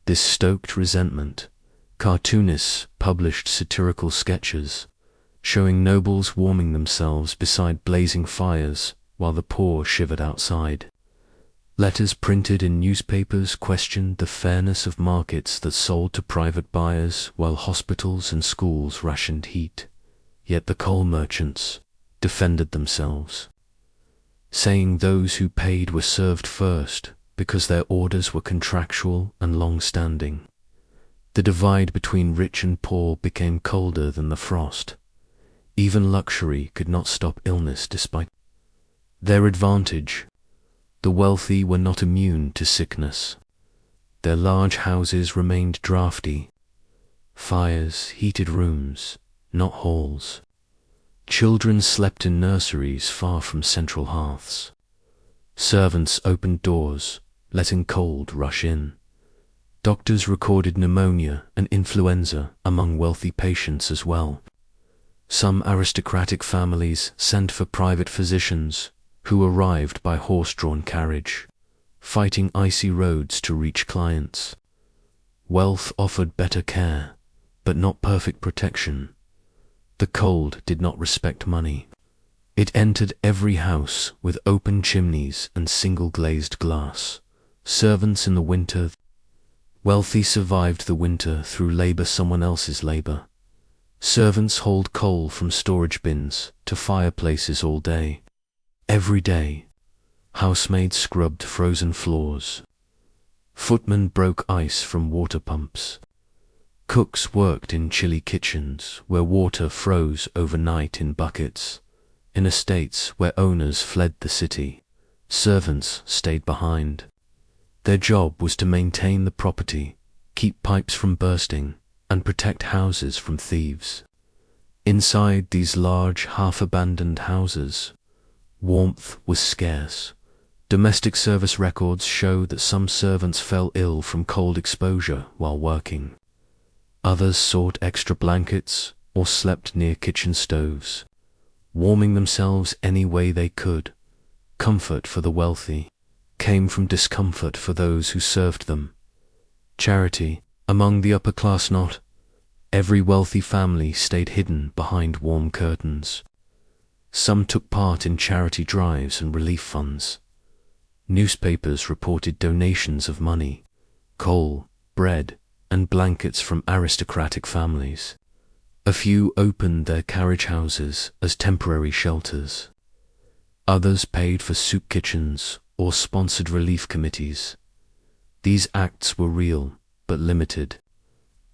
This stoked resentment. Cartoonists published satirical sketches, showing nobles warming themselves beside blazing fires while the poor shivered outside. Letters printed in newspapers questioned the fairness of markets that sold to private buyers while hospitals and schools rationed heat. Yet the coal merchants defended themselves, saying those who paid were served first because their orders were contractual and long-standing. The divide between rich and poor became colder than the frost. Even luxury could not stop illness despite their advantage. The wealthy were not immune to sickness. Their large houses remained drafty. Fires heated rooms, not halls. Children slept in nurseries far from central hearths. Servants opened doors, letting cold rush in. Doctors recorded pneumonia and influenza among wealthy patients as well. Some aristocratic families sent for private physicians, who arrived by horse-drawn carriage, fighting icy roads to reach clients. Wealth offered better care, but not perfect protection. The cold did not respect money. It entered every house with open chimneys and single-glazed glass. Servants in the winter. Wealthy survived the winter through labor, someone else's labor. Servants hauled coal from storage bins to fireplaces all day. Every day, housemaids scrubbed frozen floors. Footmen broke ice from water pumps. Cooks worked in chilly kitchens where water froze overnight in buckets. In estates where owners fled the city, servants stayed behind. Their job was to maintain the property, keep pipes from bursting, and protect houses from thieves. Inside these large, half-abandoned houses, warmth was scarce. Domestic service records show that some servants fell ill from cold exposure while working. Others sought extra blankets or slept near kitchen stoves, warming themselves any way they could. Comfort for the wealthy came from discomfort for those who served them. Charity among the upper class not Every wealthy family stayed hidden behind warm curtains. Some took part in charity drives and relief funds. Newspapers reported donations of money, coal, bread, and blankets from aristocratic families. A few opened their carriage houses as temporary shelters. Others paid for soup kitchens or sponsored relief committees. These acts were real, but limited.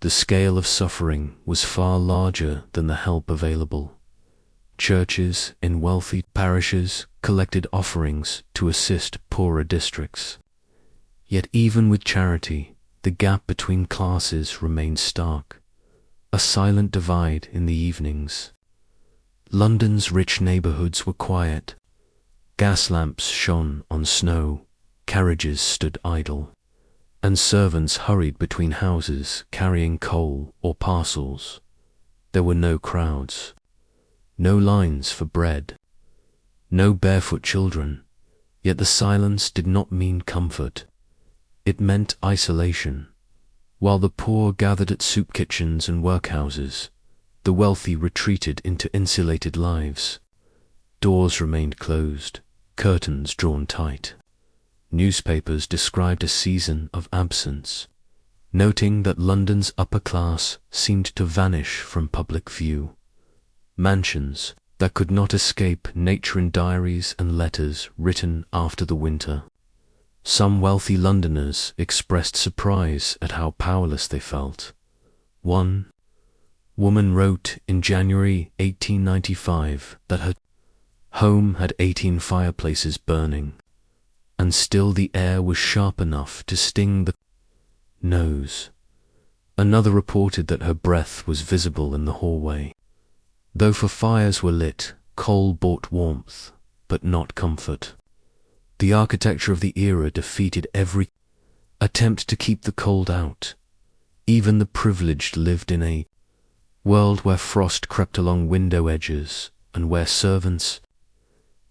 The scale of suffering was far larger than the help available. Churches in wealthy parishes collected offerings to assist poorer districts. Yet even with charity, the gap between classes remained stark, a silent divide in the evenings. London's rich neighbourhoods were quiet. Gas lamps shone on snow, carriages stood idle, and servants hurried between houses carrying coal or parcels. There were no crowds, no lines for bread, no barefoot children, yet the silence did not mean comfort. It meant isolation. While the poor gathered at soup kitchens and workhouses, the wealthy retreated into insulated lives. Doors remained closed, curtains drawn tight. Newspapers described a season of absence, noting that London's upper class seemed to vanish from public view. Mansions that could not escape nature in diaries and letters written after the winter. Some wealthy Londoners expressed surprise at how powerless they felt. One woman wrote in January 1895 that her home had 18 fireplaces burning, and still the air was sharp enough to sting the nose. Another reported that her breath was visible in the hallway. Though for fires were lit, coal brought warmth, but not comfort. The architecture of the era defeated every attempt to keep the cold out. Even the privileged lived in a world where frost crept along window edges and where servants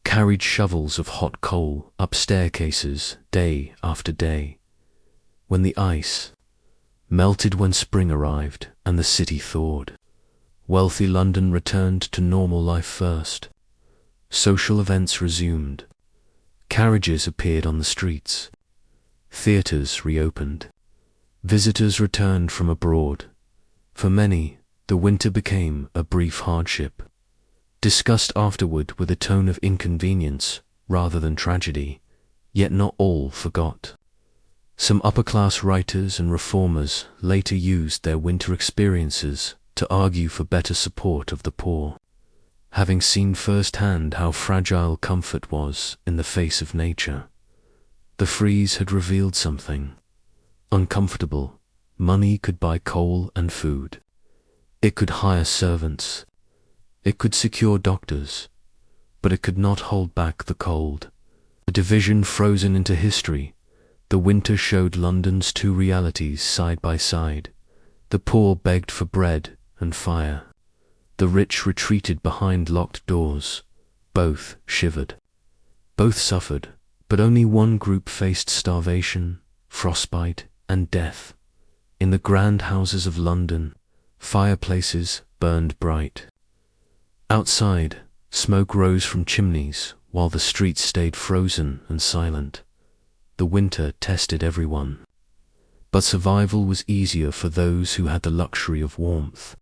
carried shovels of hot coal up staircases day after day. When the ice melted when spring arrived and the city thawed, wealthy London returned to normal life first. Social events resumed. Carriages appeared on the streets. Theatres reopened. Visitors returned from abroad. For many, the winter became a brief hardship, discussed afterward with a tone of inconvenience rather than tragedy, yet not all forgot. Some upper-class writers and reformers later used their winter experiences to argue for better support of the poor. Having seen firsthand how fragile comfort was in the face of nature, the freeze had revealed something. Uncomfortable, money could buy coal and food. It could hire servants. It could secure doctors, but it could not hold back the cold. A division frozen into history, the winter showed London's two realities side by side. The poor begged for bread and fire. The rich retreated behind locked doors. Both shivered. Both suffered, but only one group faced starvation, frostbite, and death. In the grand houses of London, fireplaces burned bright. Outside, smoke rose from chimneys while the streets stayed frozen and silent. The winter tested everyone. But survival was easier for those who had the luxury of warmth.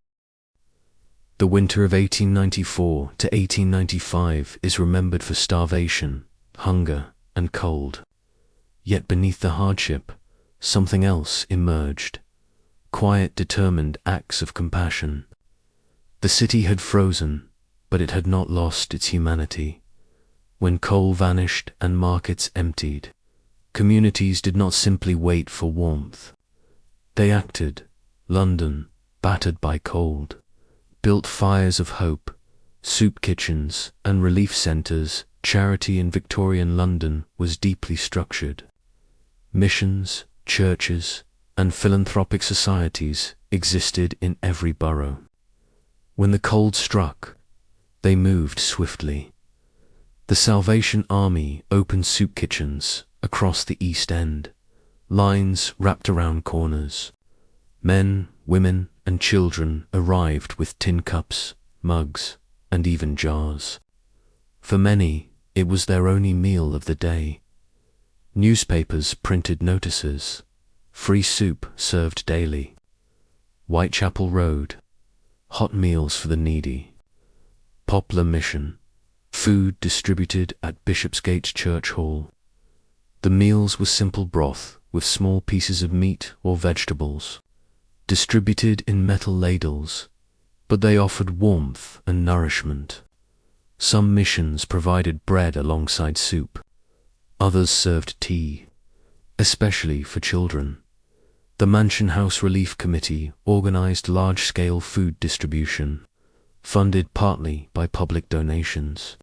The winter of 1894 to 1895 is remembered for starvation, hunger, and cold. Yet beneath the hardship, something else emerged. Quiet, determined acts of compassion. The city had frozen, but it had not lost its humanity. When coal vanished and markets emptied, communities did not simply wait for warmth. They acted. London, battered by cold, built fires of hope, soup kitchens and relief centres. Charity in Victorian London was deeply structured. Missions, churches, and philanthropic societies existed in every borough. When the cold struck, they moved swiftly. The Salvation Army opened soup kitchens across the East End, lines wrapped around corners. Men, women and children arrived with tin cups, mugs, and even jars. For many, it was their only meal of the day. Newspapers printed notices. Free soup served daily. Whitechapel Road. Hot meals for the needy. Poplar Mission. Food distributed at Bishopsgate Church Hall. The meals were simple broth with small pieces of meat or vegetables, distributed in metal ladles, but they offered warmth and nourishment. Some missions provided bread alongside soup. Others served tea, especially for children. The Mansion House Relief Committee organized large-scale food distribution, funded partly by public donations.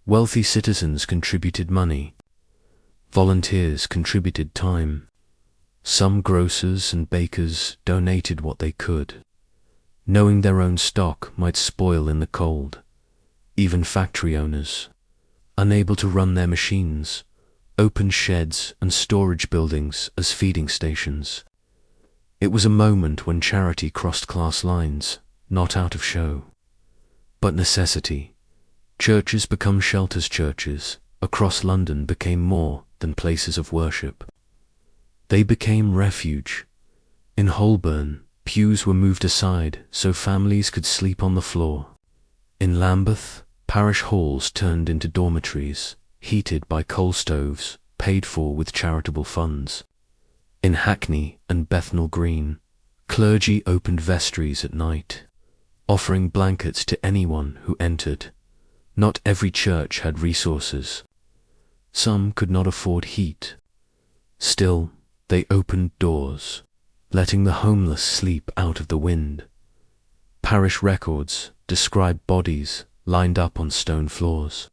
Wealthy citizens contributed money. Volunteers contributed time. Some grocers and bakers donated what they could, knowing their own stock might spoil in the cold. Even factory owners, unable to run their machines, opened sheds and storage buildings as feeding stations. It was a moment when charity crossed class lines, not out of show, but necessity. Churches become shelters. Churches across London became more than places of worship. They became refuge. In Holborn, pews were moved aside so families could sleep on the floor. In Lambeth, parish halls turned into dormitories, heated by coal stoves, paid for with charitable funds. In Hackney and Bethnal Green, clergy opened vestries at night, offering blankets to anyone who entered. Not every church had resources. Some could not afford heat. Still, they opened doors, letting the homeless sleep out of the wind. Parish records describe bodies lined up on stone floors,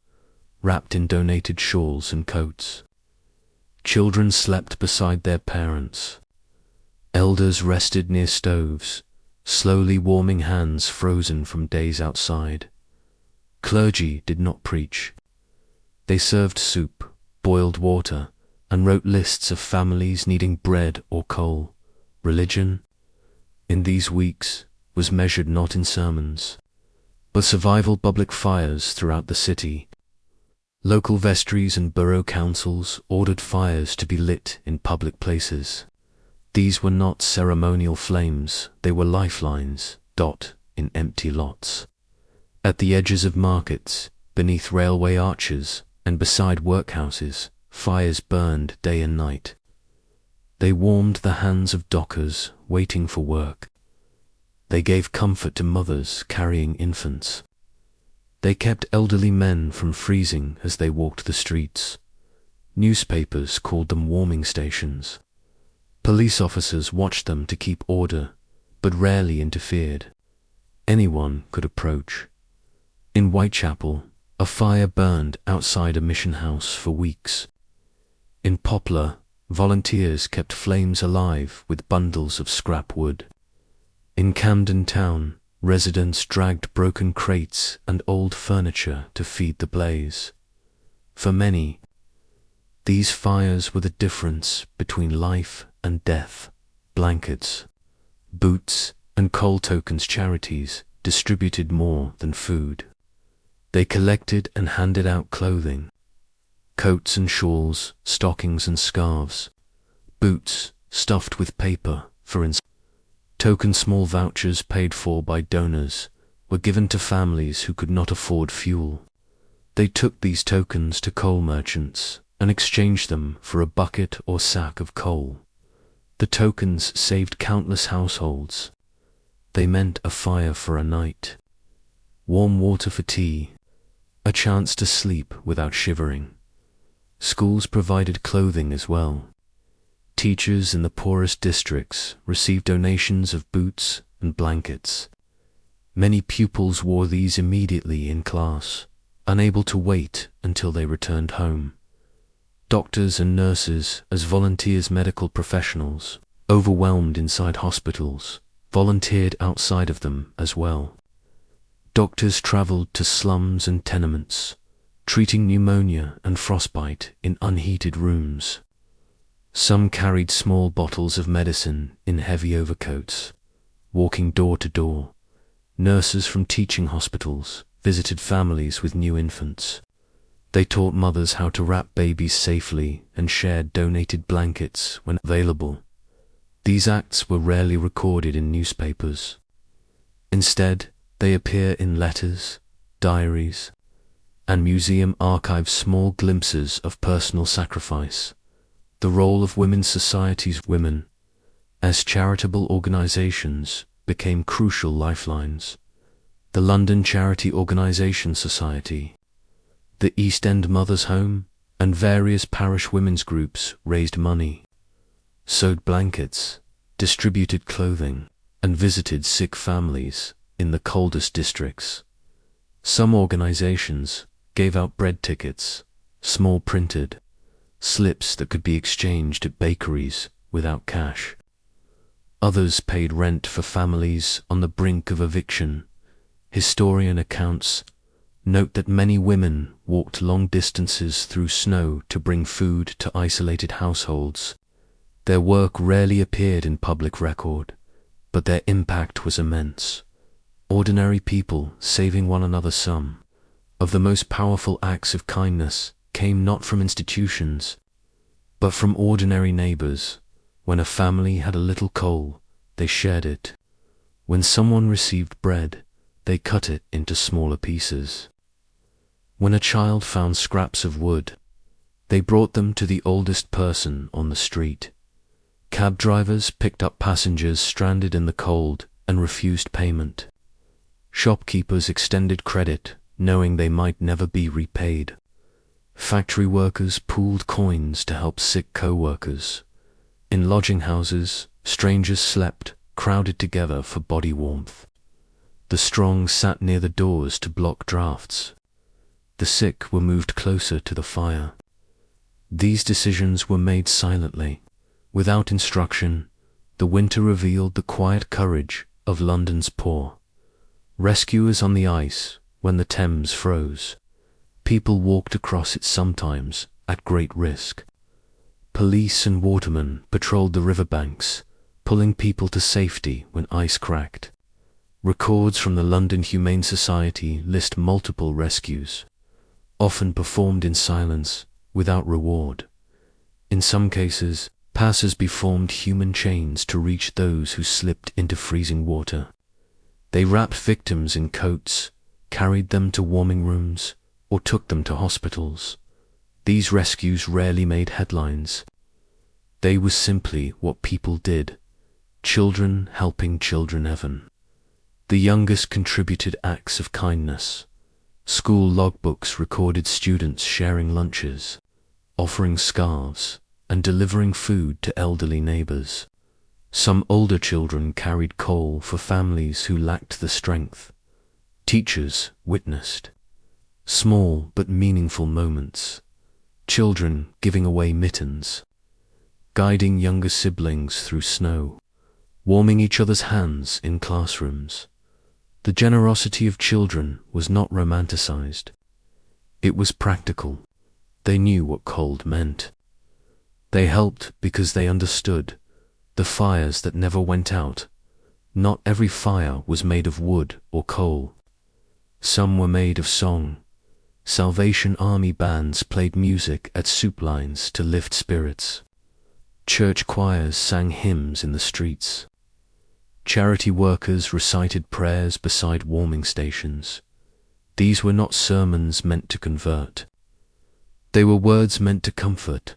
wrapped in donated shawls and coats. Children slept beside their parents. Elders rested near stoves, slowly warming hands frozen from days outside. Clergy did not preach. They served soup, boiled water, and wrote lists of families needing bread or coal. Religion, in these weeks, was measured not in sermons, but survival. Public fires throughout the city. Local vestries and borough councils ordered fires to be lit in public places. These were not ceremonial flames, they were lifelines, in empty lots. At the edges of markets, beneath railway arches, and beside workhouses, fires burned day and night. They warmed the hands of dockers waiting for work. They gave comfort to mothers carrying infants. They kept elderly men from freezing as they walked the streets. Newspapers called them warming stations. Police officers watched them to keep order, but rarely interfered. Anyone could approach. In Whitechapel, a fire burned outside a mission house for weeks. In Poplar, volunteers kept flames alive with bundles of scrap wood. In Camden Town, residents dragged broken crates and old furniture to feed the blaze. For many, these fires were the difference between life and death. Blankets, boots, and coal tokens. Charities distributed more than food. They collected and handed out clothing, coats and shawls, stockings and scarves, boots stuffed with paper, for instance. Token small vouchers paid for by donors were given to families who could not afford fuel. They took these tokens to coal merchants and exchanged them for a bucket or sack of coal. The tokens saved countless households. They meant a fire for a night, warm water for tea, a chance to sleep without shivering. Schools provided clothing as well. Teachers in the poorest districts received donations of boots and blankets. Many pupils wore these immediately in class, unable to wait until they returned home. Doctors and nurses, as volunteers, medical professionals, overwhelmed inside hospitals, volunteered outside of them as well. Doctors traveled to slums and tenements, treating pneumonia and frostbite in unheated rooms. Some carried small bottles of medicine in heavy overcoats, walking door to door. Nurses from teaching hospitals visited families with new infants. They taught mothers how to wrap babies safely and shared donated blankets when available. These acts were rarely recorded in newspapers. Instead, they appear in letters, diaries, and museum archives, small glimpses of personal sacrifice. The role of women's societies, women, as charitable organizations, became crucial lifelines. The London Charity Organisation Society, the East End Mothers' Home, and various parish women's groups raised money, sewed blankets, distributed clothing, and visited sick families in the coldest districts. Some organizations gave out bread tickets, small printed slips that could be exchanged at bakeries without cash. Others paid rent for families on the brink of eviction. Historian accounts note that many women walked long distances through snow to bring food to isolated households. Their work rarely appeared in public record, but their impact was immense. Ordinary people saving one another. Some of the most powerful acts of kindness came not from institutions, but from ordinary neighbors. When a family had a little coal, they shared it. When someone received bread, they cut it into smaller pieces. When a child found scraps of wood, they brought them to the oldest person on the street. Cab drivers picked up passengers stranded in the cold and refused payment. Shopkeepers extended credit, knowing they might never be repaid. Factory workers pooled coins to help sick co-workers. In lodging houses, strangers slept, crowded together for body warmth. The strong sat near the doors to block drafts. The sick were moved closer to the fire. These decisions were made silently. Without instruction, the winter revealed the quiet courage of London's poor. Rescuers on the ice when the Thames froze. People walked across it, sometimes at great risk. Police and watermen patrolled the riverbanks, pulling people to safety when ice cracked. Records from the London Humane Society list multiple rescues, often performed in silence, without reward. In some cases, passers-by formed human chains to reach those who slipped into freezing water. They wrapped victims in coats, carried them to warming rooms, or took them to hospitals. These rescues rarely made headlines. They were simply what people did, children helping children. Evan, the youngest, contributed acts of kindness. School logbooks recorded students sharing lunches, offering scarves, and delivering food to elderly neighbors. Some older children carried coal for families who lacked the strength. Teachers witnessed small but meaningful moments. Children giving away mittens, guiding younger siblings through snow, warming each other's hands in classrooms. The generosity of children was not romanticized. It was practical. They knew what cold meant. They helped because they understood the fires that never went out. Not every fire was made of wood or coal. Some were made of song. Salvation Army bands played music at soup lines to lift spirits. Church choirs sang hymns in the streets. Charity workers recited prayers beside warming stations. These were not sermons meant to convert. They were words meant to comfort.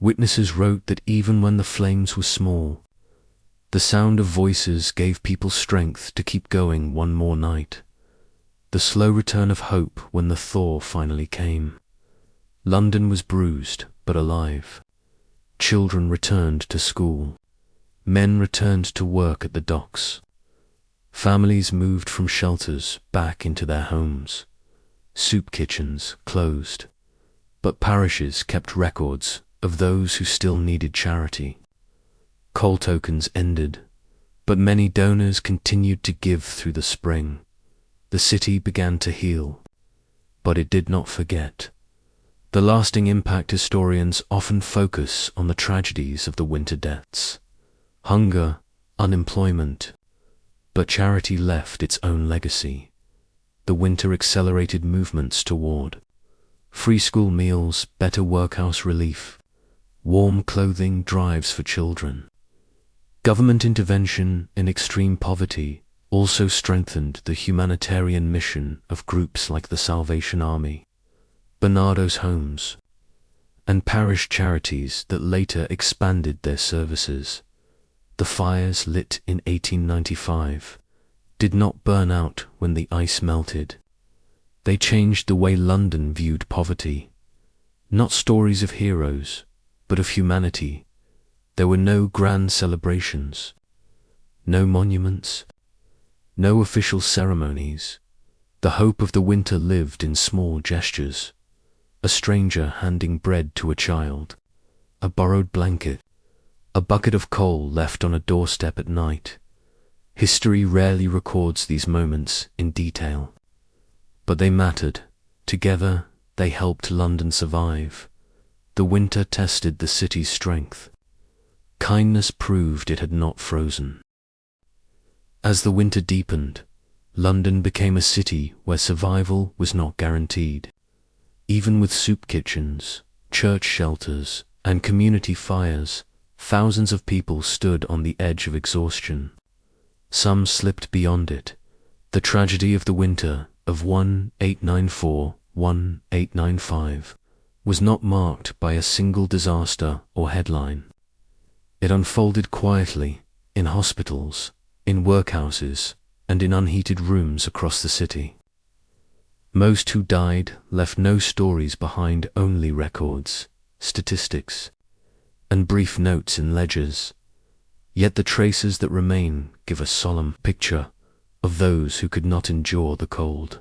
Witnesses wrote that even when the flames were small, the sound of voices gave people strength to keep going one more night. The slow return of hope when the thaw finally came. London was bruised but alive. Children returned to school. Men returned to work at the docks. Families moved from shelters back into their homes. Soup kitchens closed, but parishes kept records of those who still needed charity. Coal tokens ended, but many donors continued to give through the spring. The city began to heal, but it did not forget. The lasting impact. Historians often focus on the tragedies of the winter deaths. Hunger, unemployment, But charity left its own legacy. The winter accelerated movements toward free school meals, better workhouse relief, warm clothing drives for children. Government intervention in extreme poverty also strengthened the humanitarian mission of groups like the Salvation Army, Bernardo's Homes, and parish charities that later expanded their services. The fires lit in 1895 did not burn out when the ice melted. They changed the way London viewed poverty. Not stories of heroes, but of humanity. There were no grand celebrations, no monuments, no official ceremonies. The hope of the winter lived in small gestures. A stranger handing bread to a child, a borrowed blanket, a bucket of coal left on a doorstep at night. History rarely records these moments in detail, but they mattered. Together, they helped London survive. The winter tested the city's strength. Kindness proved it had not frozen. As the winter deepened, London became a city where survival was not guaranteed. Even with soup kitchens, church shelters, and community fires, thousands of people stood on the edge of exhaustion. Some slipped beyond it. The tragedy of the winter of 1894-1895 was not marked by a single disaster or headline. It unfolded quietly in hospitals, in workhouses, and in unheated rooms across the city. Most who died left no stories behind, only records, statistics, and brief notes in ledgers. Yet the traces that remain give a solemn picture of those who could not endure the cold.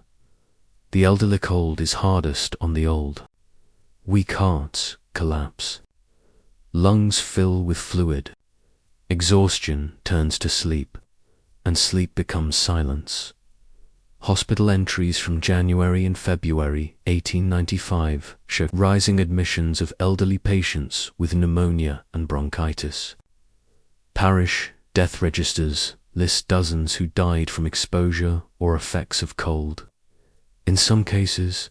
The elderly cold is hardest on the old. Weak hearts collapse. Lungs fill with fluid. Exhaustion turns to sleep, and sleep becomes silence. Hospital entries from January and February 1895 show rising admissions of elderly patients with pneumonia and bronchitis. Parish death registers list dozens who died from exposure or effects of cold. In some cases,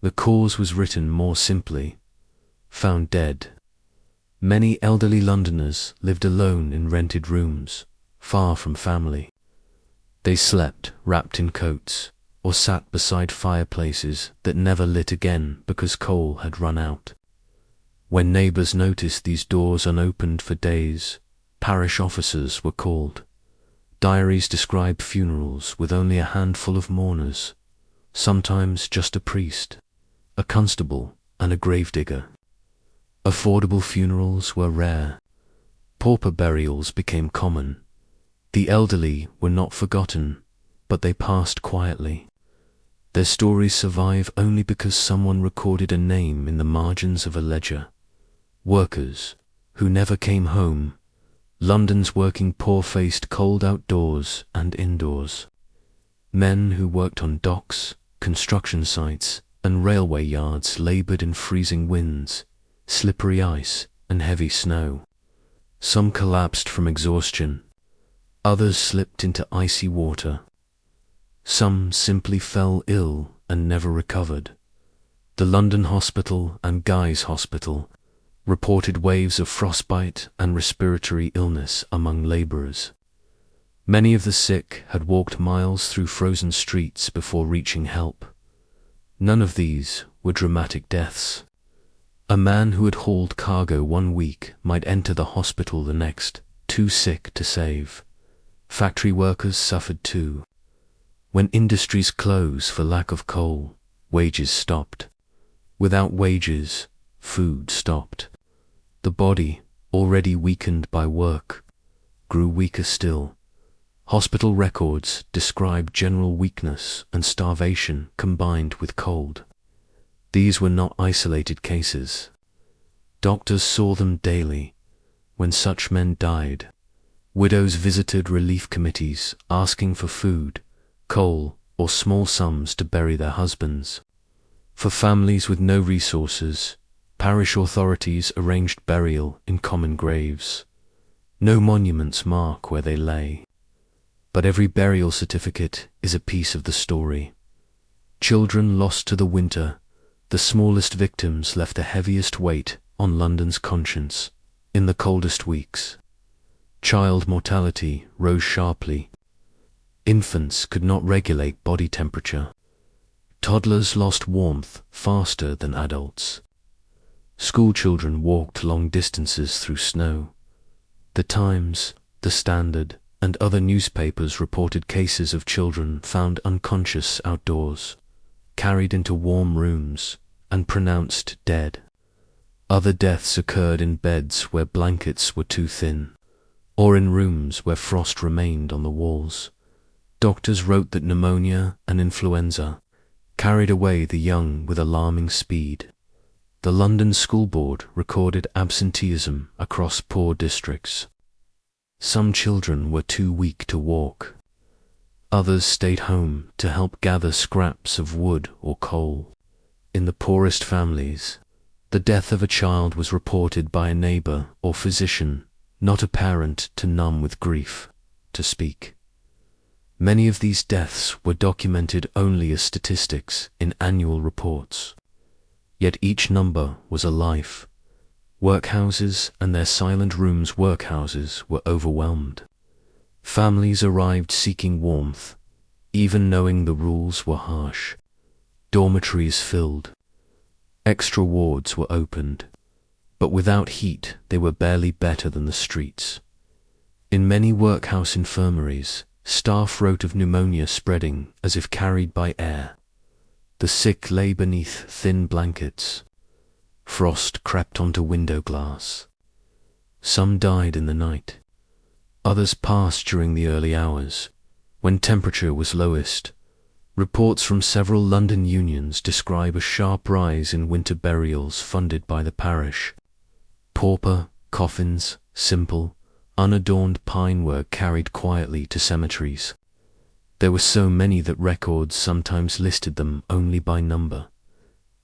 the cause was written more simply: found dead. Many elderly Londoners lived alone in rented rooms, far from family. They slept wrapped in coats, or sat beside fireplaces that never lit again because coal had run out. When neighbours noticed these doors unopened for days, parish officers were called. Diaries describe funerals with only a handful of mourners, sometimes just a priest, a constable, and a gravedigger. Affordable funerals were rare. Pauper burials became common. The elderly were not forgotten, but they passed quietly. Their stories survive only because someone recorded a name in the margins of a ledger. Workers who never came home. London's working poor faced cold outdoors and indoors. Men who worked on docks, construction sites, and railway yards laboured in freezing winds, slippery ice, and heavy snow. Some collapsed from exhaustion. Others slipped into icy water. Some simply fell ill and never recovered. The London Hospital and Guy's Hospital reported waves of frostbite and respiratory illness among labourers. Many of the sick had walked miles through frozen streets before reaching help. None of these were dramatic deaths. A man who had hauled cargo one week might enter the hospital the next, too sick to save. Factory workers suffered too. When industries close for lack of coal, wages stopped. Without wages, food stopped. The body, already weakened by work, grew weaker still. Hospital records describe general weakness and starvation combined with cold. These were not isolated cases. Doctors saw them daily. When such men died, widows visited relief committees asking for food, coal, or small sums to bury their husbands. For families with no resources, parish authorities arranged burial in common graves. No monuments mark where they lay, But every burial certificate is a piece of the story. Children lost to the winter, the smallest victims left the heaviest weight on London's conscience in the coldest weeks. Child mortality rose sharply. Infants could not regulate body temperature. Toddlers lost warmth faster than adults. Schoolchildren walked long distances through snow. The Times, the Standard, and other newspapers reported cases of children found unconscious outdoors, carried into warm rooms, and pronounced dead. Other deaths occurred in beds where blankets were too thin, or in rooms where frost remained on the walls. Doctors wrote that pneumonia and influenza carried away the young with alarming speed. The London School Board recorded absenteeism across poor districts. Some children were too weak to walk. Others stayed home to help gather scraps of wood or coal. In the poorest families, the death of a child was reported by a neighbor or physician, not a parent to numb with grief, to speak. Many of these deaths were documented only as statistics in annual reports. Yet each number was a life. Workhouses and their silent rooms workhouses were overwhelmed. Families arrived seeking warmth, even knowing the rules were harsh. Dormitories filled. Extra wards were opened. But without heat, they were barely better than the streets. In many workhouse infirmaries, staff wrote of pneumonia spreading as if carried by air. The sick lay beneath thin blankets. Frost crept onto window glass. Some died in the night. Others passed during the early hours, when temperature was lowest. Reports from several London unions describe a sharp rise in winter burials funded by the parish. Pauper coffins, simple, unadorned pine were carried quietly to cemeteries. There were so many that records sometimes listed them only by number.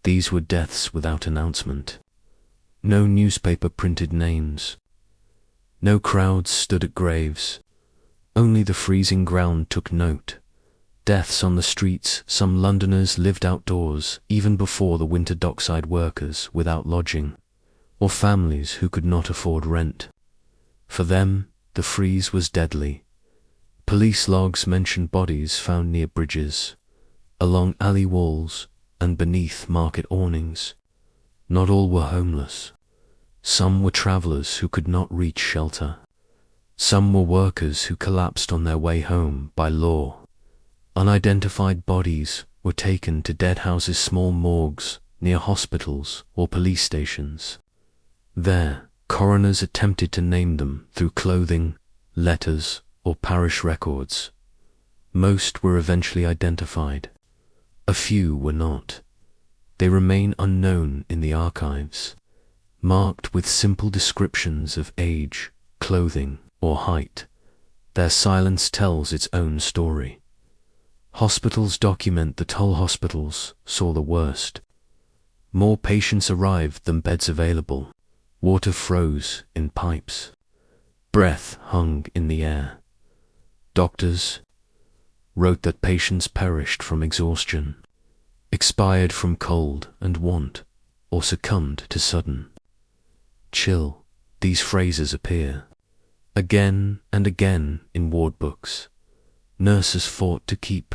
These were deaths without announcement. No newspaper printed names. No crowds stood at graves. Only the freezing ground took note. Deaths on the streets, some Londoners lived outdoors even before the winter dockside workers without lodging, or families who could not afford rent. For them, the freeze was deadly. Police logs mentioned bodies found near bridges, along alley walls, and beneath market awnings. Not all were homeless. Some were travellers who could not reach shelter. Some were workers who collapsed on their way home by law. Unidentified bodies were taken to deadhouses' small morgues near hospitals or police stations. There, coroners attempted to name them through clothing, letters, or parish records. Most were eventually identified. A few were not. They remain unknown in the archives, marked with simple descriptions of age, clothing, or height. Their silence tells its own story. Hospitals document that whole hospitals saw the worst. More patients arrived than beds available. Water froze in pipes. Breath hung in the air. Doctors wrote that patients perished from exhaustion, expired from cold and want, or succumbed to sudden chill. These phrases appear again and again in ward books. Nurses fought to keep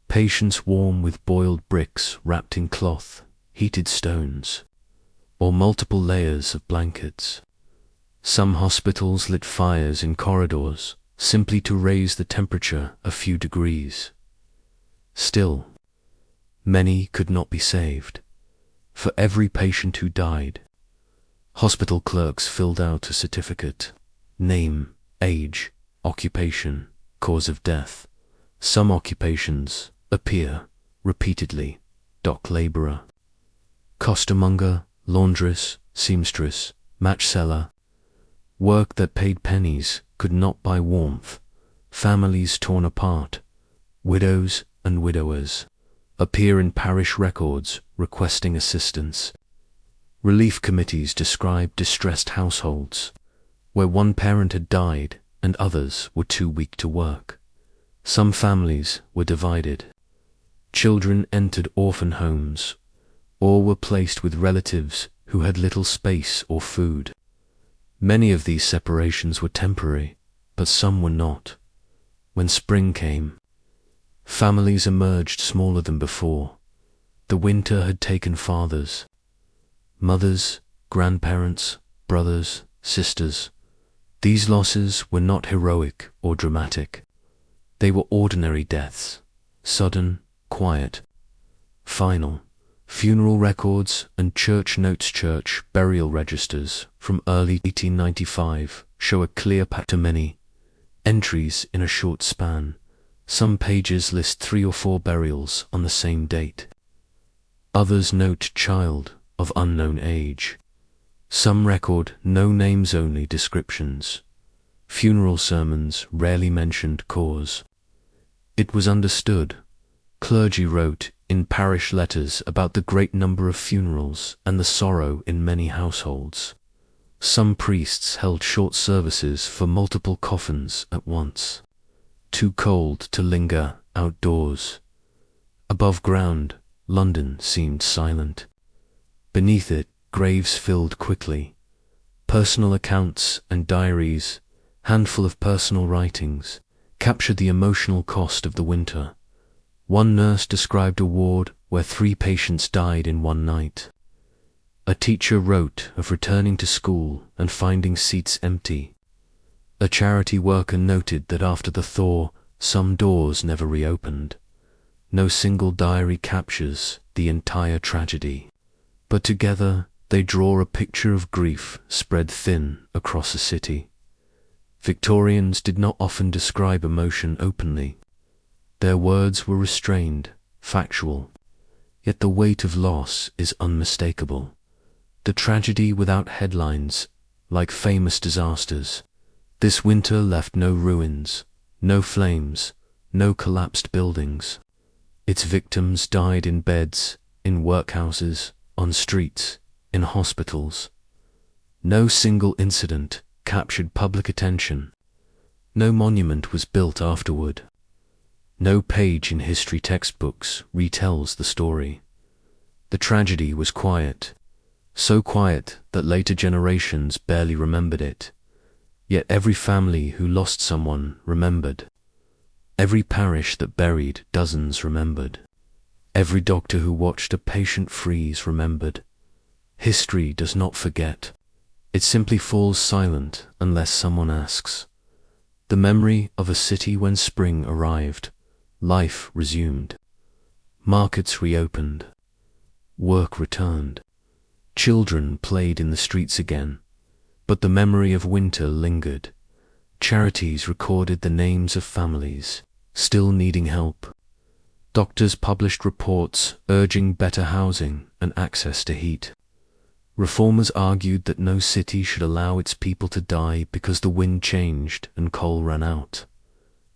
patients warm with boiled bricks wrapped in cloth, heated stones, or multiple layers of blankets. Some hospitals lit fires in corridors simply to raise the temperature a few degrees. Still, many could not be saved. For every patient who died, hospital clerks filled out a certificate: name, age, occupation, cause of death. Some occupations appear repeatedly: dock labourer, costermonger, laundress, seamstress, match seller. Work that paid pennies could not buy warmth. Families torn apart, widows and widowers, appear in parish records requesting assistance. Relief committees describe distressed households, where one parent had died and others were too weak to work. Some families were divided. Children entered orphan homes, or were placed with relatives who had little space or food. Many of these separations were temporary, but some were not. When spring came, families emerged smaller than before. The winter had taken fathers, mothers, grandparents, brothers, sisters. These losses were not heroic or dramatic. They were ordinary deaths, sudden, quiet, final. Funeral records and church notes, church burial registers from early 1895 show a clear pattern to many entries in a short span. Some pages list 3 or 4 burials on the same date. Others note child of unknown age. Some record no names, only descriptions. Funeral sermons rarely mentioned cause. It was understood. Clergy wrote in parish letters about the great number of funerals and the sorrow in many households. Some priests held short services for multiple coffins at once. Too cold to linger outdoors. Above ground, London seemed silent. Beneath it, graves filled quickly. Personal accounts and diaries, handful of personal writings, captured the emotional cost of the winter. One nurse described a ward where 3 patients died in one night. A teacher wrote of returning to school and finding seats empty. A charity worker noted that after the thaw, some doors never reopened. No single diary captures the entire tragedy, but together they draw a picture of grief spread thin across a city. Victorians did not often describe emotion openly. Their words were restrained, factual, yet the weight of loss is unmistakable. The tragedy without headlines, like famous disasters. This winter left no ruins, no flames, no collapsed buildings. Its victims died in beds, in workhouses, on streets, in hospitals. No single incident captured public attention. No monument was built afterward. No page in history textbooks retells the story. The tragedy was quiet, so quiet that later generations barely remembered it. Yet every family who lost someone remembered. Every parish that buried dozens remembered. Every doctor who watched a patient freeze remembered. History does not forget. It simply falls silent unless someone asks. The memory of a city when spring arrived. Life resumed. Markets reopened. Work returned. Children played in the streets again. But the memory of winter lingered. Charities recorded the names of families still needing help. Doctors published reports urging better housing and access to heat. Reformers argued that no city should allow its people to die because the wind changed and coal ran out.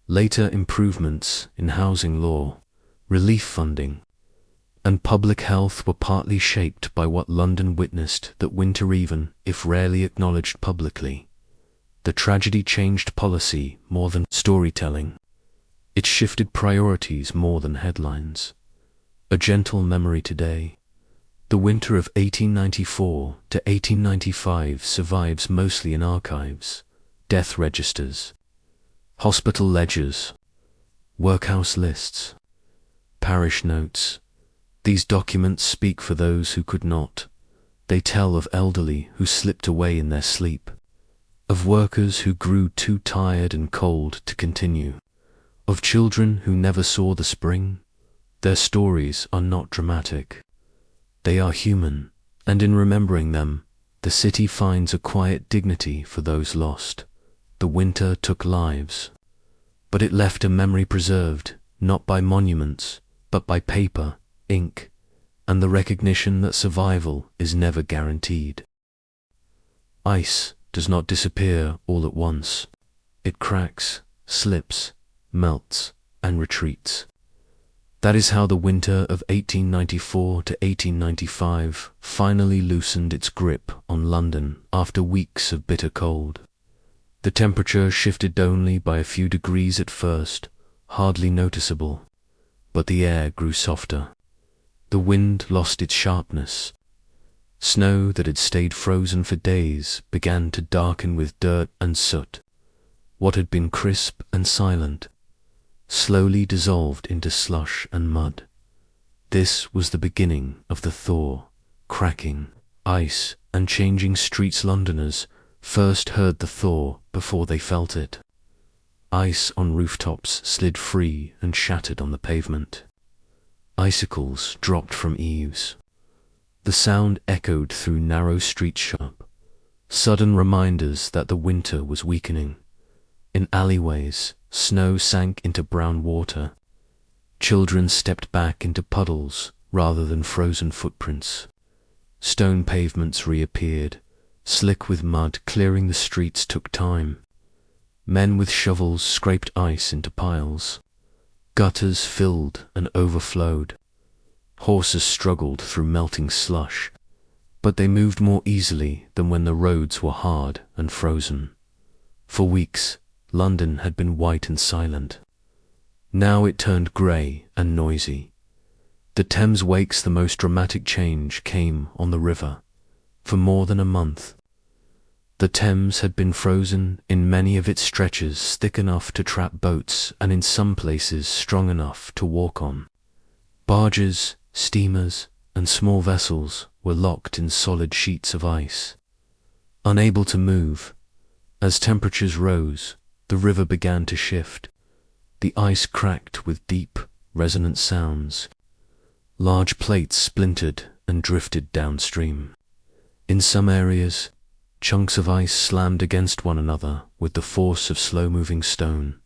Later improvements in housing law, relief funding, and public health were partly shaped by what London witnessed that winter, even if rarely acknowledged publicly. The tragedy changed policy more than storytelling. It shifted priorities more than headlines. A gentle memory today. The winter of 1894 to 1895 survives mostly in archives, death registers, hospital ledgers, workhouse lists, parish notes. These documents speak for those who could not. They tell of elderly who slipped away in their sleep, of workers who grew too tired and cold to continue, of children who never saw the spring. Their stories are not dramatic. They are human, and in remembering them, the city finds a quiet dignity for those lost. The winter took lives, but it left a memory preserved, not by monuments, but by paper, ink, and the recognition that survival is never guaranteed. Ice does not disappear all at once. It cracks, slips, melts, and retreats. That is how the winter of 1894 to 1895 finally loosened its grip on London after weeks of bitter cold. The temperature shifted only by a few degrees at first, hardly noticeable, but the air grew softer. The wind lost its sharpness. Snow that had stayed frozen for days began to darken with dirt and soot. What had been crisp and silent slowly dissolved into slush and mud. This was the beginning of the thaw. Cracking, ice, and changing streets. Londoners first heard the thaw before they felt it. Ice on rooftops slid free and shattered on the pavement. Icicles dropped from eaves. The sound echoed through narrow streets sharp, sudden reminders that the winter was weakening. In alleyways, snow sank into brown water. Children stepped back into puddles rather than frozen footprints. Stone pavements reappeared, slick with mud. Clearing the streets took time. Men with shovels scraped ice into piles. Gutters filled and overflowed. Horses struggled through melting slush, but they moved more easily than when the roads were hard and frozen. For weeks, London had been white and silent. Now it turned grey and noisy. The Thames wakes. The most dramatic change came on the river. For more than a month, the Thames had been frozen in many of its stretches, thick enough to trap boats and in some places strong enough to walk on. Barges, steamers, and small vessels were locked in solid sheets of ice, unable to move. As temperatures rose, the river began to shift. The ice cracked with deep, resonant sounds. Large plates splintered and drifted downstream. In some areas, chunks of ice slammed against one another with the force of slow-moving stone.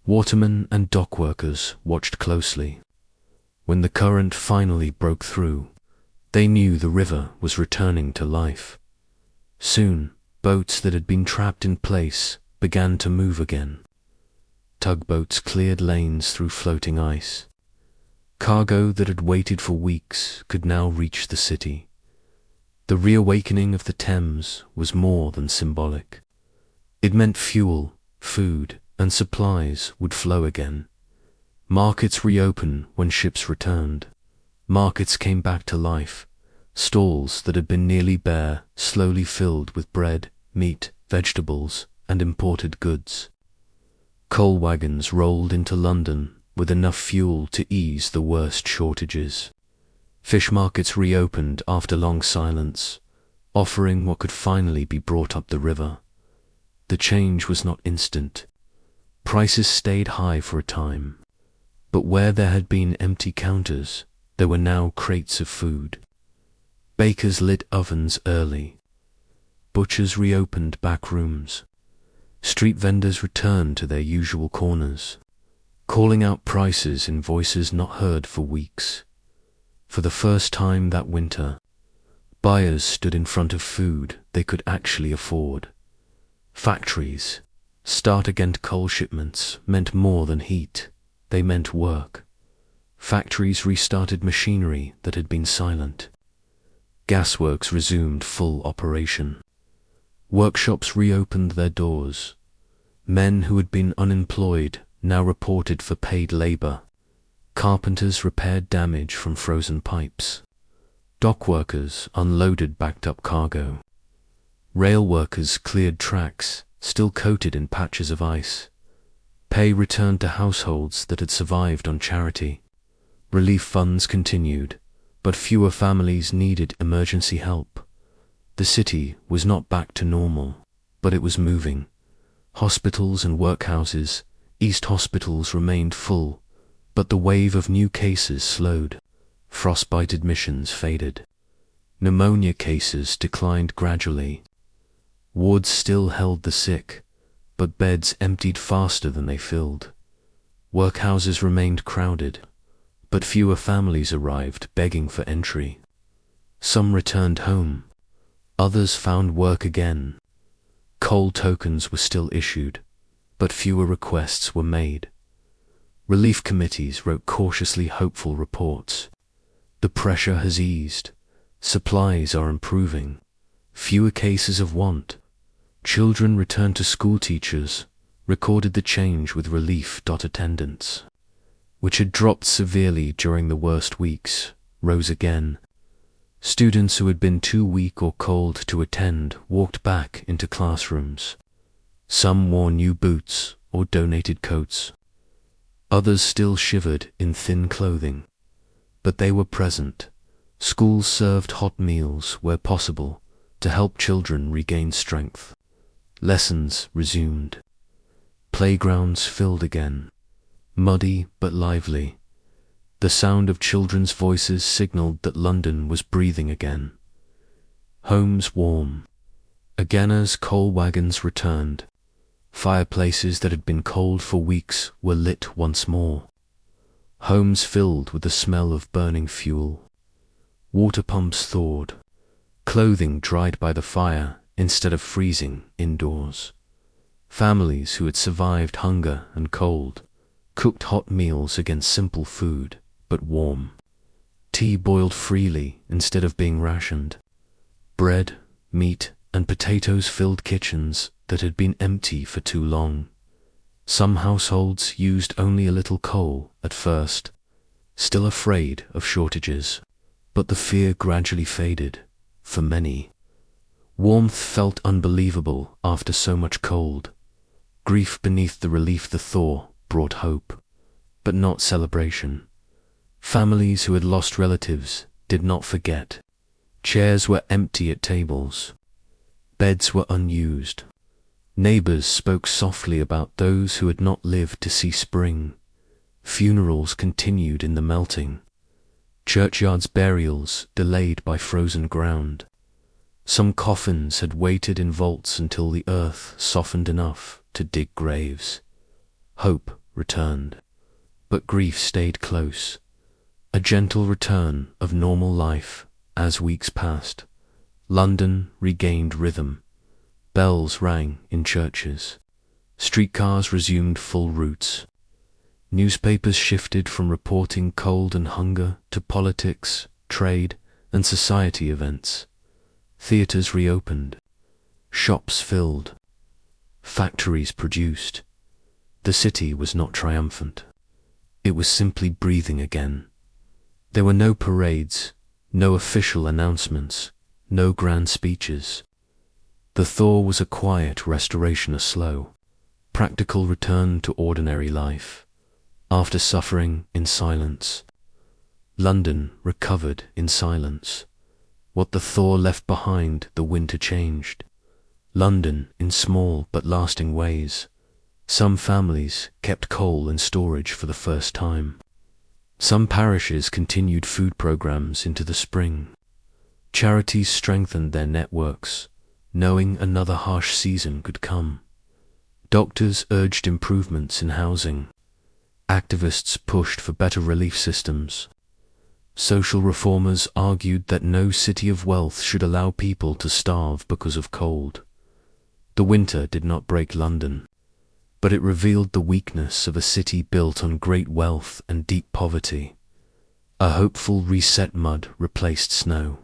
Watermen and dock workers watched closely. When the current finally broke through, they knew the river was returning to life. Soon, boats that had been trapped in place began to move again. Tugboats cleared lanes through floating ice. Cargo that had waited for weeks could now reach the city. The reawakening of the Thames was more than symbolic. It meant fuel, food, and supplies would flow again. Markets reopened when ships returned. Markets came back to life. Stalls that had been nearly bare slowly filled with bread, meat, vegetables, and imported goods. Coal wagons rolled into London with enough fuel to ease the worst shortages. Fish markets reopened after long silence, offering what could finally be brought up the river. The change was not instant. Prices stayed high for a time, but where there had been empty counters, there were now crates of food. Bakers lit ovens early. Butchers reopened back rooms. Street vendors returned to their usual corners, calling out prices in voices not heard for weeks. For the first time that winter, buyers stood in front of food they could actually afford. Factories, start again. Coal shipments meant more than heat, they meant work. Factories restarted machinery that had been silent. Gasworks resumed full operation. Workshops reopened their doors. Men who had been unemployed now reported for paid labor. Carpenters repaired damage from frozen pipes. Dock workers unloaded backed-up cargo. Rail workers cleared tracks, still coated in patches of ice. Pay returned to households that had survived on charity. Relief funds continued, but fewer families needed emergency help. The city was not back to normal, but it was moving. Hospitals and workhouses, East hospitals remained full, but the wave of new cases slowed. Frostbite admissions faded. Pneumonia cases declined gradually. Wards still held the sick, but beds emptied faster than they filled. Workhouses remained crowded, but fewer families arrived begging for entry. Some returned home. Others found work again. Coal tokens were still issued, but fewer requests were made. Relief committees wrote cautiously hopeful reports. The pressure has eased. Supplies are improving. Fewer cases of want. Children return to school. Teachers recorded the change with relief. Attendance, which had dropped severely during the worst weeks, rose again. Students who had been too weak or cold to attend walked back into classrooms. Some wore new boots or donated coats. Others still shivered in thin clothing. But they were present. Schools served hot meals where possible to help children regain strength. Lessons resumed. Playgrounds filled again, muddy but lively. The sound of children's voices signaled that London was breathing again. Homes warm. Again as coal wagons returned, fireplaces that had been cold for weeks were lit once more. Homes filled with the smell of burning fuel. Water pumps thawed. Clothing dried by the fire instead of freezing indoors. Families who had survived hunger and cold cooked hot meals against simple food, but warm. Tea boiled freely instead of being rationed. Bread, meat, and potatoes filled kitchens that had been empty for too long. Some households used only a little coal at first, still afraid of shortages, but the fear gradually faded, for many. Warmth felt unbelievable after so much cold. Grief beneath the relief the thaw brought hope, but not celebration. Families who had lost relatives did not forget. Chairs were empty at tables. Beds were unused. Neighbors spoke softly about those who had not lived to see spring. Funerals continued in the melting. Churchyards' burials delayed by frozen ground. Some coffins had waited in vaults until the earth softened enough to dig graves. Hope returned, but grief stayed close. A gentle return of normal life as weeks passed. London regained rhythm. Bells rang in churches. Streetcars resumed full routes. Newspapers shifted from reporting cold and hunger to politics, trade, and society events. Theatres reopened. Shops filled. Factories produced. The city was not triumphant. It was simply breathing again. There were no parades, no official announcements, no grand speeches. The thaw was a quiet restoration, a slow, practical return to ordinary life. After suffering in silence, London recovered in silence. What the thaw left behind, the winter changed. London in small but lasting ways. Some families kept coal in storage for the first time. Some parishes continued food programs into the spring. Charities strengthened their networks, knowing another harsh season could come. Doctors urged improvements in housing. Activists pushed for better relief systems. Social reformers argued that no city of wealth should allow people to starve because of cold. The winter did not break London, but it revealed the weakness of a city built on great wealth and deep poverty. A hopeful reset. Mud replaced snow.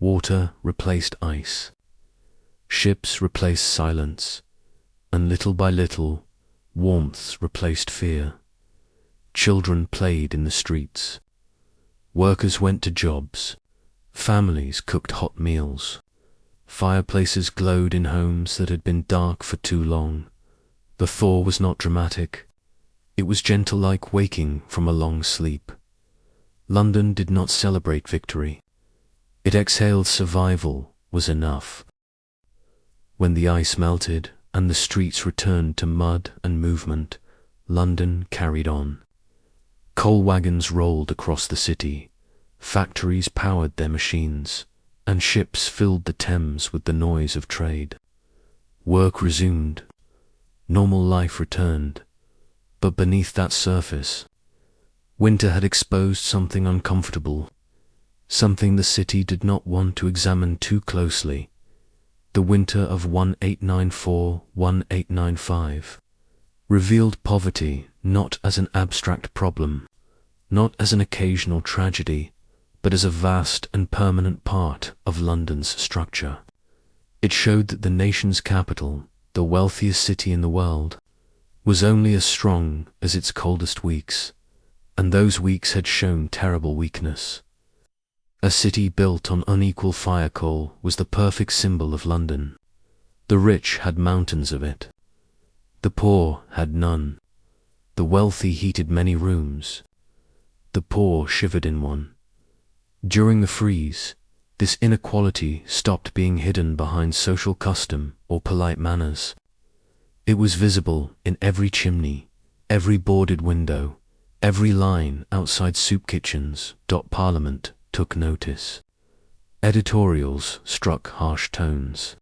Water replaced ice. Ships replaced silence, and little by little, warmth replaced fear. Children played in the streets. Workers went to jobs. Families cooked hot meals. Fireplaces glowed in homes that had been dark for too long. The thaw was not dramatic. It was gentle, like waking from a long sleep. London did not celebrate victory. It exhaled survival was enough. When the ice melted and the streets returned to mud and movement, London carried on. Coal wagons rolled across the city. Factories powered their machines, and ships filled the Thames with the noise of trade. Work resumed. Normal life returned. But beneath that surface, winter had exposed something uncomfortable, something the city did not want to examine too closely. The winter of 1894-1895 revealed poverty not as an abstract problem, not as an occasional tragedy, but as a vast and permanent part of London's structure. It showed that the nation's capital, the wealthiest city in the world, was only as strong as its coldest weeks, and those weeks had shown terrible weakness. A city built on unequal fire coal was the perfect symbol of London. The rich had mountains of it. The poor had none. The wealthy heated many rooms. The poor shivered in one. During the freeze, this inequality stopped being hidden behind social custom or polite manners. It was visible in every chimney, every boarded window, every line outside soup kitchens. Parliament took notice. Editorials struck harsh tones.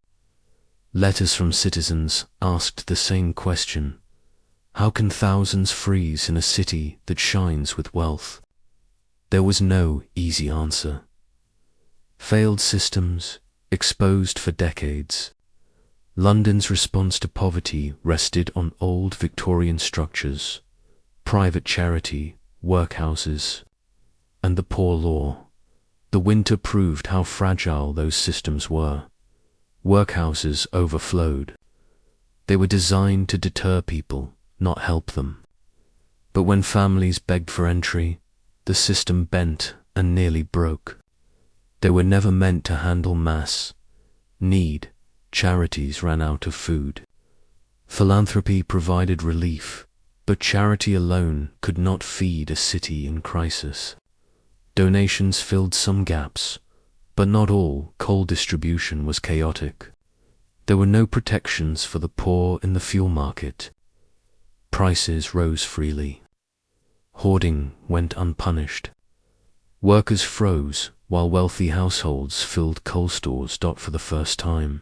Letters from citizens asked the same question: how can thousands freeze in a city that shines with wealth? There was no easy answer. Failed systems, exposed for decades. London's response to poverty rested on old Victorian structures, private charity, workhouses, and the poor law. The winter proved how fragile those systems were. Workhouses overflowed. They were designed to deter people, not help them. But when families begged for entry, the system bent and nearly broke. They were never meant to handle mass need. Charities ran out of food. Philanthropy provided relief, but charity alone could not feed a city in crisis. Donations filled some gaps, but not all. Coal distribution was chaotic. There were no protections for the poor in the fuel market. Prices rose freely. Hoarding went unpunished. Workers froze while wealthy households filled coal stores. For the first time,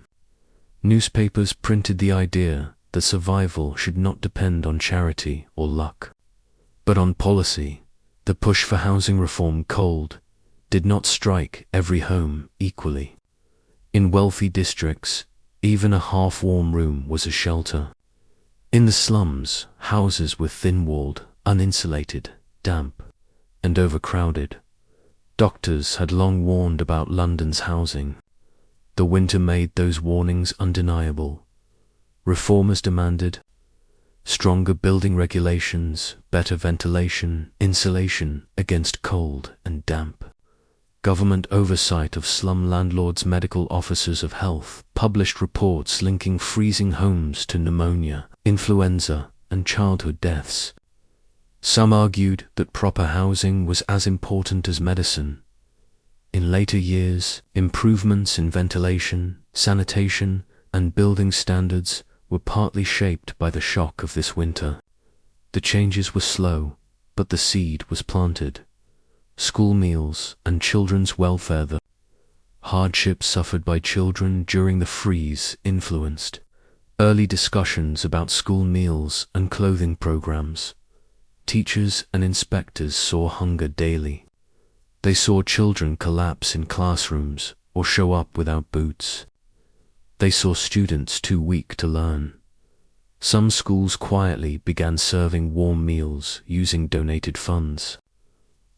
newspapers printed the idea that survival should not depend on charity or luck, but on policy. The push for housing reform did not strike every home equally. In wealthy districts, even a half-warm room was a shelter. In the slums, houses were thin-walled, uninsulated, damp, and overcrowded. Doctors had long warned about London's housing. The winter made those warnings undeniable. Reformers demanded stronger building regulations, better ventilation, insulation against cold and damp. Government oversight of slum landlords. Medical officers of health published reports linking freezing homes to pneumonia, influenza, and childhood deaths. Some argued that proper housing was as important as medicine. In later years, improvements in ventilation, sanitation, and building standards were partly shaped by the shock of this winter. The changes were slow, but the seed was planted. School meals and children's welfare. The hardships suffered by children during the freeze influenced early discussions about school meals and clothing programs. Teachers and inspectors saw hunger daily. They saw children collapse in classrooms or show up without boots. They saw students too weak to learn. Some schools quietly began serving warm meals using donated funds.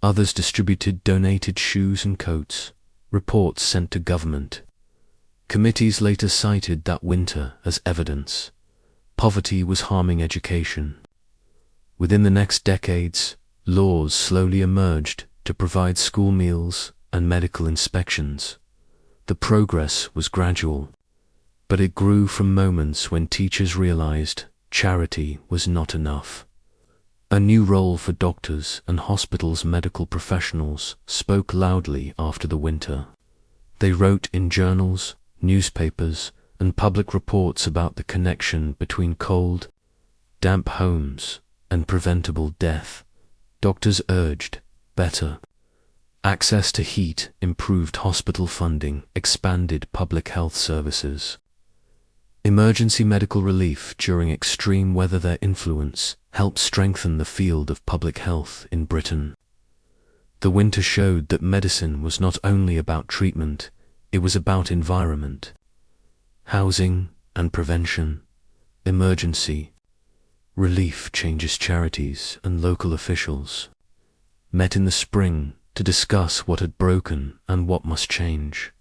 Others distributed donated shoes and coats, reports sent to government. Committees later cited that winter as evidence. Poverty was harming education. Within the next decades, laws slowly emerged to provide school meals and medical inspections. The progress was gradual, but it grew from moments when teachers realized charity was not enough. A new role for doctors and hospitals' medical professionals spoke loudly after the winter. They wrote in journals, newspapers, and public reports about the connection between cold, damp homes and preventable death. Doctors urged better access to heat, improved hospital funding, expanded public health services. Emergency medical relief during extreme weather. Their influence helped strengthen the field of public health in Britain. The winter showed that medicine was not only about treatment, it was about environment. Housing and prevention, emergency relief changes. Charities and local officials met in the spring to discuss what had broken and what must change.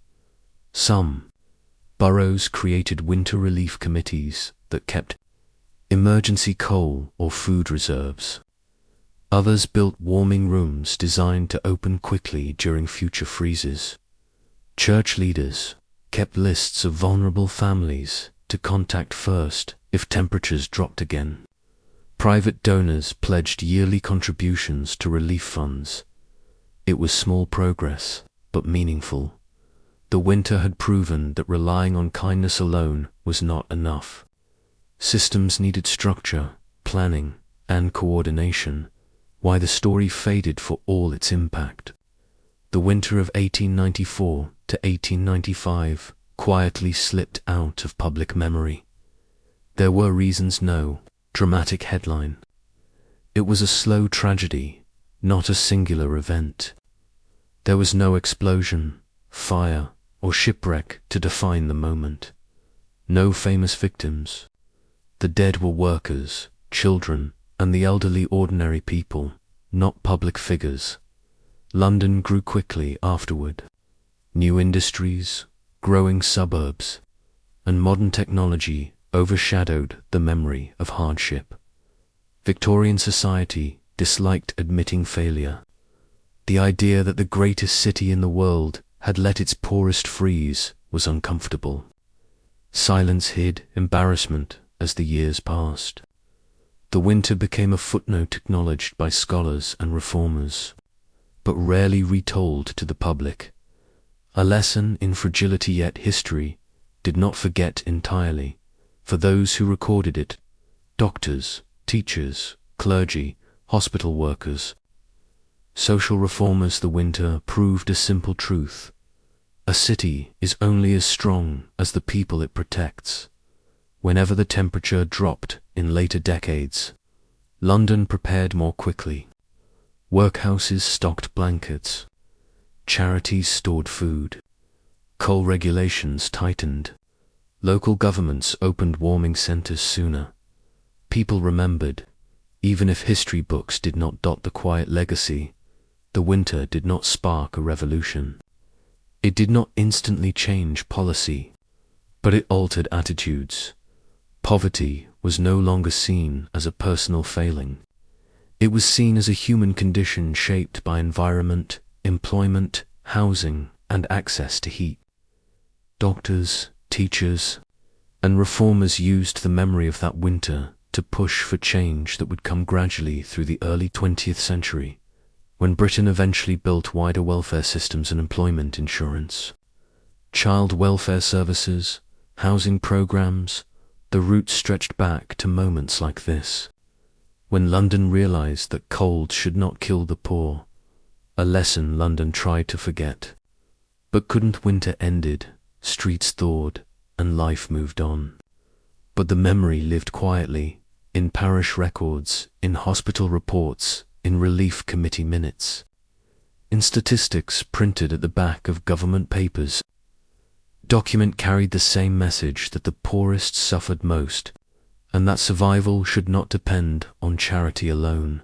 Some boroughs created winter relief committees that kept emergency coal or food reserves. Others built warming rooms designed to open quickly during future freezes. Church leaders kept lists of vulnerable families to contact first if temperatures dropped again. Private donors pledged yearly contributions to relief funds. It was small progress, but meaningful. The winter had proven that relying on kindness alone was not enough. Systems needed structure, planning, and coordination. Why the story faded for all its impact. The winter of 1894 to 1895 quietly slipped out of public memory. There were reasons. No dramatic headline. It was a slow tragedy, not a singular event. There was no explosion, fire, or shipwreck to define the moment. No famous victims. The dead were workers, children, and the elderly, ordinary people, not public figures. London grew quickly afterward. New industries, growing suburbs, and modern technology overshadowed the memory of hardship. Victorian society disliked admitting failure. The idea that the greatest city in the world had let its poorest freeze was uncomfortable. Silence hid embarrassment as the years passed. The winter became a footnote acknowledged by scholars and reformers, but rarely retold to the public. A lesson in fragility, yet history did not forget entirely. For those who recorded it, doctors, teachers, clergy, hospital workers, social reformers, the winter proved a simple truth. A city is only as strong as the people it protects. Whenever the temperature dropped in later decades, London prepared more quickly. Workhouses stocked blankets. Charities stored food. Coal regulations tightened. Local governments opened warming centers sooner. People remembered, even if history books did not dot the quiet legacy. The winter did not spark a revolution. It did not instantly change policy, but it altered attitudes. Poverty was no longer seen as a personal failing. It was seen as a human condition shaped by environment, employment, housing, and access to heat. Doctors, teachers, and reformers used the memory of that winter to push for change that would come gradually through the early 20th century, when Britain eventually built wider welfare systems and employment insurance. Child welfare services, housing programs, the roots stretched back to moments like this, when London realized that cold should not kill the poor, a lesson London tried to forget. But couldn't. Winter ended, streets thawed, and life moved on. But the memory lived quietly, in parish records, in hospital reports, in relief committee minutes, in statistics printed at the back of government papers. Document carried the same message that the poorest suffered most, and that survival should not depend on charity alone.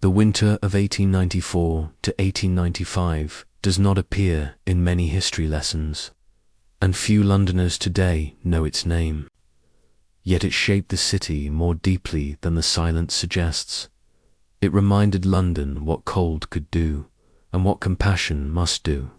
The winter of 1894 to 1895 does not appear in many history lessons, and few Londoners today know its name. Yet it shaped the city more deeply than the silence suggests. It reminded London what cold could do, and what compassion must do.